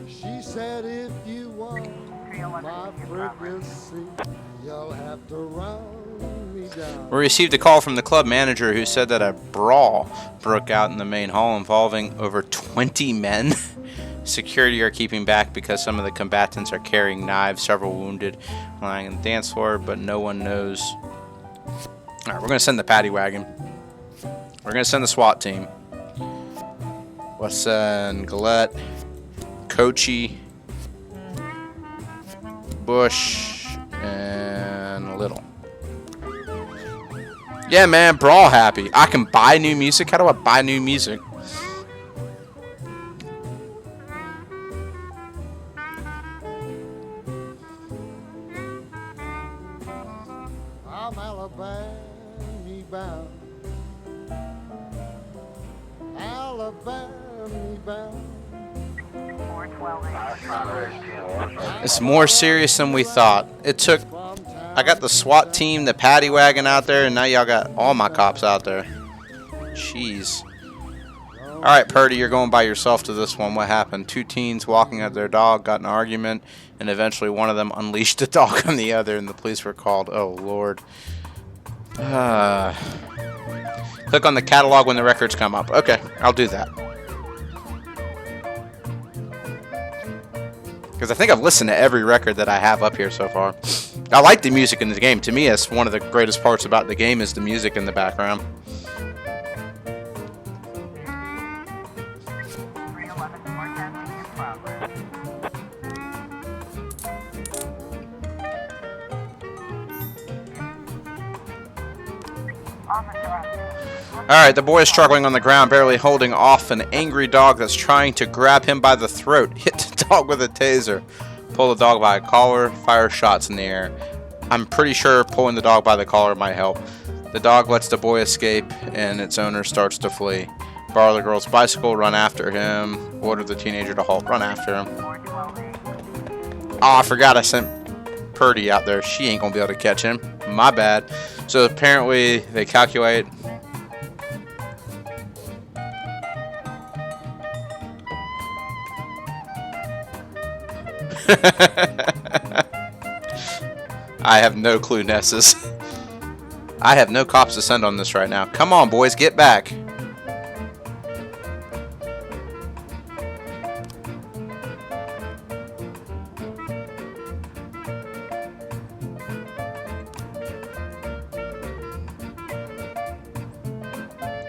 She said, if you want my frequency, you'll have to run me down. We received a call from the club manager who said that a brawl broke out in the main hall involving over 20 men. Security are keeping back because some of the combatants are carrying knives, several wounded, lying on the dance floor, but no one knows. Alright, we're going to send the paddy wagon. We're going to send the SWAT team. Let's send Galette, Kochi, Bush, and Little. Yeah, man, Brawl happy. I can buy new music? How do I buy new music? I'm Alabama bound. Alabama bound. It's more serious than we thought. It took... I got the SWAT team, the paddy wagon out there, and now y'all got all my cops out there. Jeez. Alright, Purdy, you're going by yourself to this one. What happened? Two teens walking at their dog, got in an argument, and eventually one of them unleashed a dog on the other, and the police were called. Oh, Lord. Click on the catalog when the records come up. Okay, I'll do that. Because I think I've listened to every record that I have up here so far. I like the music in the game. To me, that's one of the greatest parts about the game is the music in the background. Alright, the boy is struggling on the ground, barely holding off an angry dog that's trying to grab him by the throat. Hit the dog with a taser. Pull the dog by a collar, fire shots in the air. I'm pretty sure pulling the dog by the collar might help. The dog lets the boy escape, and its owner starts to flee. Borrow the girl's bicycle, run after him. Order the teenager to halt, run after him. Oh, I forgot I sent Purdy out there. She ain't gonna be able to catch him. My bad. So apparently they calculate. I have no clue, Nessus. I have no cops to send on this right now. Come on, boys, get back.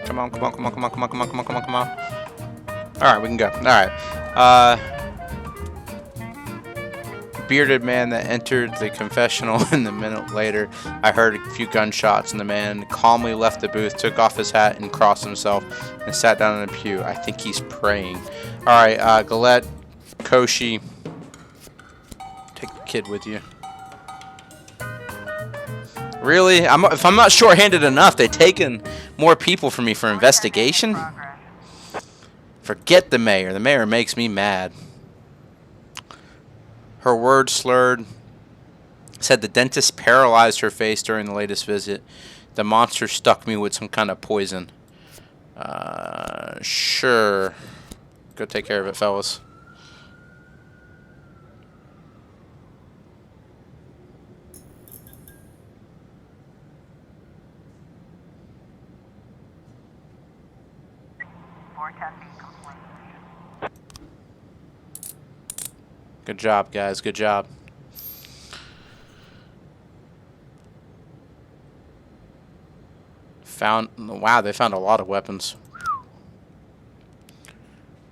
Come on, come on, come on, come on, come on, come on, come on, come on, come on. Alright, we can go. Alright. Bearded man that entered the confessional, and a minute later I heard a few gunshots, and the man calmly left the booth, took off his hat and crossed himself and sat down in a pew. I think he's praying. Alright, Galette, Koshi, take the kid with you. Really? If I'm not short-handed enough, they've taken more people from me for investigation? Forget the mayor. The mayor makes me mad. Her words slurred. Said the dentist paralyzed her face during the latest visit. The monster stuck me with some kind of poison. Sure. Go take care of it, fellas. Good job, guys. Good job. Wow, they found a lot of weapons.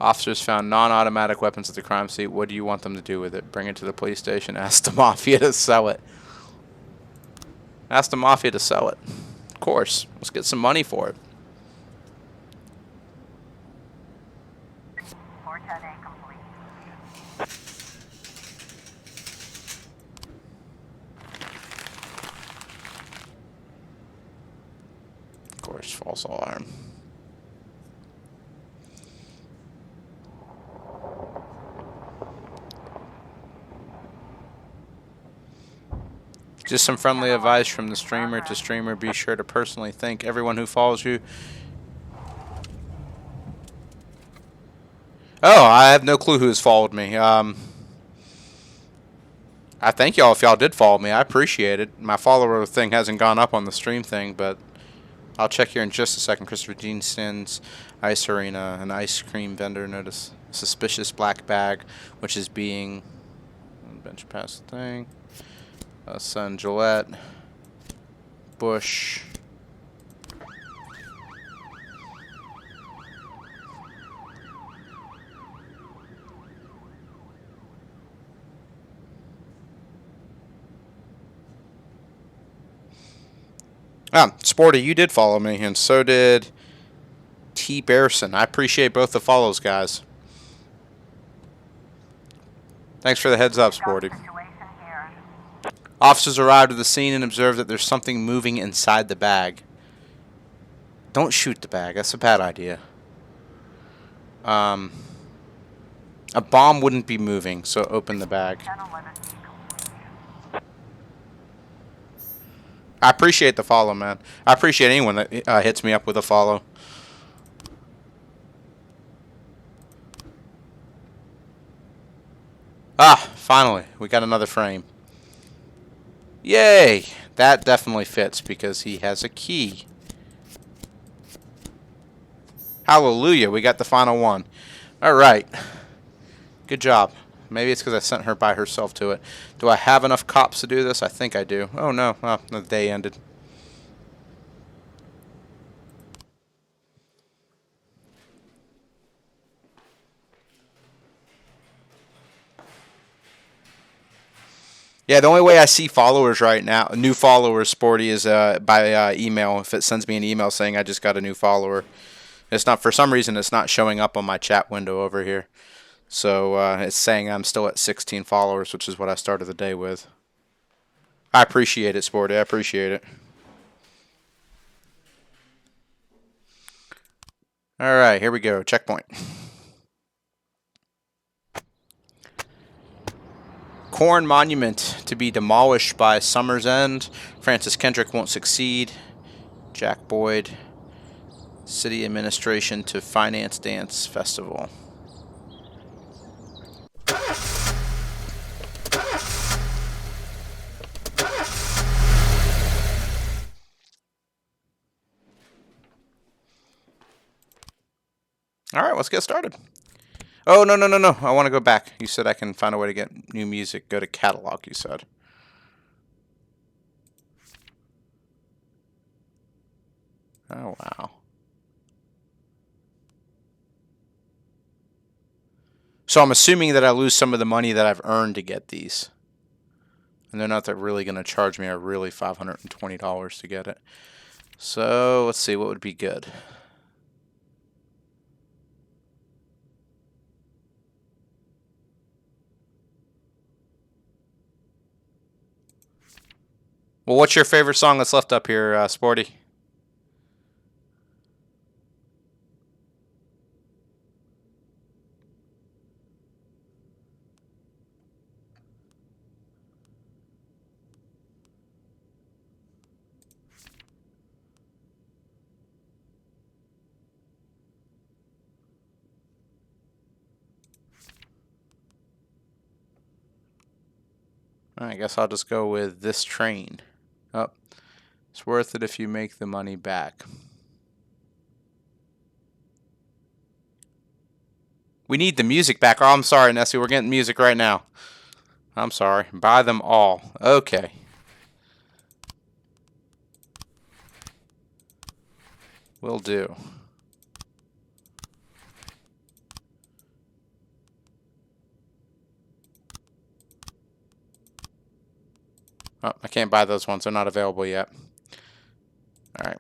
Officers found non-automatic weapons at the crime scene. What do you want them to do with it? Bring it to the police station. Ask the Mafia to sell it. Ask the Mafia to sell it. Of course. Let's get some money for it. Of course, false alarm. Just some friendly advice from the streamer to streamer. Be sure to personally thank everyone who follows you. Oh, I have no clue who has followed me. I thank y'all if y'all did follow me. I appreciate it. My follower thing hasn't gone up on the stream thing, but I'll check here in just a second. Christopher Dean sends Ice Arena, an ice cream vendor. Notice suspicious black bag, which is being bench past the thing. Son Gillette, Bush. Sporty, you did follow me, and so did T. Bearson. I appreciate both the follows, guys. Thanks for the heads up, Sporty. Officers arrived at the scene and observed that there's something moving inside the bag. Don't shoot the bag. That's a bad idea. A bomb wouldn't be moving, so open the bag. I appreciate the follow, man. I appreciate anyone that hits me up with a follow. Finally. We got another frame. Yay! That definitely fits because he has a key. Hallelujah, we got the final one. Alright. Good job. Maybe it's because I sent her by herself to it. Do I have enough cops to do this? I think I do. Oh no, the day ended. Yeah, the only way I see followers right now, new followers, Sporty, is by email. If it sends me an email saying I just got a new follower. It's not, for some reason, it's not showing up on my chat window over here. So it's saying I'm still at 16 followers, which is what I started the day with. I appreciate it, Sporty. I appreciate it. All right, here we go. Checkpoint. Corn Monument to be demolished by Summer's End. Francis Kendrick won't succeed. Jack Boyd. City Administration to finance dance festival. All right, let's get started. Oh, no. I want to go back. You said I can find a way to get new music. Go to catalog, you said. Oh, wow. So I'm assuming that I lose some of the money that I've earned to get these. And they're not really going to charge me really $520 to get it. So let's see what would be good. Well, what's your favorite song that's left up here, Sporty? I guess I'll just go with This Train. Oh, it's worth it if you make the money back. We need the music back. Oh, I'm sorry, Nessie. We're getting music right now. I'm sorry. Buy them all. Okay. Will do. Oh, I can't buy those ones. They're not available yet. All right.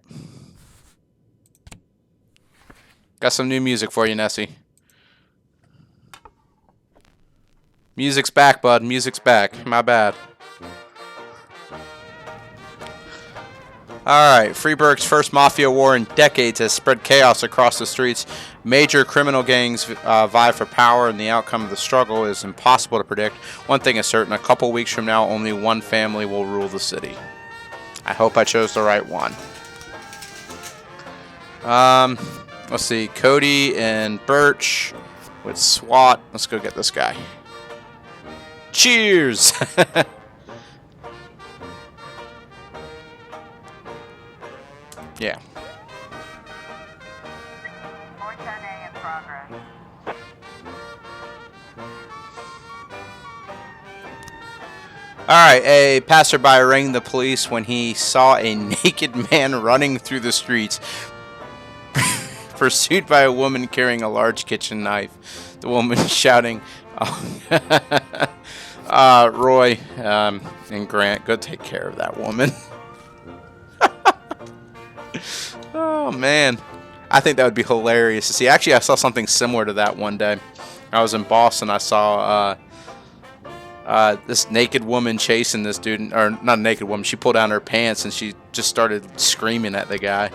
Got some new music for you, Nessie. Music's back, bud. Music's back. My bad. Alright, Freiburg's first mafia war in decades has spread chaos across the streets. Major criminal gangs vie for power, and the outcome of the struggle is impossible to predict. One thing is certain, a couple weeks from now, only one family will rule the city. I hope I chose the right one. Let's see, Cody and Birch with SWAT. Let's go get this guy. Cheers! Yeah. 410A in progress. Alright, a passerby rang the police when he saw a naked man running through the streets, pursued by a woman carrying a large kitchen knife. The woman shouting, Roy and Grant, go take care of that woman. Oh, man. I think that would be hilarious to see. Actually, I saw something similar to that one day. I was in Boston. I saw this naked woman chasing this dude. Or, not a naked woman. She pulled down her pants and she just started screaming at the guy.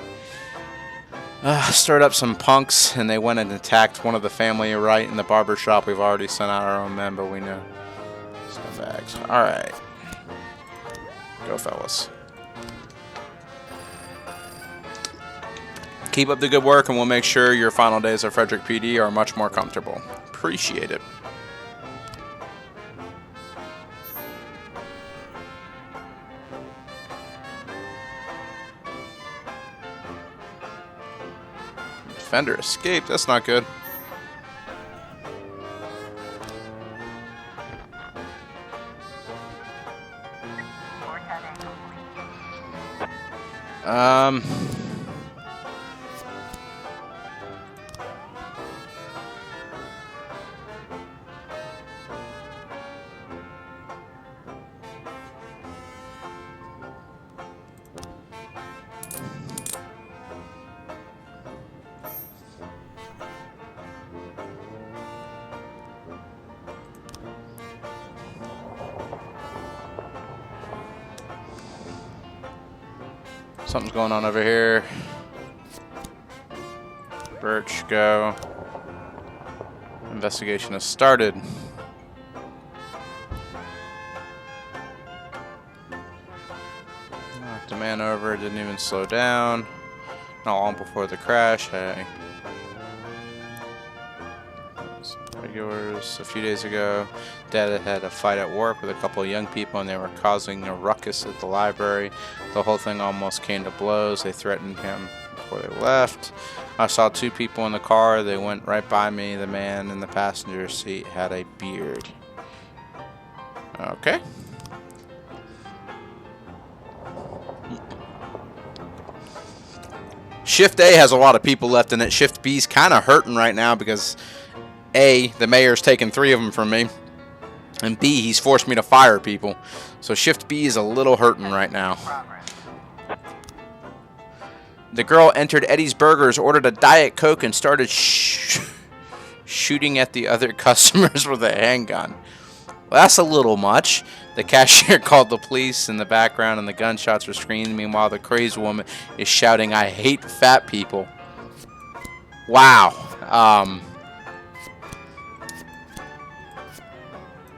Stirred up some punks, and they went and attacked one of the family right in the barber shop. We've already sent out our own men, but we know. Scumbags. Alright. Go, fellas. Keep up the good work, and we'll make sure your final days of Frederick PD are much more comfortable. Appreciate it. Defender escaped. That's not good. Something's going on over here. Birch, go. Investigation has started. Knocked the man over, didn't even slow down. Not long before the crash, hey. Regulars a few days ago. Dad had a fight at work with a couple of young people and they were causing a ruckus at the library. The whole thing almost came to blows. They threatened him before they left. I saw two people in the car. They went right by me. The man in the passenger seat had a beard. Okay. Shift A has a lot of people left in it. Shift B's kind of hurting right now because A, the mayor's taken 3 of them from me, and B, he's forced me to fire people. So Shift B is a little hurting right now. The girl entered Eddie's Burgers, ordered a Diet Coke, and started shooting at the other customers with a handgun. Well, that's a little much. The cashier called the police in the background, and the gunshots were screaming. Meanwhile, the crazed woman is shouting, "I hate fat people." Wow.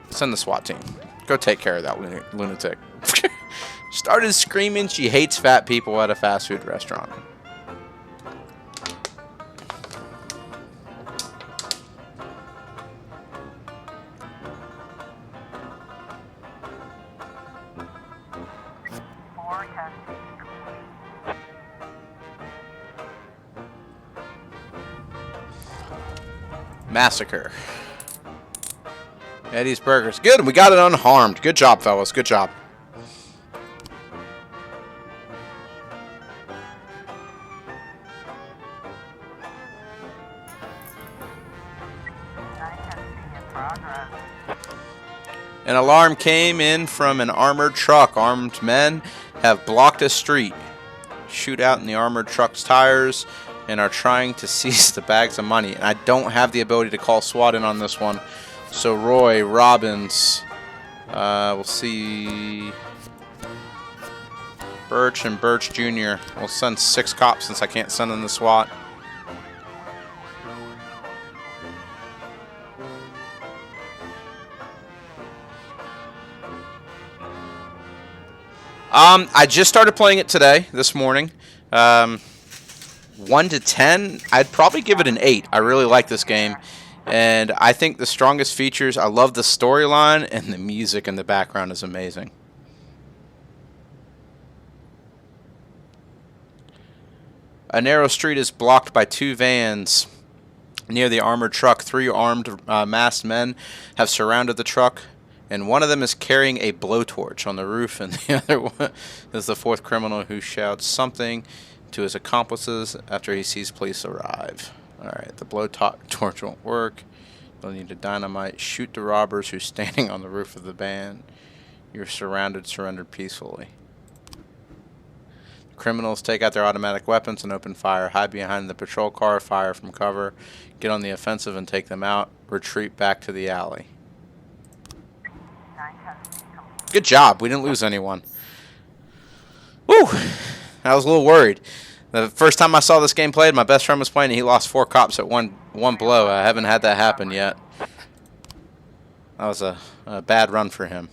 Send the SWAT team. Go take care of that lunatic. Started screaming she hates fat people at a fast food restaurant. Massacre. Eddie's Burgers. Good, we got it unharmed. Good job, fellas. Good job. An alarm came in from an armored truck. Armed men have blocked a street. Shootout in the armored truck's tires and are trying to seize the bags of money. And I don't have the ability to call SWAT in on this one. So Roy, Robbins, we'll see Birch and Birch Jr. We'll send 6 cops since I can't send in the SWAT. I just started playing it today, this morning. 1 to 10, I'd probably give it an 8. I really like this game. And I think the strongest features, I love the storyline, and the music in the background is amazing. A narrow street is blocked by 2 vans near the armored truck. 3 armed masked men have surrounded the truck, and one of them is carrying a blowtorch on the roof, and the other one is the 4th criminal who shouts something to his accomplices after he sees police arrive. Alright, the blowtorch won't work. You'll need a dynamite. Shoot the robbers who's standing on the roof of the van. You're surrounded. Surrender peacefully. The criminals take out their automatic weapons and open fire. Hide behind the patrol car. Fire from cover. Get on the offensive and take them out. Retreat back to the alley. Good job. We didn't lose anyone. Woo! I was a little worried. The first time I saw this game played, my best friend was playing and he lost 4 cops at one blow. I haven't had that happen yet. That was a bad run for him.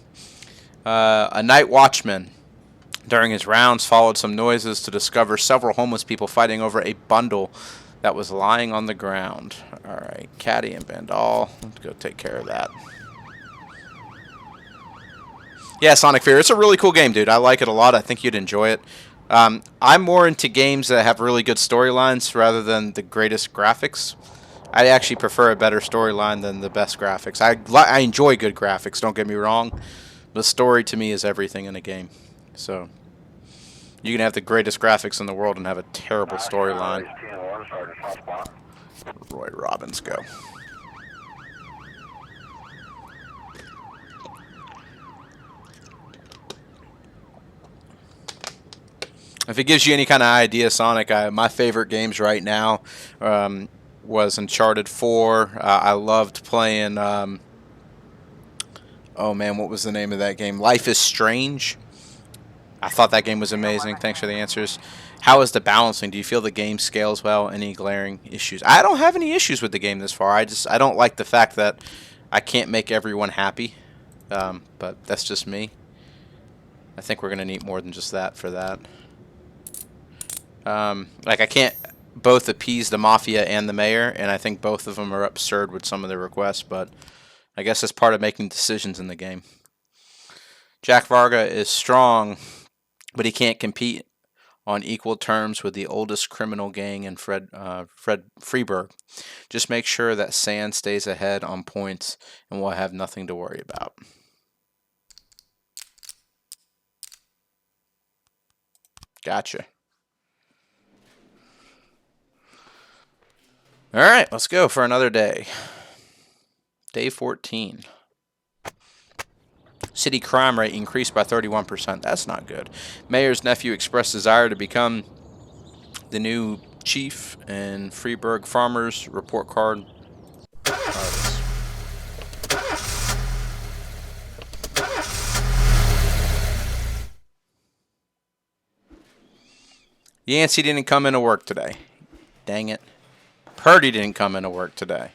A night watchman, during his rounds, followed some noises to discover several homeless people fighting over a bundle that was lying on the ground. Alright, Caddy and Bandal. Let's go take care of that. Yeah, Sonic Fear. It's a really cool game, dude. I like it a lot. I think you'd enjoy it. I'm more into games that have really good storylines rather than the greatest graphics. I actually prefer a better storyline than the best graphics. I enjoy good graphics, don't get me wrong. The story to me is everything in a game. So you can have the greatest graphics in the world and have a terrible storyline. Roy Robbins, go. If it gives you any kind of idea, Sonic, my favorite games right now was Uncharted 4. I loved playing, oh man, what was the name of that game? Life is Strange. I thought that game was amazing. Thanks for the answers. How is the balancing? Do you feel the game scales well? Any glaring issues? I don't have any issues with the game this far. I don't like the fact that I can't make everyone happy. But that's just me. I think we're going to need more than just that for that. Like, I can't both appease the Mafia and the Mayor, and I think both of them are absurd with some of their requests, but I guess that's part of making decisions in the game. Jack Varga is strong, but he can't compete on equal terms with the oldest criminal gang in Fred Freeburg. Just make sure that Sand stays ahead on points, and we'll have nothing to worry about. Gotcha. All right, let's go for another day. Day 14. City crime rate increased by 31%. That's not good. Mayor's nephew expressed desire to become the new chief, and Freeburg Farmers report card. Yancey didn't come into work today. Dang it. Purdy didn't come into work today.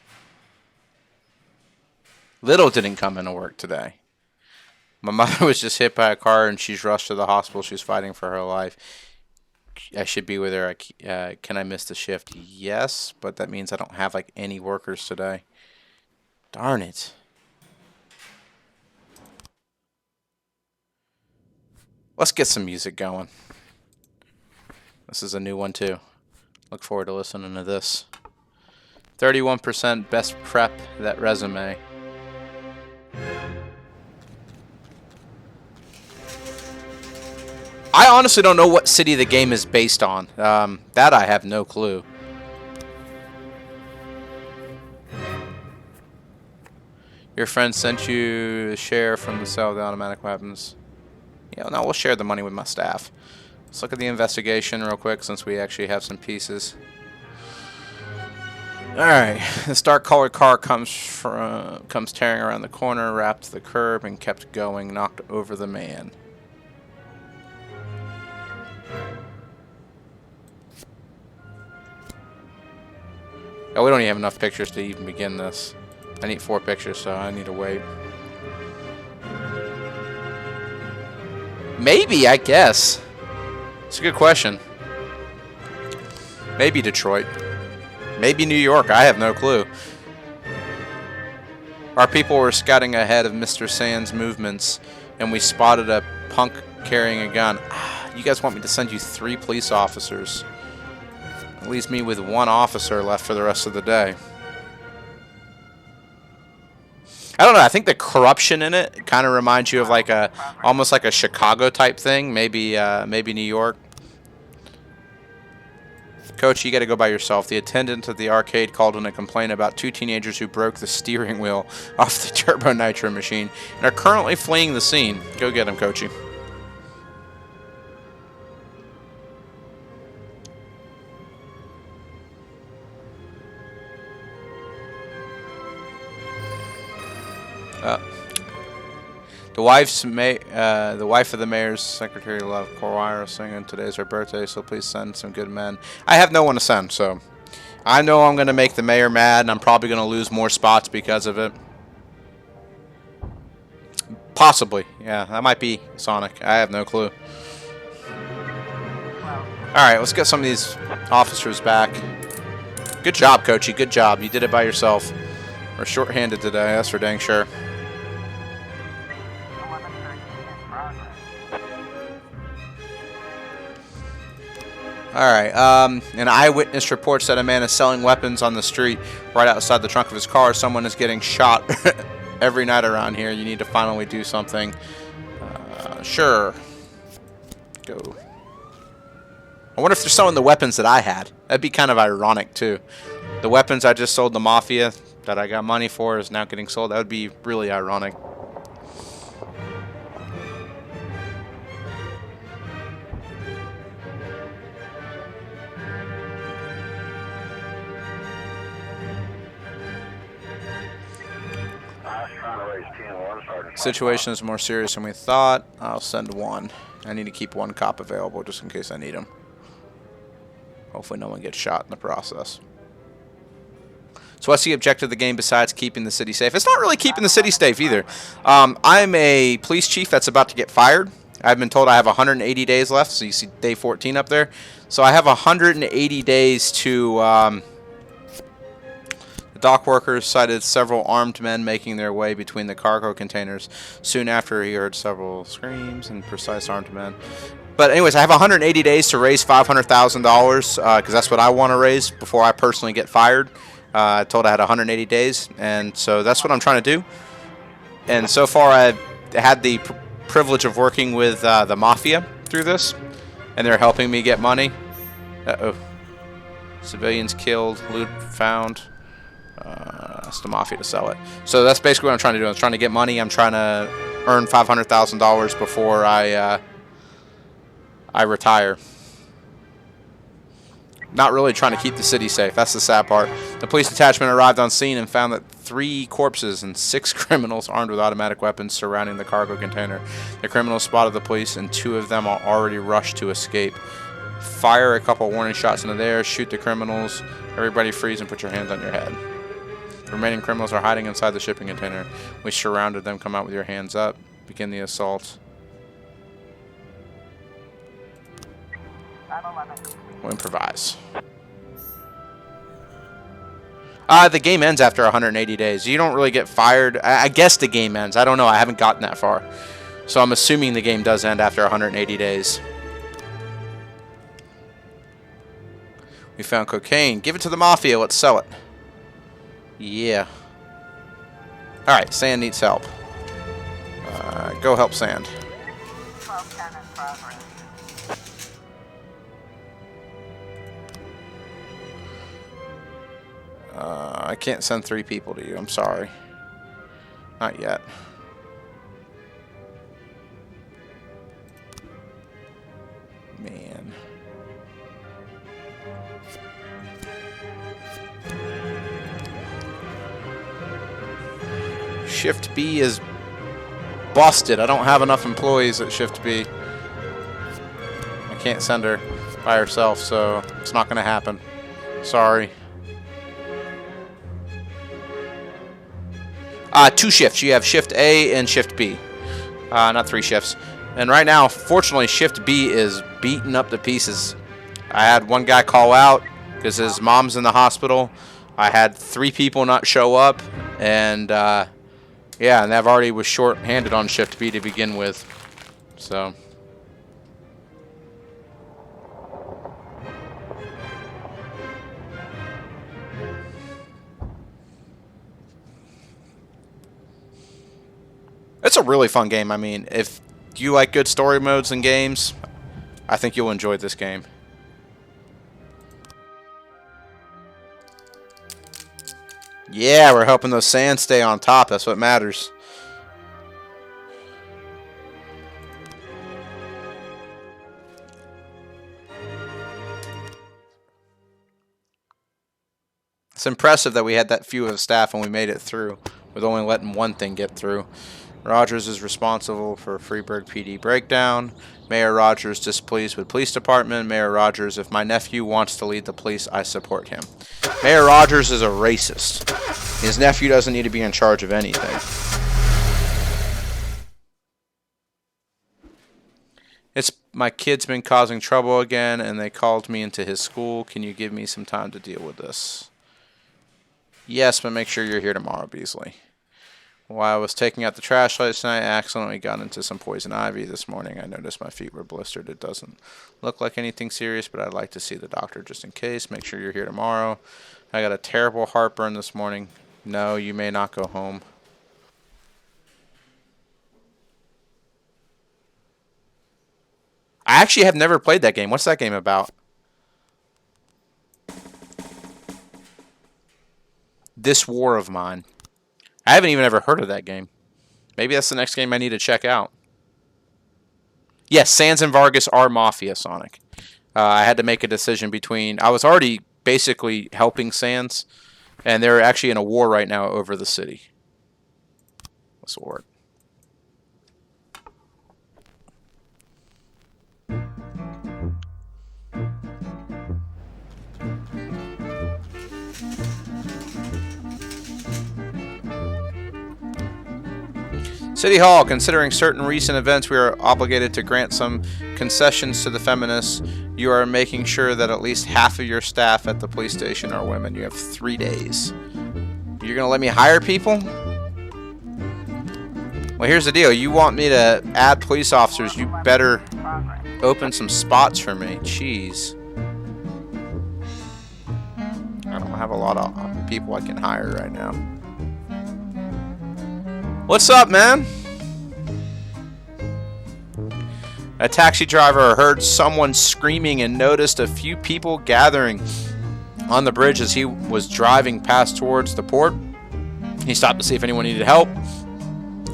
Little didn't come into work today. My mother was just hit by a car and she's rushed to the hospital. She's fighting for her life. I should be with her. Can I miss the shift? Yes, but that means I don't have like any workers today. Darn it. Let's get some music going. This is a new one too. Look forward to listening to this. 31% best prep that resume. I honestly don't know what city the game is based on. That I have no clue. Your friend sent you a share from the sale of the automatic weapons. Yeah, no, we'll share the money with my staff. Let's look at the investigation real quick since we actually have some pieces. Alright, this dark colored car comes tearing around the corner, wrapped the curb, and kept going, knocked over the man. Oh, we don't even have enough pictures to even begin this. I need 4 pictures, so I need to wait. Maybe, I guess. It's a good question. Maybe Detroit. Maybe New York. I have no clue. Our people were scouting ahead of Mr. Sand's movements, and we spotted a punk carrying a gun. You guys want me to send you 3 police officers? It leaves me with 1 officer left for the rest of the day. I don't know. I think the corruption in it kind of reminds you of like almost like a Chicago type thing. Maybe New York. Coach, you got to go by yourself. The attendant at the arcade called in a complaint about 2 teenagers who broke the steering wheel off the turbo nitro machine and are currently fleeing the scene. Go get them, Coachy. The wife of the mayor's secretary, Love Corwire, singing today's her birthday, so please send some good men. I have no one to send, so I know I'm going to make the mayor mad, and I'm probably going to lose more spots because of it. Possibly, yeah, that might be Sonic. I have no clue. Alright, let's get some of these officers back. Good job, Coachy, good job. You did it by yourself. We're short-handed today, that's for dang sure. Alright, an eyewitness reports that a man is selling weapons on the street right outside the trunk of his car. Someone is getting shot every night around here. You need to finally do something. Sure. Go. I wonder if they're selling the weapons that I had. That'd be kind of ironic, too. The weapons I just sold the Mafia that I got money for is now getting sold. That would be really ironic. trying to raise 10-1, Sergeant. Situation is more serious than we thought. I'll send one. I need to keep one cop available just in case I need him. Hopefully no one gets shot in the process. So what's the objective of the game besides keeping the city safe? It's not really keeping the city safe either. I'm a police chief that's about to get fired. I've been told I have 180 days left, so you see day 14 up there. So I have 180 days to... the dock workers sighted several armed men making their way between the cargo containers. Soon after, he heard several screams and precise armed men. But anyways, I have 180 days to raise $500,000 because that's what I want to raise before I personally get fired. I told I had 180 days, and so that's what I'm trying to do. And so far, I've had the privilege of working with the Mafia through this, and they're helping me get money. Uh-oh. Civilians killed, loot found. That's the Mafia to sell it. So that's basically what I'm trying to do. I'm trying to get money. I'm trying to earn $500,000 before I retire. Not really trying to keep the city safe. That's the sad part. The police detachment arrived on scene and found that 3 corpses and 6 criminals armed with automatic weapons surrounding the cargo container. The criminals spotted the police, and 2 of them are already rushed to escape. Fire a couple warning shots into the air. Shoot the criminals. Everybody freeze and put your hands on your head. The remaining criminals are hiding inside the shipping container. We surrounded them. Come out with your hands up. Begin the assault. We'll improvise. The game ends after 180 days. You don't really get fired. I guess the game ends. I don't know. I haven't gotten that far. So I'm assuming the game does end after 180 days. We found cocaine. Give it to the Mafia. Let's sell it. Yeah. Alright, Sand needs help. Go help Sand. 1210 in progress. I can't send 3 people to you. I'm sorry. Not yet. Man. Shift B is busted. I don't have enough employees at Shift B. I can't send her by herself, so it's not going to happen. Sorry. 2 shifts. You have Shift A and Shift B. Not 3 shifts. And right now, fortunately, Shift B is beaten up to pieces. I had one guy call out because his mom's in the hospital. I had 3 people not show up. And, yeah, and I've already was short-handed on Shift B to begin with. So... it's a really fun game. I mean, if you like good story modes and games, I think you'll enjoy this game. Yeah, we're helping those sands stay on top. That's what matters. It's impressive that we had that few of staff and we made it through with only letting one thing get through. Rogers is responsible for Freeburg PD breakdown. Mayor Rogers displeased with police department. Mayor Rogers, if my nephew wants to lead the police, I support him. Mayor Rogers is a racist. His nephew doesn't need to be in charge of anything. My kid's been causing trouble again, and they called me into his school. Can you give me some time to deal with this? Yes, but make sure you're here tomorrow, Beasley. While I was taking out the trash last night, I accidentally got into some poison ivy this morning. I noticed my feet were blistered. It doesn't look like anything serious, but I'd like to see the doctor just in case. Make sure you're here tomorrow. I got a terrible heartburn this morning. No, you may not go home. I actually have never played that game. What's that game about? This War of Mine. I haven't even ever heard of that game. Maybe that's the next game I need to check out. Yes, Sans and Vargas are Mafia, Sonic. I had to make a decision between... I was already basically helping Sans, and they're actually in a war right now over the city. this will work. City Hall, considering certain recent events, we are obligated to grant some concessions to the feminists. You are making sure that at least half of your staff at the police station are women. You have 3 days. You're going to let me hire people? Well, here's the deal. You want me to add police officers, you better open some spots for me. Jeez. I don't have a lot of people I can hire right now. What's up, man? A taxi driver heard someone screaming and noticed a few people gathering on the bridge as he was driving past towards the port. He stopped to see if anyone needed help.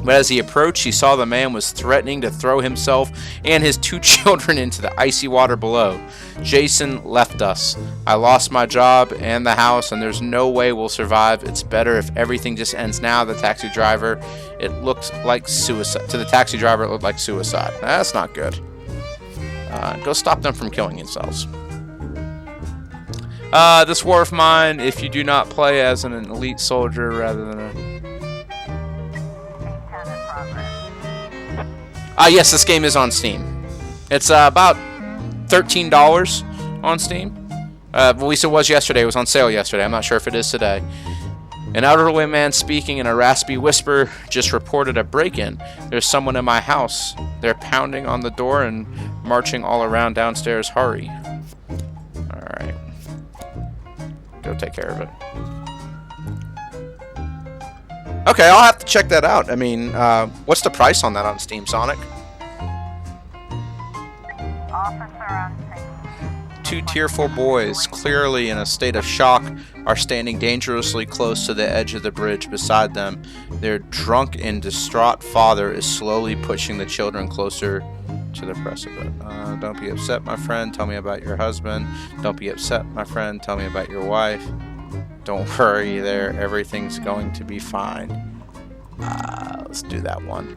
But as he approached, he saw the man was threatening to throw himself and his 2 children into the icy water below. Jason left us. I lost my job and the house, and there's no way we'll survive. It's better if everything just ends now. The taxi driver, it looked like suicide. To the taxi driver, it looked like suicide. That's not good. Go stop them from killing themselves. This war of mine, if you do not play as an elite soldier rather than a... yes, this game is on Steam. It's about $13 on Steam. At least it was yesterday. It was on sale yesterday. I'm not sure if it is today. An elderly man speaking in a raspy whisper just reported a break-in. There's someone in my house. They're pounding on the door and marching all around downstairs. Hurry. Alright. Go take care of it. Okay, I'll have to check that out. I mean, what's the price on that on Steam, Sonic? Two tearful boys, clearly in a state of shock, are standing dangerously close to the edge of the bridge beside them. Their drunk and distraught father is slowly pushing the children closer to the precipice. Don't be upset, my friend. Tell me about your husband. Don't be upset, my friend. Tell me about your wife. Don't worry there. Everything's going to be fine. Let's do that one.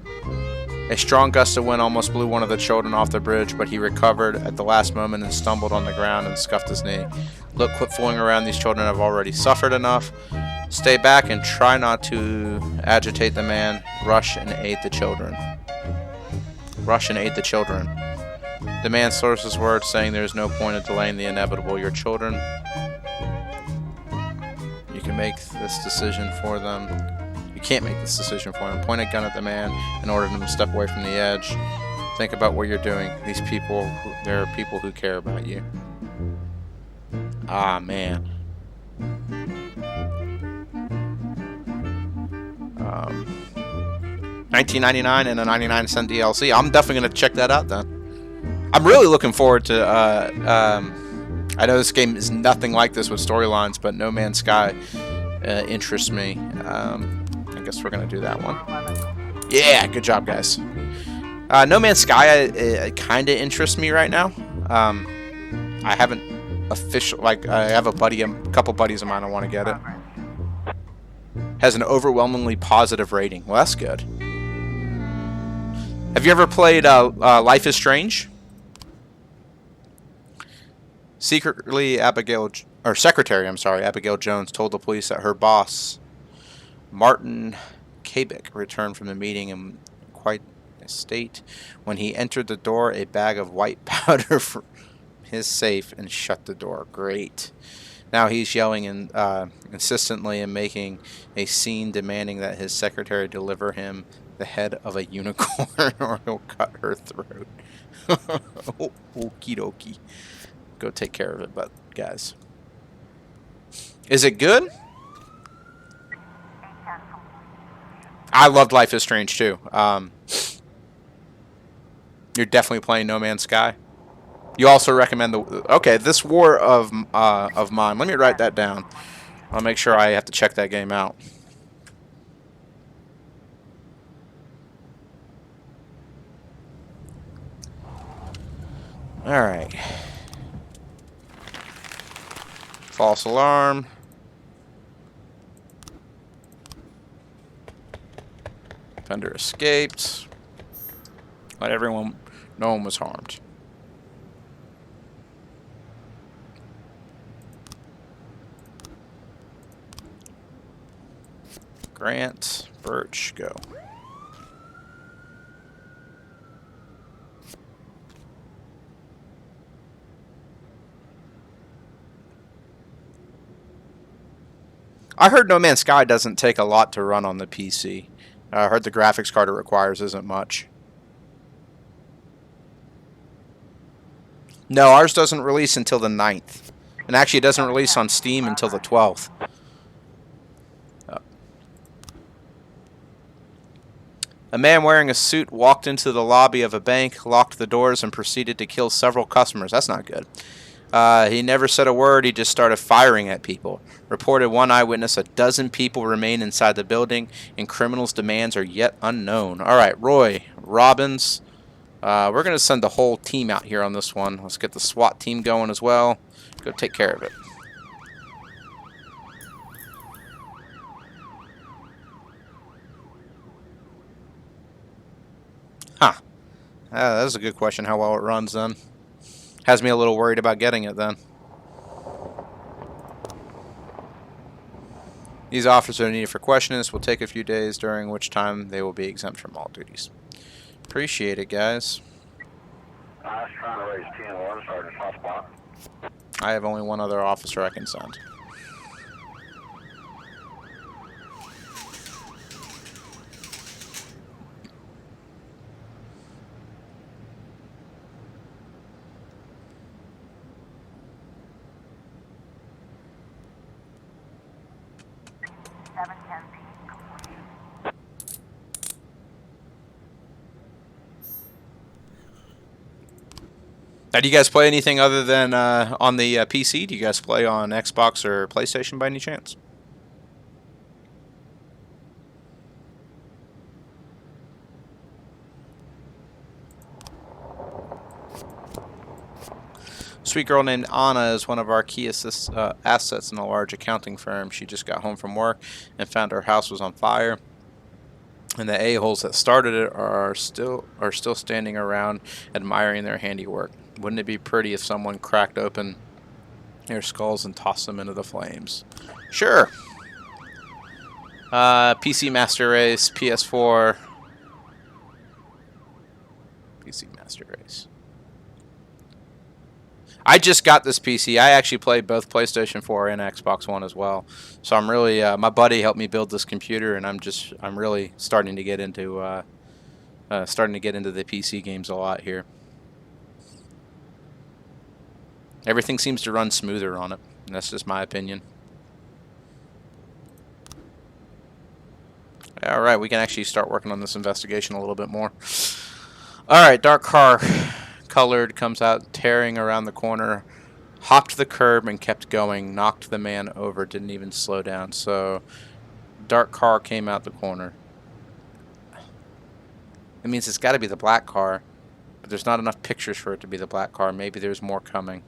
A strong gust of wind almost blew one of the children off the bridge, but he recovered at the last moment and stumbled on the ground and scuffed his knee. Look, quit fooling around. These children have already suffered enough. Stay back and try not to agitate the man. Rush and aid the children. Rush and aid the children. The man slurs his words, saying there is no point in delaying the inevitable. Your children... You can make this decision for them. You can't make this decision for them. Point a gun at the man and order them to step away from the edge. Think about what you're doing. These people, there are people who care about you. Ah, man. 19.99 and a 99-cent DLC. I'm definitely gonna check that out then. I'm really looking forward to. I know this game is nothing like this with storylines, but No Man's Sky interests me. I guess we're gonna do that one. Yeah, good job, guys. No Man's Sky kind of interests me right now. I haven't I have a couple buddies of mine I want to get it. Has an overwhelmingly positive rating. Well, that's good. Have you ever played Life is Strange? Secretly, Secretary Abigail Jones told the police that her boss, Martin Kabik, returned from the meeting in quite a state. When he entered the door, a bag of white powder from his safe and shut the door. Great. Now he's yelling insistently and making a scene demanding that his secretary deliver him the head of a unicorn or he'll cut her throat. Okie dokie. Go take care of it, but guys. Is it good? I loved Life is Strange too. You're definitely playing No Man's Sky. You also recommend this War of Mine. Let me write that down. I'll make sure I have to check that game out. All right. False alarm. Offender escaped. Let everyone know one was harmed. Grant, Birch, go. I heard No Man's Sky doesn't take a lot to run on the PC. I heard the graphics card it requires isn't much. No, ours doesn't release until the 9th. And actually, it doesn't release on Steam until the 12th. A man wearing a suit walked into the lobby of a bank, locked the doors, and proceeded to kill several customers. That's not good. He never said a word. He just started firing at people. Reported one eyewitness, 12 people remain inside the building, and criminals' demands are yet unknown. All right, Roy Robbins. We're going to send the whole team out here on this one. Let's get the SWAT team going as well. Go take care of it. Huh. That's a good question, how well it runs then. Has me a little worried about getting it then. These officers are needed for questioning. This will take a few days, during which time they will be exempt from all duties. Appreciate it, guys. I was trying to raise 10-1, Sergeant Hotspot. I have only one other officer I can send. Now, do you guys play anything other than on the PC? Do you guys play on Xbox or PlayStation by any chance? Sweet girl named Anna is one of our key assets in a large accounting firm. She just got home from work and found her house was on fire. And the a-holes that started it are still standing around admiring their handiwork. Wouldn't it be pretty if someone cracked open their skulls and tossed them into the flames? Sure. PC Master Race, PS4. PC Master Race. I just got this PC. I actually played both PlayStation 4 and Xbox One as well. So I'm really, my buddy helped me build this computer, and I'm really starting to get into the PC games a lot here. Everything seems to run smoother on it, and that's just my opinion. All right, we can actually start working on this investigation a little bit more. All right, dark car, colored, comes out, tearing around the corner, hopped the curb and kept going, knocked the man over, didn't even slow down. So, dark car came out the corner. It means it's got to be the black car, but there's not enough pictures for it to be the black car. Maybe there's more coming.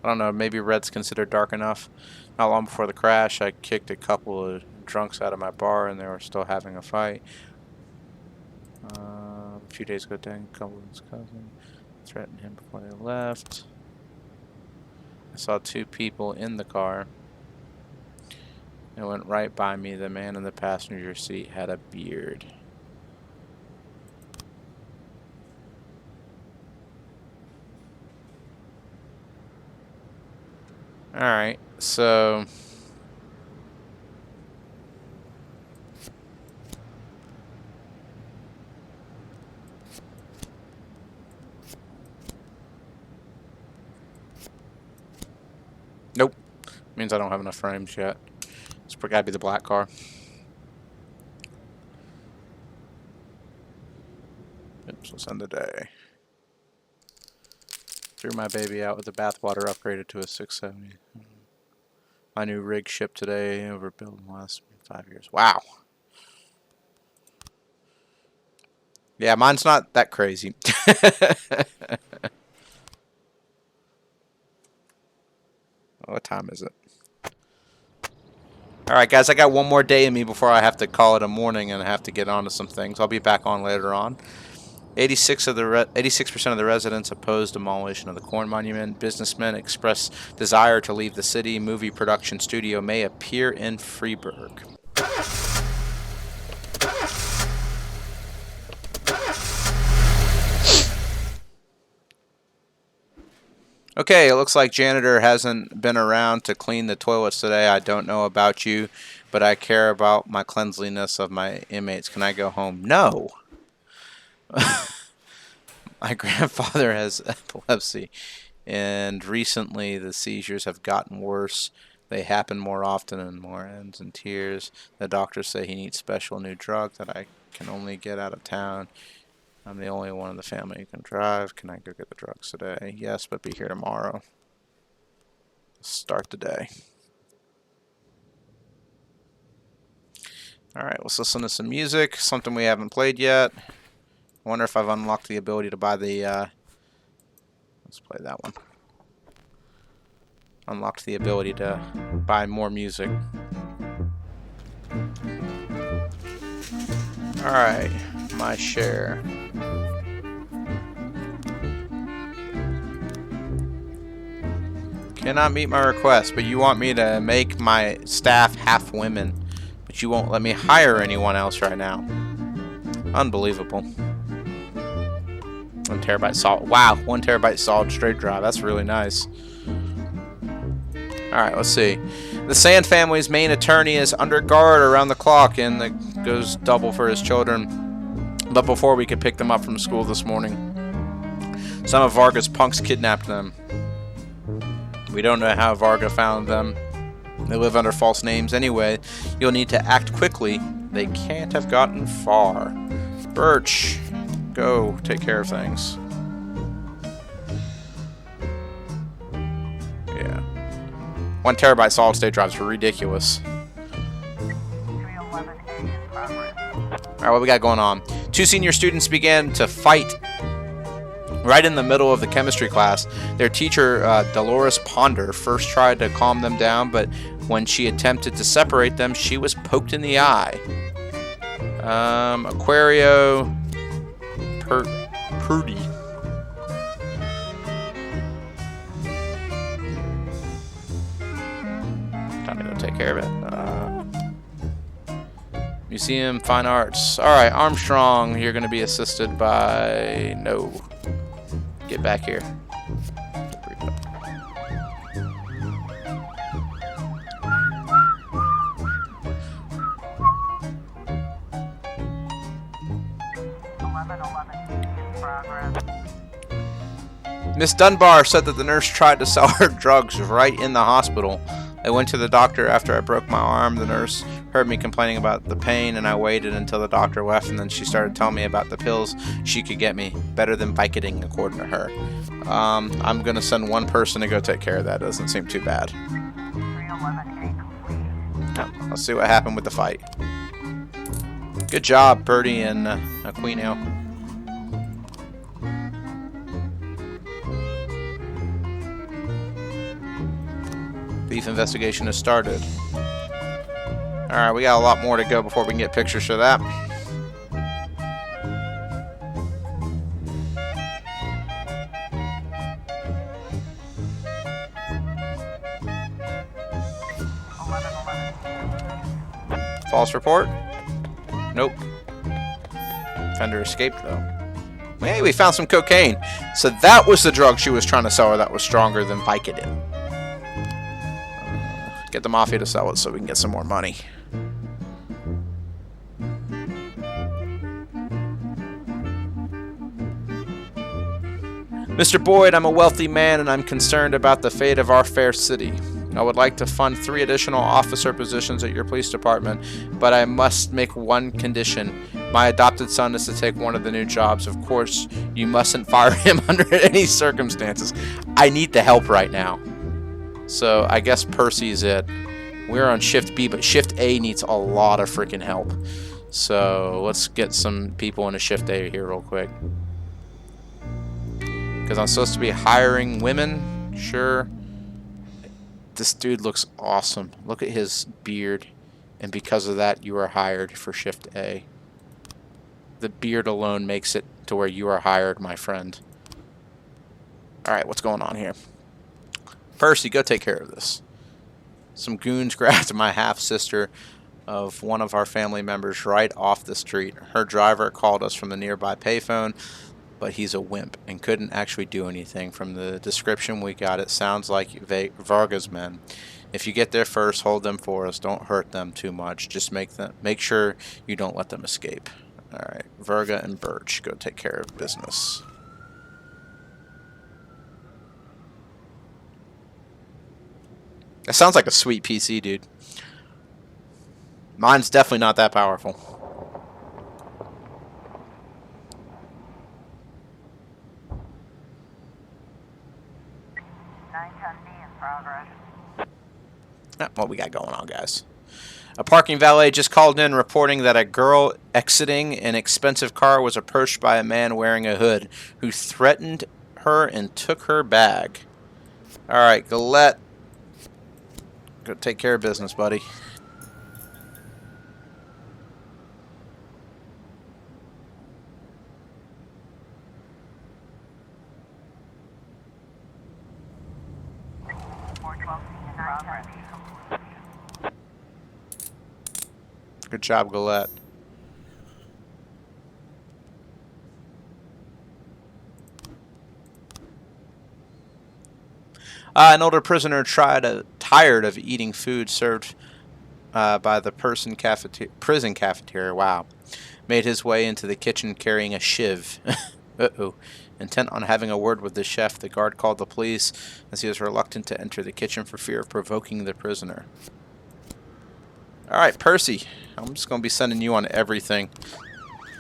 I don't know, maybe red's considered dark enough. Not long before the crash, I kicked a couple of drunks out of my bar and they were still having a fight. A few days ago, Dan Cumberland's cousin threatened him before they left. I saw 2 people in the car. They went right by me. The man in the passenger seat had a beard. Alright, so nope. Means I don't have enough frames yet. It's gotta be the black car. Oops, we'll send the day. Threw my baby out with the bathwater, upgraded to a 670. My new rig shipped today, overbuilt in the last 5 years. Wow. Yeah, mine's not that crazy. What time is it? Alright, guys, I got one more day in me before I have to call it a morning and I have to get on to some things. I'll be back on later on. 86% of the residents oppose demolition of the corn monument. Businessmen express desire to leave the city. Movie production studio may appear in Freiburg. Okay, it looks like janitor hasn't been around to clean the toilets today. I don't know about you, but I care about my cleanliness of my inmates. Can I go home? No. My grandfather has epilepsy, and recently the seizures have gotten worse. They happen more often and more ends in tears. The doctors say he needs special new drug that I can only get out of town. I'm the only one in the family who can drive. Can I go get the drugs today? Yes, but be here tomorrow. Start the day. Alright, let's listen to some music. Something we haven't played yet. I wonder if I've unlocked the ability to buy the, let's play that one. Unlocked the ability to buy more music. Alright, my share. Cannot meet my request, but you want me to make my staff half women, but you won't let me hire anyone else right now. Unbelievable. 1 terabyte solid. Wow, 1 terabyte solid straight drive. That's really nice. Alright, let's see. The Sand family's main attorney is under guard around the clock, and that goes double for his children. But before we could pick them up from school this morning, some of Varga's punks kidnapped them. We don't know how Varga found them. They live under false names anyway. You'll need to act quickly. They can't have gotten far. Birch, go take care of things. Yeah. 1 terabyte solid state drives are ridiculous. Alright, what we got going on? 2 senior students began to fight right in the middle of the chemistry class. Their teacher, Dolores Ponder, first tried to calm them down, but when she attempted to separate them, she was poked in the eye. Aquario Purdy. Time to go take care of it. Museum, Fine Arts. Alright, Armstrong, you're going to be assisted by... No. Get back here. Miss Dunbar said that the nurse tried to sell her drugs right in the hospital. I went to the doctor after I broke my arm. The nurse heard me complaining about the pain, and I waited until the doctor left, and then she started telling me about the pills she could get me. Better than Vicodin, according to her. I'm going to send one person to go take care of that. Doesn't seem too bad. Let's see what happened with the fight. Good job, Birdie and Aquino. Beef investigation has started. Alright, we got a lot more to go before we can get pictures for that. False report? Nope. Fender escaped though. Hey, we found some cocaine. So that was the drug she was trying to sell her that was stronger than Vicodin. Get the Mafia to sell it so we can get some more money. Mr. Boyd, I'm a wealthy man and I'm concerned about the fate of our fair city. I would like to fund 3 additional officer positions at your police department, but I must make one condition. My adopted son is to take one of the new jobs. Of course, you mustn't fire him under any circumstances. I need the help right now. So I guess Percy's it. We're on Shift B, but Shift A needs a lot of freaking help. So let's get some people into Shift A here real quick. Because I'm supposed to be hiring women. Sure. This dude looks awesome. Look at his beard. and because of that, you are hired for shift A. The beard alone makes it to where you are hired, my friend. Alright, what's going on here? Percy, go take care of this. Some goons grabbed my half-sister of one of our family members right off the street. Her driver called us from the nearby payphone, but he's a wimp and couldn't actually do anything. From the description we got, it sounds like Varga's men. If you get there first, hold them for us. Don't hurt them too much. Just make sure you don't let them escape. Alright, Varga and Birch, go take care of business. That sounds like a sweet PC, dude. Mine's definitely not that powerful. What we got going on, guys? A parking valet just called in reporting that a girl exiting an expensive car was approached by a man wearing a hood who threatened her and took her bag. Alright, Galette. Go take care of business, buddy. Good job, Galette. An older prisoner tired of eating food served by the prison cafeteria. Wow. Made his way into the kitchen carrying a shiv. Uh-oh. Intent on having a word with the chef, the guard called the police as he was reluctant to enter the kitchen for fear of provoking the prisoner. Alright, Percy. I'm just going to be sending you on everything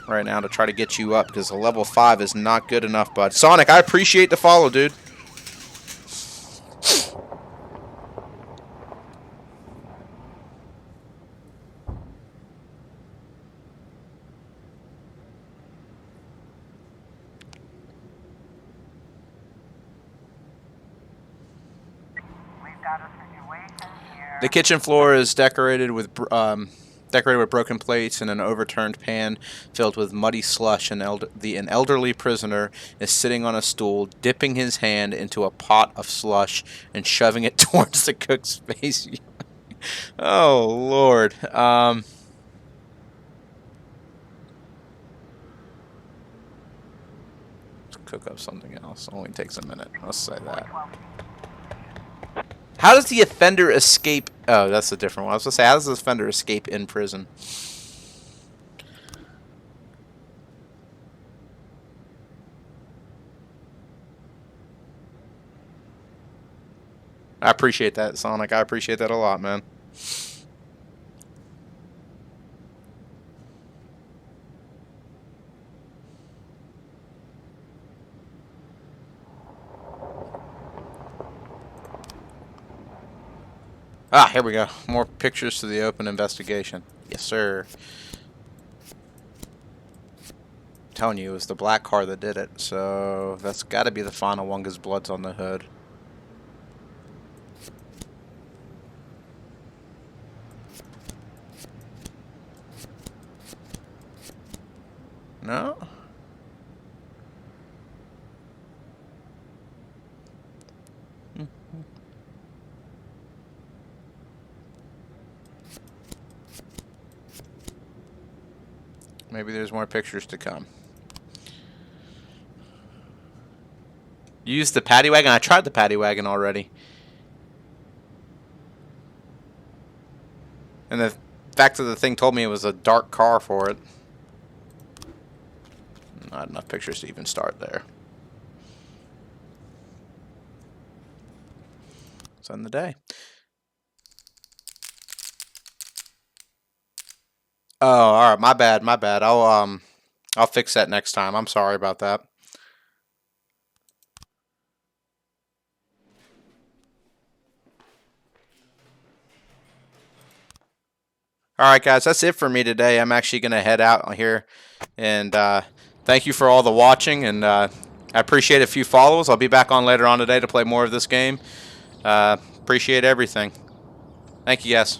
right now to try to get you up because a level 5 is not good enough, bud. Sonic, I appreciate the follow, dude. The kitchen floor is decorated with broken plates and an overturned pan filled with muddy slush. An elderly prisoner is sitting on a stool, dipping his hand into a pot of slush and shoving it towards the cook's face. Oh, Lord. Cook up something else. Only takes a minute. Let's say that. How does the offender escape? Oh, that's a different one. I was going to say, how does the offender escape in prison? I appreciate that, Sonic. I appreciate that a lot, man. Ah, here we go. More pictures to the open investigation. Yes, sir. I'm telling you, it was the black car that did it. So that's got to be the final one because blood's on the hood. No? Maybe there's more pictures to come. Use the paddy wagon? I tried the paddy wagon already. And the fact that the thing told me it was a dark car for it. Not enough pictures to even start there. Let's end the day. Oh, all right, my bad. I'll fix that next time. I'm sorry about that. All right, guys, that's it for me today. I'm actually going to head out here, and thank you for all the watching, and I appreciate a few follows. I'll be back on later on today to play more of this game. Appreciate everything. Thank you, guys.